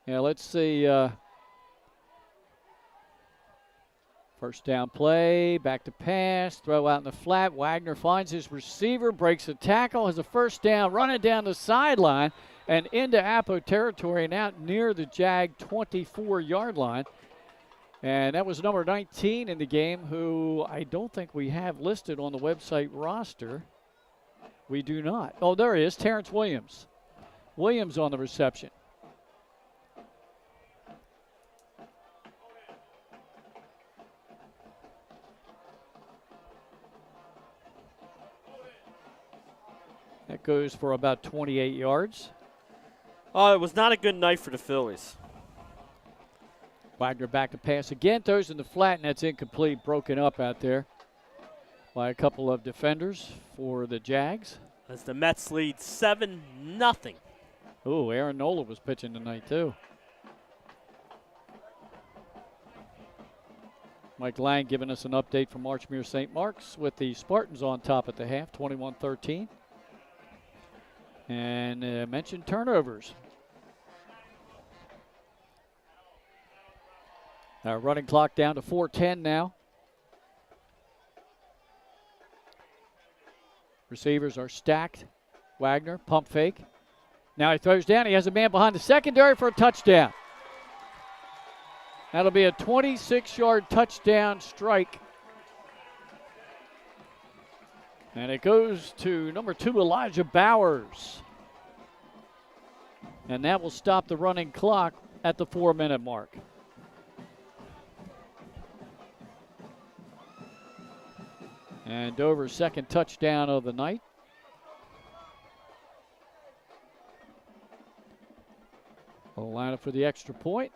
Yeah, let's see. First down play, back to pass, throw out in the flat. Wagner finds his receiver, breaks a tackle, has a first down, running down the sideline and into Appo territory and out near the Jag 24-yard line. And that was number 19 in the game, who I don't think we have listed on the website roster. We do not. Oh, there he is, Terrence Williams. Williams on the reception. That goes for about 28 yards. Oh, it was not a good night for the Phillies. Wagner back to pass again, throws in the flat, and that's incomplete, broken up out there by a couple of defenders for the Jags. As the Mets lead 7-0. Oh, Aaron Nola was pitching tonight too. Mike Lang giving us an update from Archmere St. Mark's with the Spartans on top at the half, 21-13. And mentioned turnovers. Our running clock down to 4:10 now. Receivers are stacked. Wagner, pump fake. Now he throws down. He has a man behind the secondary for a touchdown. That'll be a 26-yard touchdown strike. And it goes to number 2, Elijah Bowers. And that will stop the running clock at the 4-minute mark. And Dover's second touchdown of the night. We'll line up for the extra point.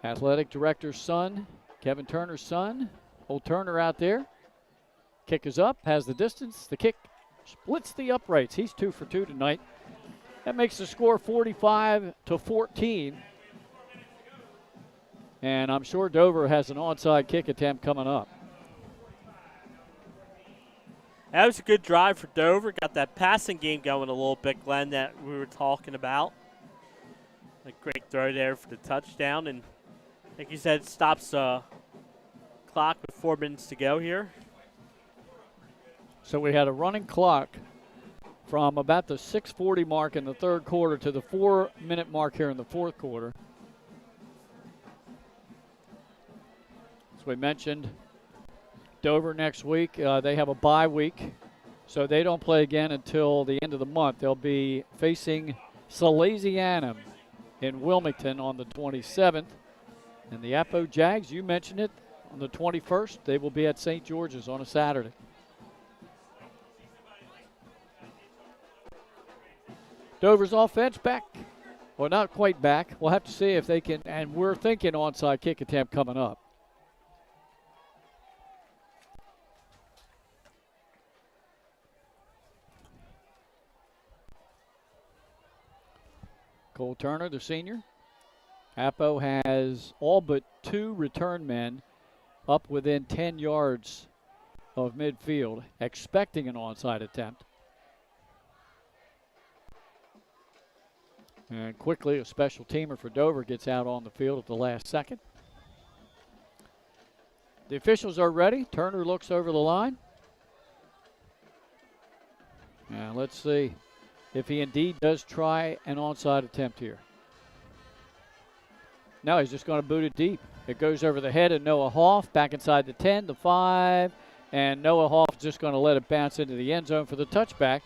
Athletic director's son, Kevin Turner's son. Old Turner out there. Kick is up, has the distance. The kick splits the uprights. He's 2 for 2 tonight. That makes the score 45-14. And I'm sure Dover has an onside kick attempt coming up. That was a good drive for Dover. Got that passing game going a little bit, Glenn, that we were talking about. A great throw there for the touchdown. And like you said, stops the clock with 4 minutes to go here. So we had a running clock from about the 6:40 mark in the third quarter to the 4-minute mark here in the fourth quarter. As we mentioned, Dover next week, they have a bye week, so they don't play again until the end of the month. They'll be facing Salesianum in Wilmington on the 27th. And the Appo Jags, you mentioned it, on the 21st, they will be at St. George's on a Saturday. Dover's offense back. Well, not quite back. We'll have to see if they can, and we're thinking onside kick attempt coming up. Cole Turner, the senior. Appo has all but 2 return men up within 10 yards of midfield, expecting an onside attempt. And quickly, a special teamer for Dover gets out on the field at the last second. The officials are ready. Turner looks over the line. Now let's see if he indeed does try an onside attempt here. No, he's just going to boot it deep. It goes over the head of Noah Hoff, back inside the 10, the 5, and Noah Hoff is just going to let it bounce into the end zone for the touchback.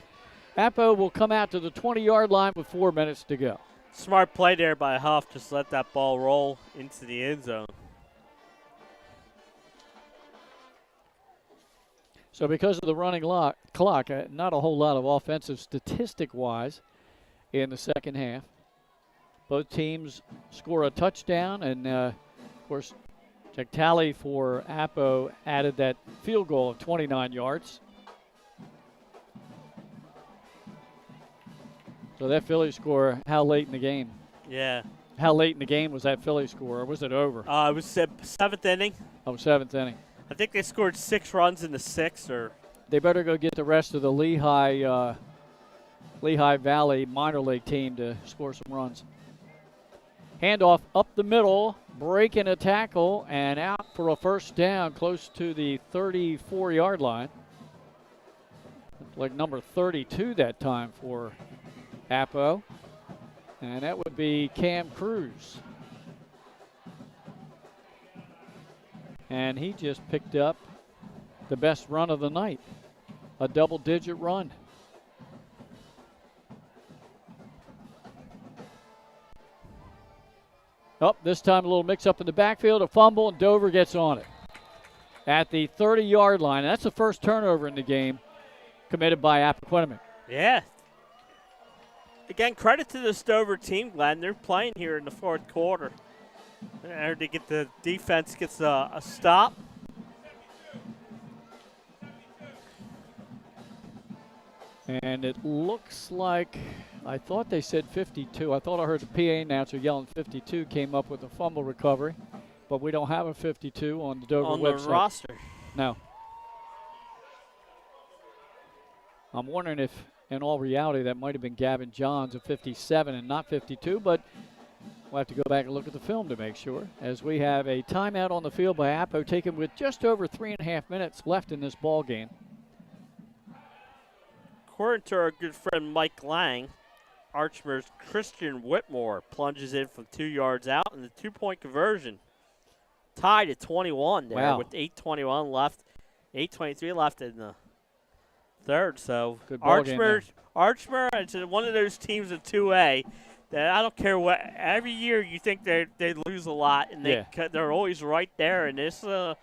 Appo will come out to the 20-yard line with 4 minutes to go. Smart play there by Huff. Just let that ball roll into the end zone. So because of the running clock, not a whole lot of offensive statistic-wise in the second half. Both teams score a touchdown, and, of course, Jack Talley for Appo added that field goal of 29 yards. So that Philly score, how late in the game? Yeah. How late in the game was that Philly score, or was it over? It was 7th inning. Oh, 7th inning. I think they scored 6 runs in the 6th. Or they better go get the rest of the Lehigh Lehigh Valley minor league team to score some runs. Handoff up the middle, breaking a tackle, and out for a first down close to the 34-yard line. Looked like number 32 that time for Appo, and that would be Cam Cruz. And he just picked up the best run of the night, a double-digit run. Oh, this time a little mix-up in the backfield, a fumble, and Dover gets on it at the 30-yard line. And that's the first turnover in the game committed by Appoquinimink. Yeah. Again, credit to this Dover team, Glenn. They're playing here in the fourth quarter. There to get the defense gets a stop. And it looks like, I thought they said 52. I thought I heard the PA announcer yelling 52, came up with a fumble recovery. But we don't have a 52 on the Dover website. On the roster. No. I'm wondering if, in all reality, that might have been Gavin Johns of 57 and not 52, but we'll have to go back and look at the film to make sure, as we have a timeout on the field by Appo taken with just over 3.5 minutes left in this ball game. According to our good friend Mike Lang, Archmer's Christian Whitmore plunges in from 2 yards out in the two-point conversion. Tied at 21 there with 8:21 left, 8:23 left in the third. So Archmer is one of those teams in 2A that I don't care what. Every year you think they lose a lot, and they're always right there. And it's a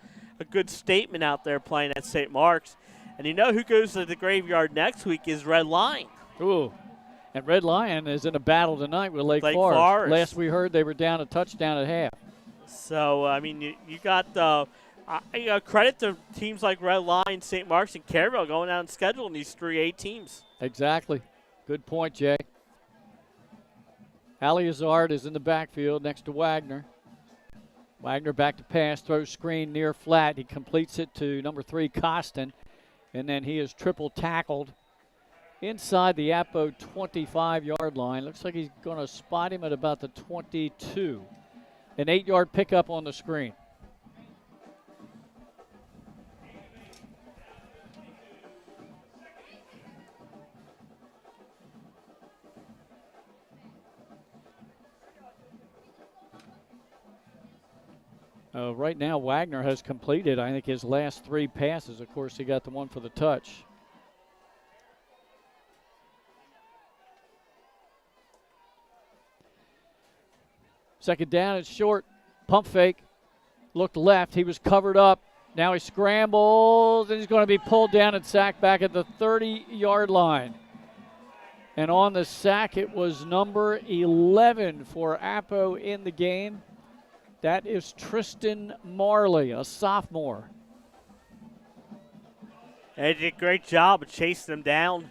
good statement out there playing at St. Mark's. And you know who goes to the graveyard next week is Red Lion. Ooh, and Red Lion is in a battle tonight with Lake Forest. Last we heard, they were down a touchdown at half. So, I mean, you got credit to teams like Red Lion, St. Mark's, and Caryville going out and scheduling these 3A teams. Exactly. Good point, Jay. Aliazard is in the backfield next to Wagner. Wagner back to pass, throws screen near flat. He completes it to number 3, Costin. And then he is triple tackled inside the Appo 25-yard line. Looks like he's going to spot him at about the 22. An 8-yard pickup on the screen. Right now, Wagner has completed, I think, his last 3 passes. Of course, he got the one for the touch. Second down is short. Pump fake. Looked left. He was covered up. Now he scrambles, and he's going to be pulled down and sacked back at the 30-yard line. And on the sack, it was number 11 for Appo in the game. That is Tristan Marley, a sophomore. They did a great job of chasing him down.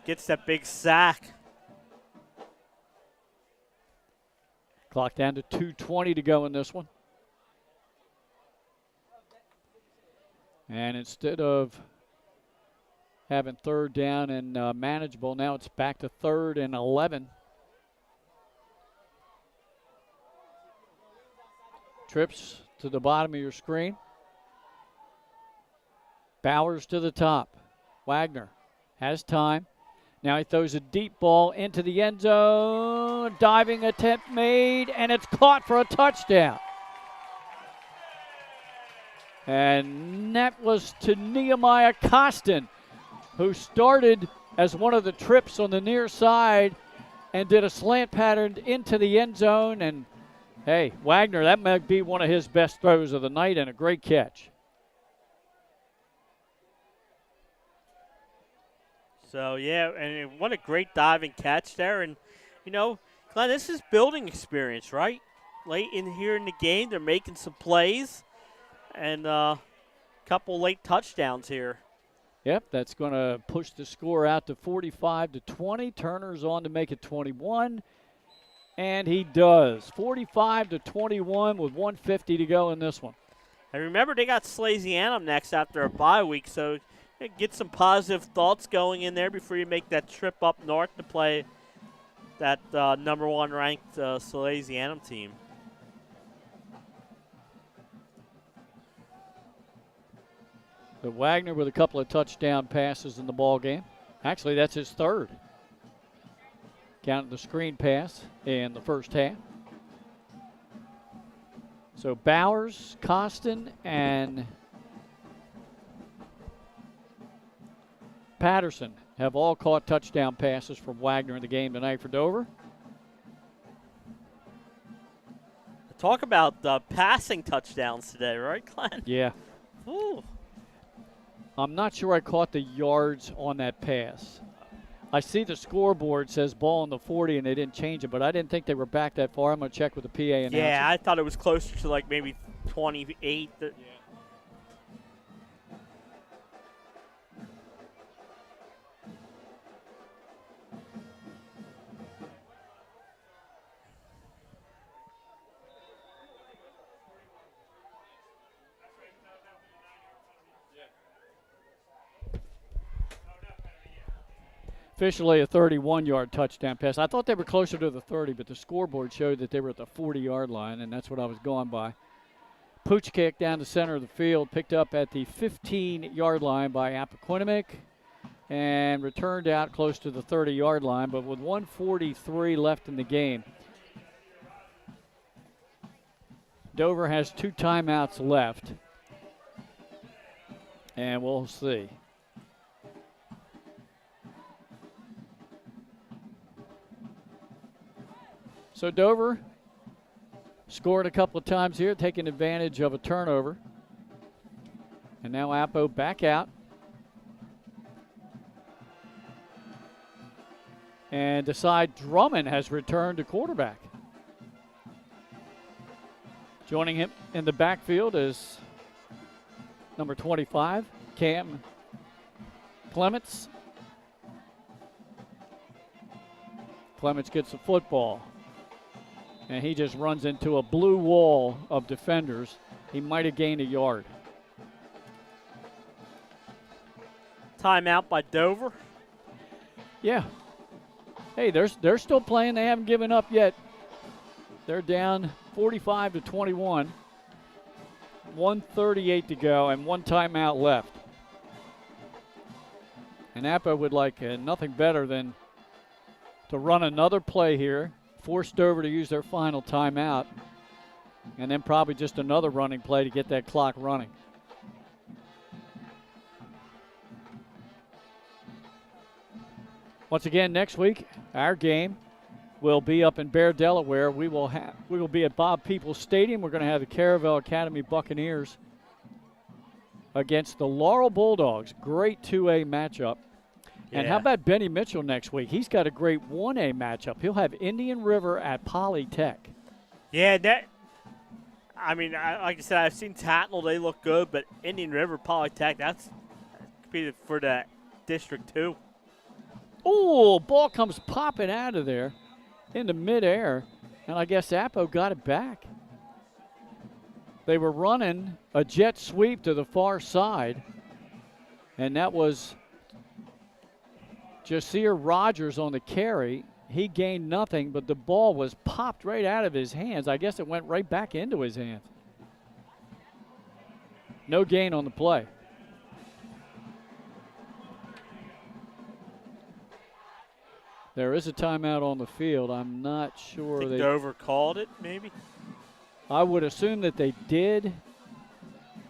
Gets that big sack. Clock down to 2:20 to go in this one. And instead of having third down and manageable, now it's back to 3rd and 11. Trips to the bottom of your screen. Bowers to the top. Wagner has time. Now he throws a deep ball into the end zone. Diving attempt made, and it's caught for a touchdown. And that was to Nehemiah Costin, who started as one of the trips on the near side and did a slant pattern into the end zone. And hey, Wagner, that might be one of his best throws of the night, and a great catch. So, yeah, and what a great diving catch there. And, you know, Glenn, this is building experience, right? Late in here in the game, they're making some plays, and a couple late touchdowns here. Yep, that's going to push the score out to 45-20. Turner's on to make it 21. And he does. 45-21 with 1:50 to go in this one. And remember, they got Slazianum next after a bye week, so Get some positive thoughts going in there before you make that trip up north to play that number 1 ranked Salesianum team. But Wagner with a couple of touchdown passes in the ball game. Actually, that's his third. Counting the screen pass in the first half. So Bowers, Costin, and Patterson have all caught touchdown passes from Wagner in the game tonight for Dover. Talk about passing touchdowns today, right, Glenn? Yeah. Ooh. I'm not sure I caught the yards on that pass. I see the scoreboard says ball on the 40, and they didn't change it, but I didn't think they were back that far. I'm going to check with the PA announcer. Yeah, I thought it was closer to like maybe 28. Yeah. Officially a 31-yard touchdown pass. I thought they were closer to the 30, but the scoreboard showed that they were at the 40-yard line, and that's what I was going by. Pooch kick down the center of the field, picked up at the 15-yard line by Appoquinimink, and returned out close to the 30-yard line, but with 1:43 left in the game. Dover has 2 timeouts left, and we'll see. So Dover scored a couple of times here, taking advantage of a turnover. And now Appo back out. And decide Drummond has returned to quarterback. Joining him in the backfield is number 25, Cam Clements. Clements gets the football. And he just runs into a blue wall of defenders. He might have gained a yard. Timeout by Dover. Yeah. Hey, they're still playing. They haven't given up yet. They're down 45-21. 1:38 to go and 1 timeout left. And Appo would like nothing better than to run another play here. Force Dover to use their final timeout, and then probably just another running play to get that clock running. Once again, next week, our game will be up in Bear, Delaware. We will be at Bob Peoples Stadium. We're going to have the Caravel Academy Buccaneers against the Laurel Bulldogs. Great 2A matchup. Yeah. And how about Benny Mitchell next week? He's got a great 1A matchup. He'll have Indian River at Polytech. Yeah, like I said, I've seen Tatnall. They look good, but Indian River, Polytech, that's competed for the District 2. Oh, ball comes popping out of there into midair, and I guess Appo got it back. They were running a jet sweep to the far side, and that was Jasir Rogers on the carry. He gained nothing, but the ball was popped right out of his hands. I guess it went right back into his hands. No gain on the play. There is a timeout on the field. I'm not sure. Think Dover called it, maybe? I would assume that they did,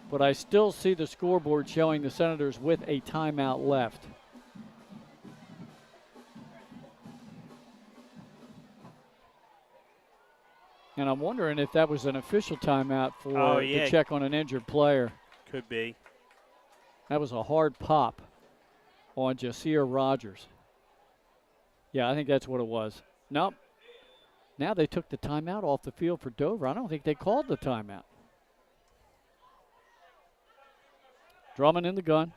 but I still see the scoreboard showing the Senators with a timeout left. And I'm wondering if that was an official timeout for to check on an injured player. Could be. That was a hard pop on Jasir Rogers. Yeah, I think that's what it was. Nope. Now they took the timeout off the field for Dover. I don't think they called the timeout. Drummond in the gun.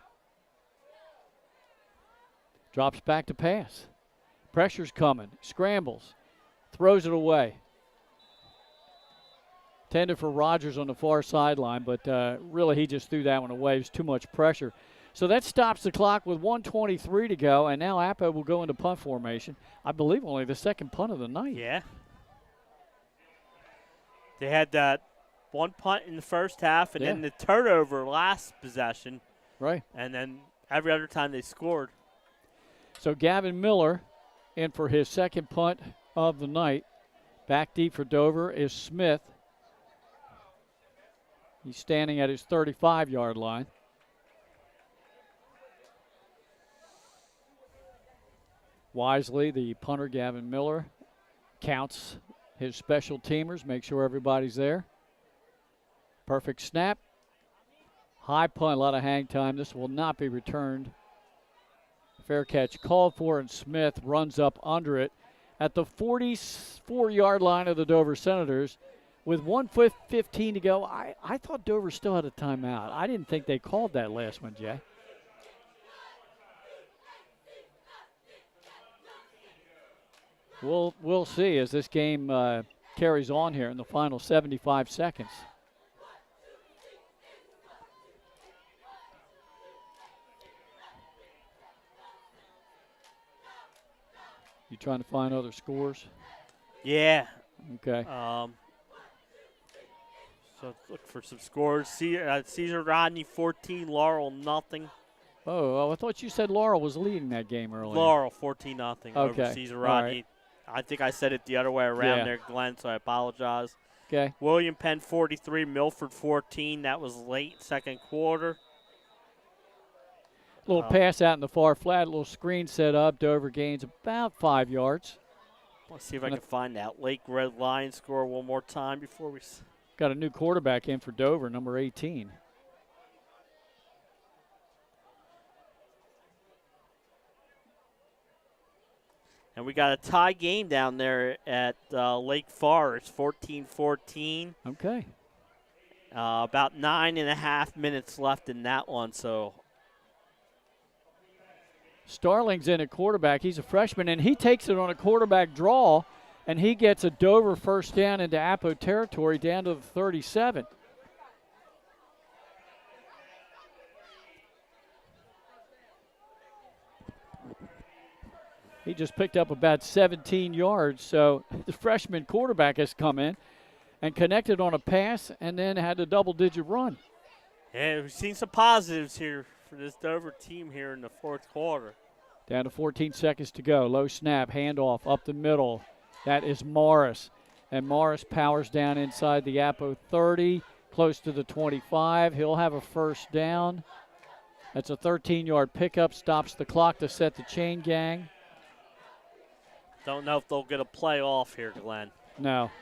Drops back to pass. Pressure's coming. Scrambles. Throws it away. Intended for Rogers on the far sideline, but really he just threw that one away. It was too much pressure. So that stops the clock with 1:23 to go, and now Appo will go into punt formation. I believe only the second punt of the night. Yeah. They had that one punt in the first half, and then the turnover last possession. Right. And then every other time they scored. So Gavin Miller in for his second punt of the night. Back deep for Dover is Smith. He's standing at his 35-yard line. Wisely, the punter, Gavin Miller, counts his special teamers, make sure everybody's there. Perfect snap. High punt, a lot of hang time. This will not be returned. Fair catch called for, and Smith runs up under it at the 44-yard line of the Dover Senators. With 1:15 to go, I thought Dover still had a timeout. I didn't think they called that last one, Jay. We'll see as this game carries on here in the final 75 seconds. You trying to find other scores? Yeah. Okay. So look for some scores. Caesar Rodney 14, Laurel nothing. Oh, I thought you said Laurel was leading that game earlier. Laurel 14-0 over Caesar Rodney. Right. I think I said it the other way around there, Glenn, so I apologize. Okay. William Penn 43, Milford 14. That was late, second quarter. Little pass out in the far flat, little screen set up. Dover gains about 5 yards. Let's see if I can find that Lake Red Lion score one more time before we... Got a new quarterback in for Dover, number 18. And we got a tie game down there at Lake Forest, 14-14. Okay. About 9.5 minutes left in that one, so... Starling's in at quarterback. He's a freshman, and he takes it on a quarterback draw, and he gets a Dover first down into Appo territory down to the 37. He just picked up about 17 yards, so the freshman quarterback has come in and connected on a pass and then had a double-digit run. Yeah, we've seen some positives here for this Dover team here in the fourth quarter. Down to 14 seconds to go. Low snap, handoff up the middle. That is Morris. And Morris powers down inside the Appo 30, close to the 25. He'll have a first down. That's a 13-yard pickup, stops the clock to set the chain gang. Don't know if they'll get a play off here, Glenn. No.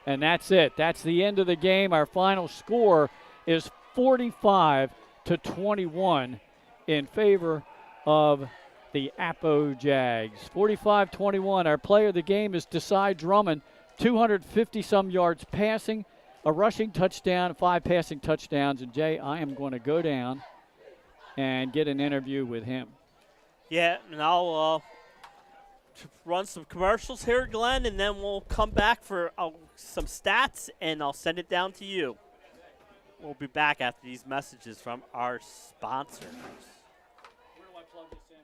And that's it. That's the end of the game. Our final score is 45-21 in favor of the Appo Jags. 45-21. Our player of the game is Desai Drummond. 250-some yards passing, a rushing touchdown, 5 passing touchdowns. And, Jay, I am going to go down and get an interview with him. Yeah, and I'll run some commercials here, Glenn, and then we'll come back for some stats, and I'll send it down to you. We'll be back after these messages from our sponsors. Where do I plug this in?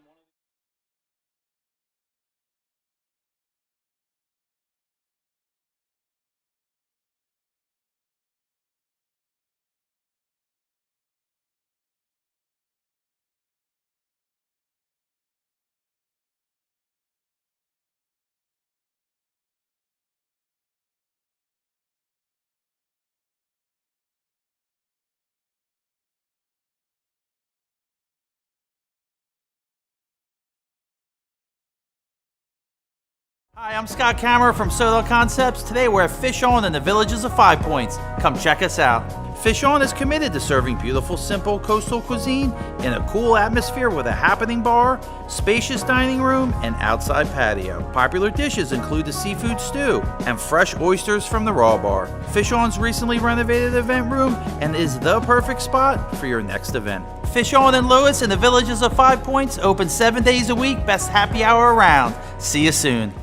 Hi, I'm Scott Kammerer from Soto Concepts. Today we're at Fish On in the Villages of 5 Points. Come check us out. Fish On is committed to serving beautiful, simple coastal cuisine in a cool atmosphere with a happening bar, spacious dining room, and outside patio. Popular dishes include the seafood stew and fresh oysters from the raw bar. Fish On's recently renovated event room and is the perfect spot for your next event. Fish On in Lewis in the Villages of 5 Points, open 7 days a week, best happy hour around. See you soon.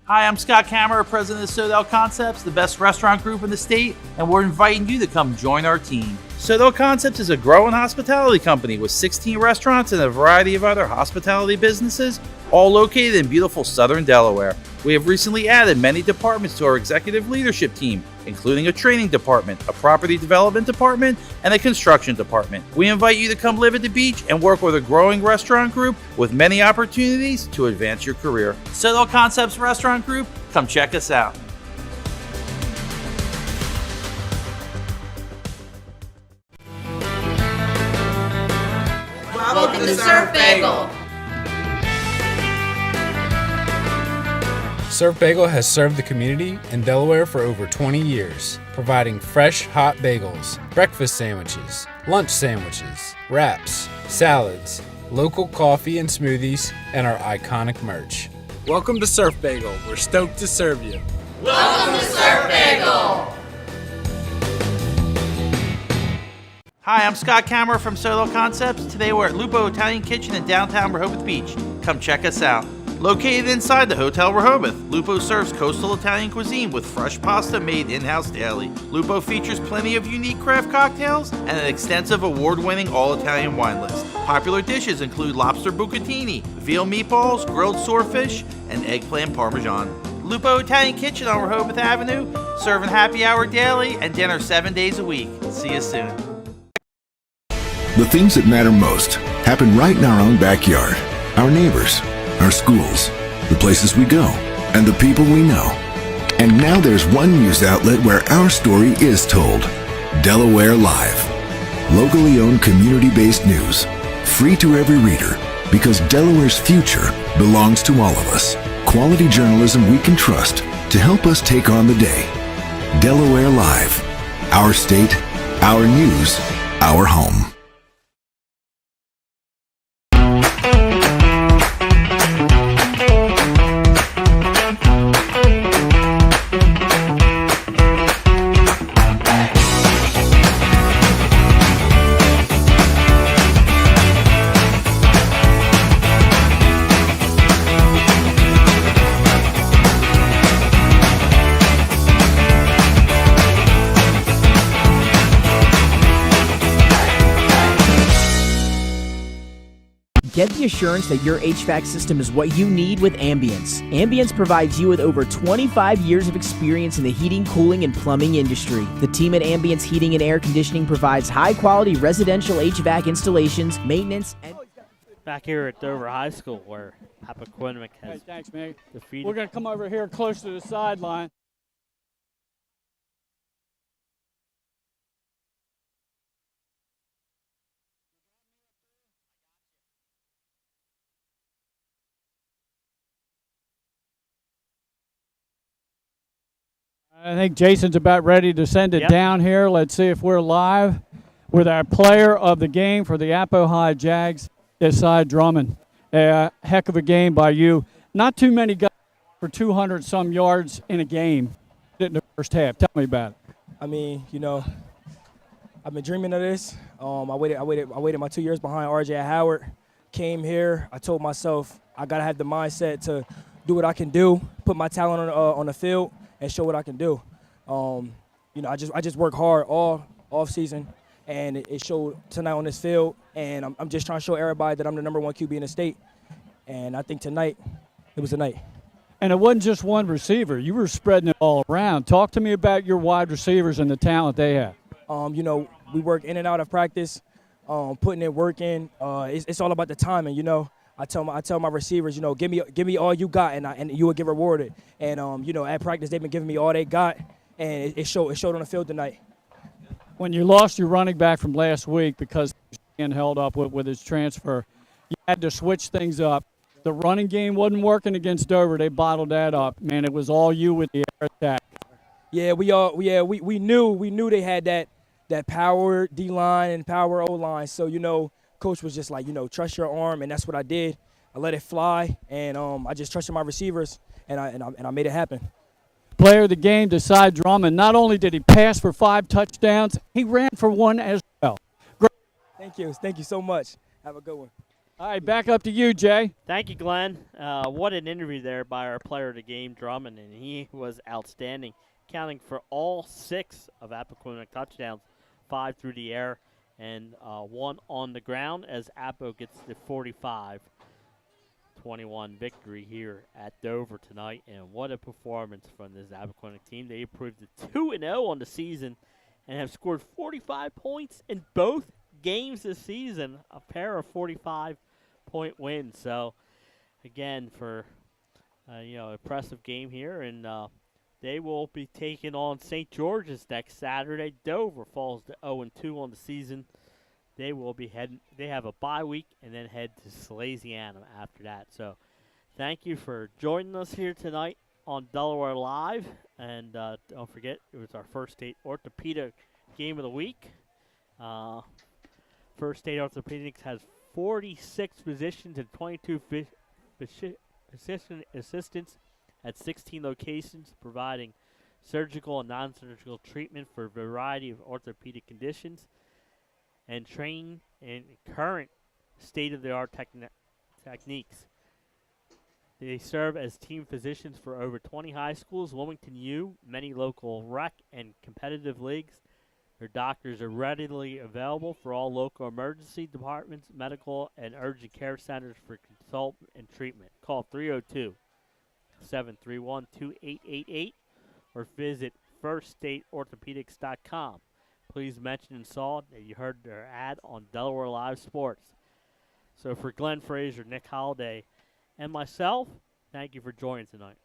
Hi, I'm Scott Kammerer, president of Sodell Concepts, the best restaurant group in the state, and we're inviting you to come join our team. Sodell Concepts is a growing hospitality company with 16 restaurants and a variety of other hospitality businesses, all located in beautiful southern Delaware. We have recently added many departments to our executive leadership team, including a training department, a property development department, and a construction department. We invite you to come live at the beach and work with a growing restaurant group with many opportunities to advance your career. Sodell Concepts Restaurant Group, come check us out. Welcome to Surf Bagel. Surf Bagel has served the community in Delaware for over 20 years, providing fresh, hot bagels, breakfast sandwiches, lunch sandwiches, wraps, salads, local coffee and smoothies, and our iconic merch. Welcome to Surf Bagel. We're stoked to serve you. Welcome to Surf Bagel. Hi, I'm Scott Kammerer from Sodell Concepts. Today we're at Lupo Italian Kitchen in downtown Rehoboth Beach. Come check us out. Located inside the Hotel Rehoboth, Lupo serves coastal Italian cuisine with fresh pasta made in-house daily. Lupo features plenty of unique craft cocktails and an extensive award-winning all-Italian wine list. Popular dishes include lobster bucatini, veal meatballs, grilled swordfish, and eggplant parmesan. Lupo Italian Kitchen on Rehoboth Avenue, serving happy hour daily and dinner 7 days a week. See you soon. The things that matter most happen right in our own backyard. Our neighbors, our schools, the places we go, and the people we know. And now there's one news outlet where our story is told. Delaware Live. Locally owned community-based news. Free to every reader, because Delaware's future belongs to all of us. Quality journalism we can trust to help us take on the day. Delaware Live. Our state, our news, our home. Get the assurance that your HVAC system is what you need with Ambience. Ambience provides you with over 25 years of experience in the heating, cooling, and plumbing industry. The team at Ambience Heating and Air Conditioning provides high-quality residential HVAC installations, maintenance, and... Back here at Dover High School where Appoquinimink has Hey, thanks, man. defeated. We're going to come over here close to the sideline. I think Jason's about ready to send it down here. Let's see if we're live with our player of the game for the Appo High Jags, Desai Drummond. A heck of a game by you. Not too many guys for 200-some yards in a game in the first half. Tell me about it. I mean, you know, I've been dreaming of this. I waited my 2 years behind RJ Howard. Came here. I told myself I gotta have the mindset to do what I can do, put my talent on the field, and show what I can do. You know, I just work hard all off season, and it showed tonight on this field. And I'm just trying to show everybody that I'm the #1 QB in the state. And I think tonight, it was the night. And it wasn't just one receiver. You were spreading it all around. Talk to me about your wide receivers and the talent they have. You know, we work in and out of practice, putting in work in. It's all about the timing, you know. I tell my receivers, you know, give me all you got, and you will get rewarded. And you know, at practice they've been giving me all they got, and it showed on the field tonight. When you lost your running back from last week because he was being held up with his transfer, you had to switch things up. The running game wasn't working against Dover. They bottled that up. Man, it was all you with the air attack. Yeah, we knew they had that power D line and power O line. So you know, coach was just like, you know, trust your arm, and that's what I did. I let it fly, and I just trusted my receivers, and I made it happen. Player of the game, Desai Drummond. Not only did he pass for 5 touchdowns, he ran for 1 as well. Great. Thank you so much. Have a good one. All right, back up to you, Jay. Thank you, Glenn. What an interview there by our player of the game, Drummond, and he was outstanding, counting for all 6 of Appoquinimink touchdowns, 5 through the air and 1 on the ground as Appo gets the 45-21 victory here at Dover tonight. And what a performance from this Appoquinimink team. They improved to 2-0 on the season and have scored 45 points in both games this season, a pair of 45-point wins. So, again, for impressive game here, and they will be taking on St. George's next Saturday. Dover falls to 0-2 on the season. They will be heading. They have a bye week and then head to Salesianum after that. So, thank you for joining us here tonight on Delaware Live, and don't forget it was our First State Orthopedic game of the week. First State Orthopedics has 46 physicians and 22 physician assistants at 16 locations, providing surgical and non-surgical treatment for a variety of orthopedic conditions, and train in current state-of-the-art techniques. They serve as team physicians for over 20 high schools, Wilmington U, many local rec and competitive leagues. Their doctors are readily available for all local emergency departments, medical, and urgent care centers for consult and treatment. Call 302-731-2888 or visit firststateorthopedics.com. Please mention and saw that you heard their ad on Delaware Live Sports. So for Glenn Frazier, Nick Holliday, and myself, thank you for joining tonight.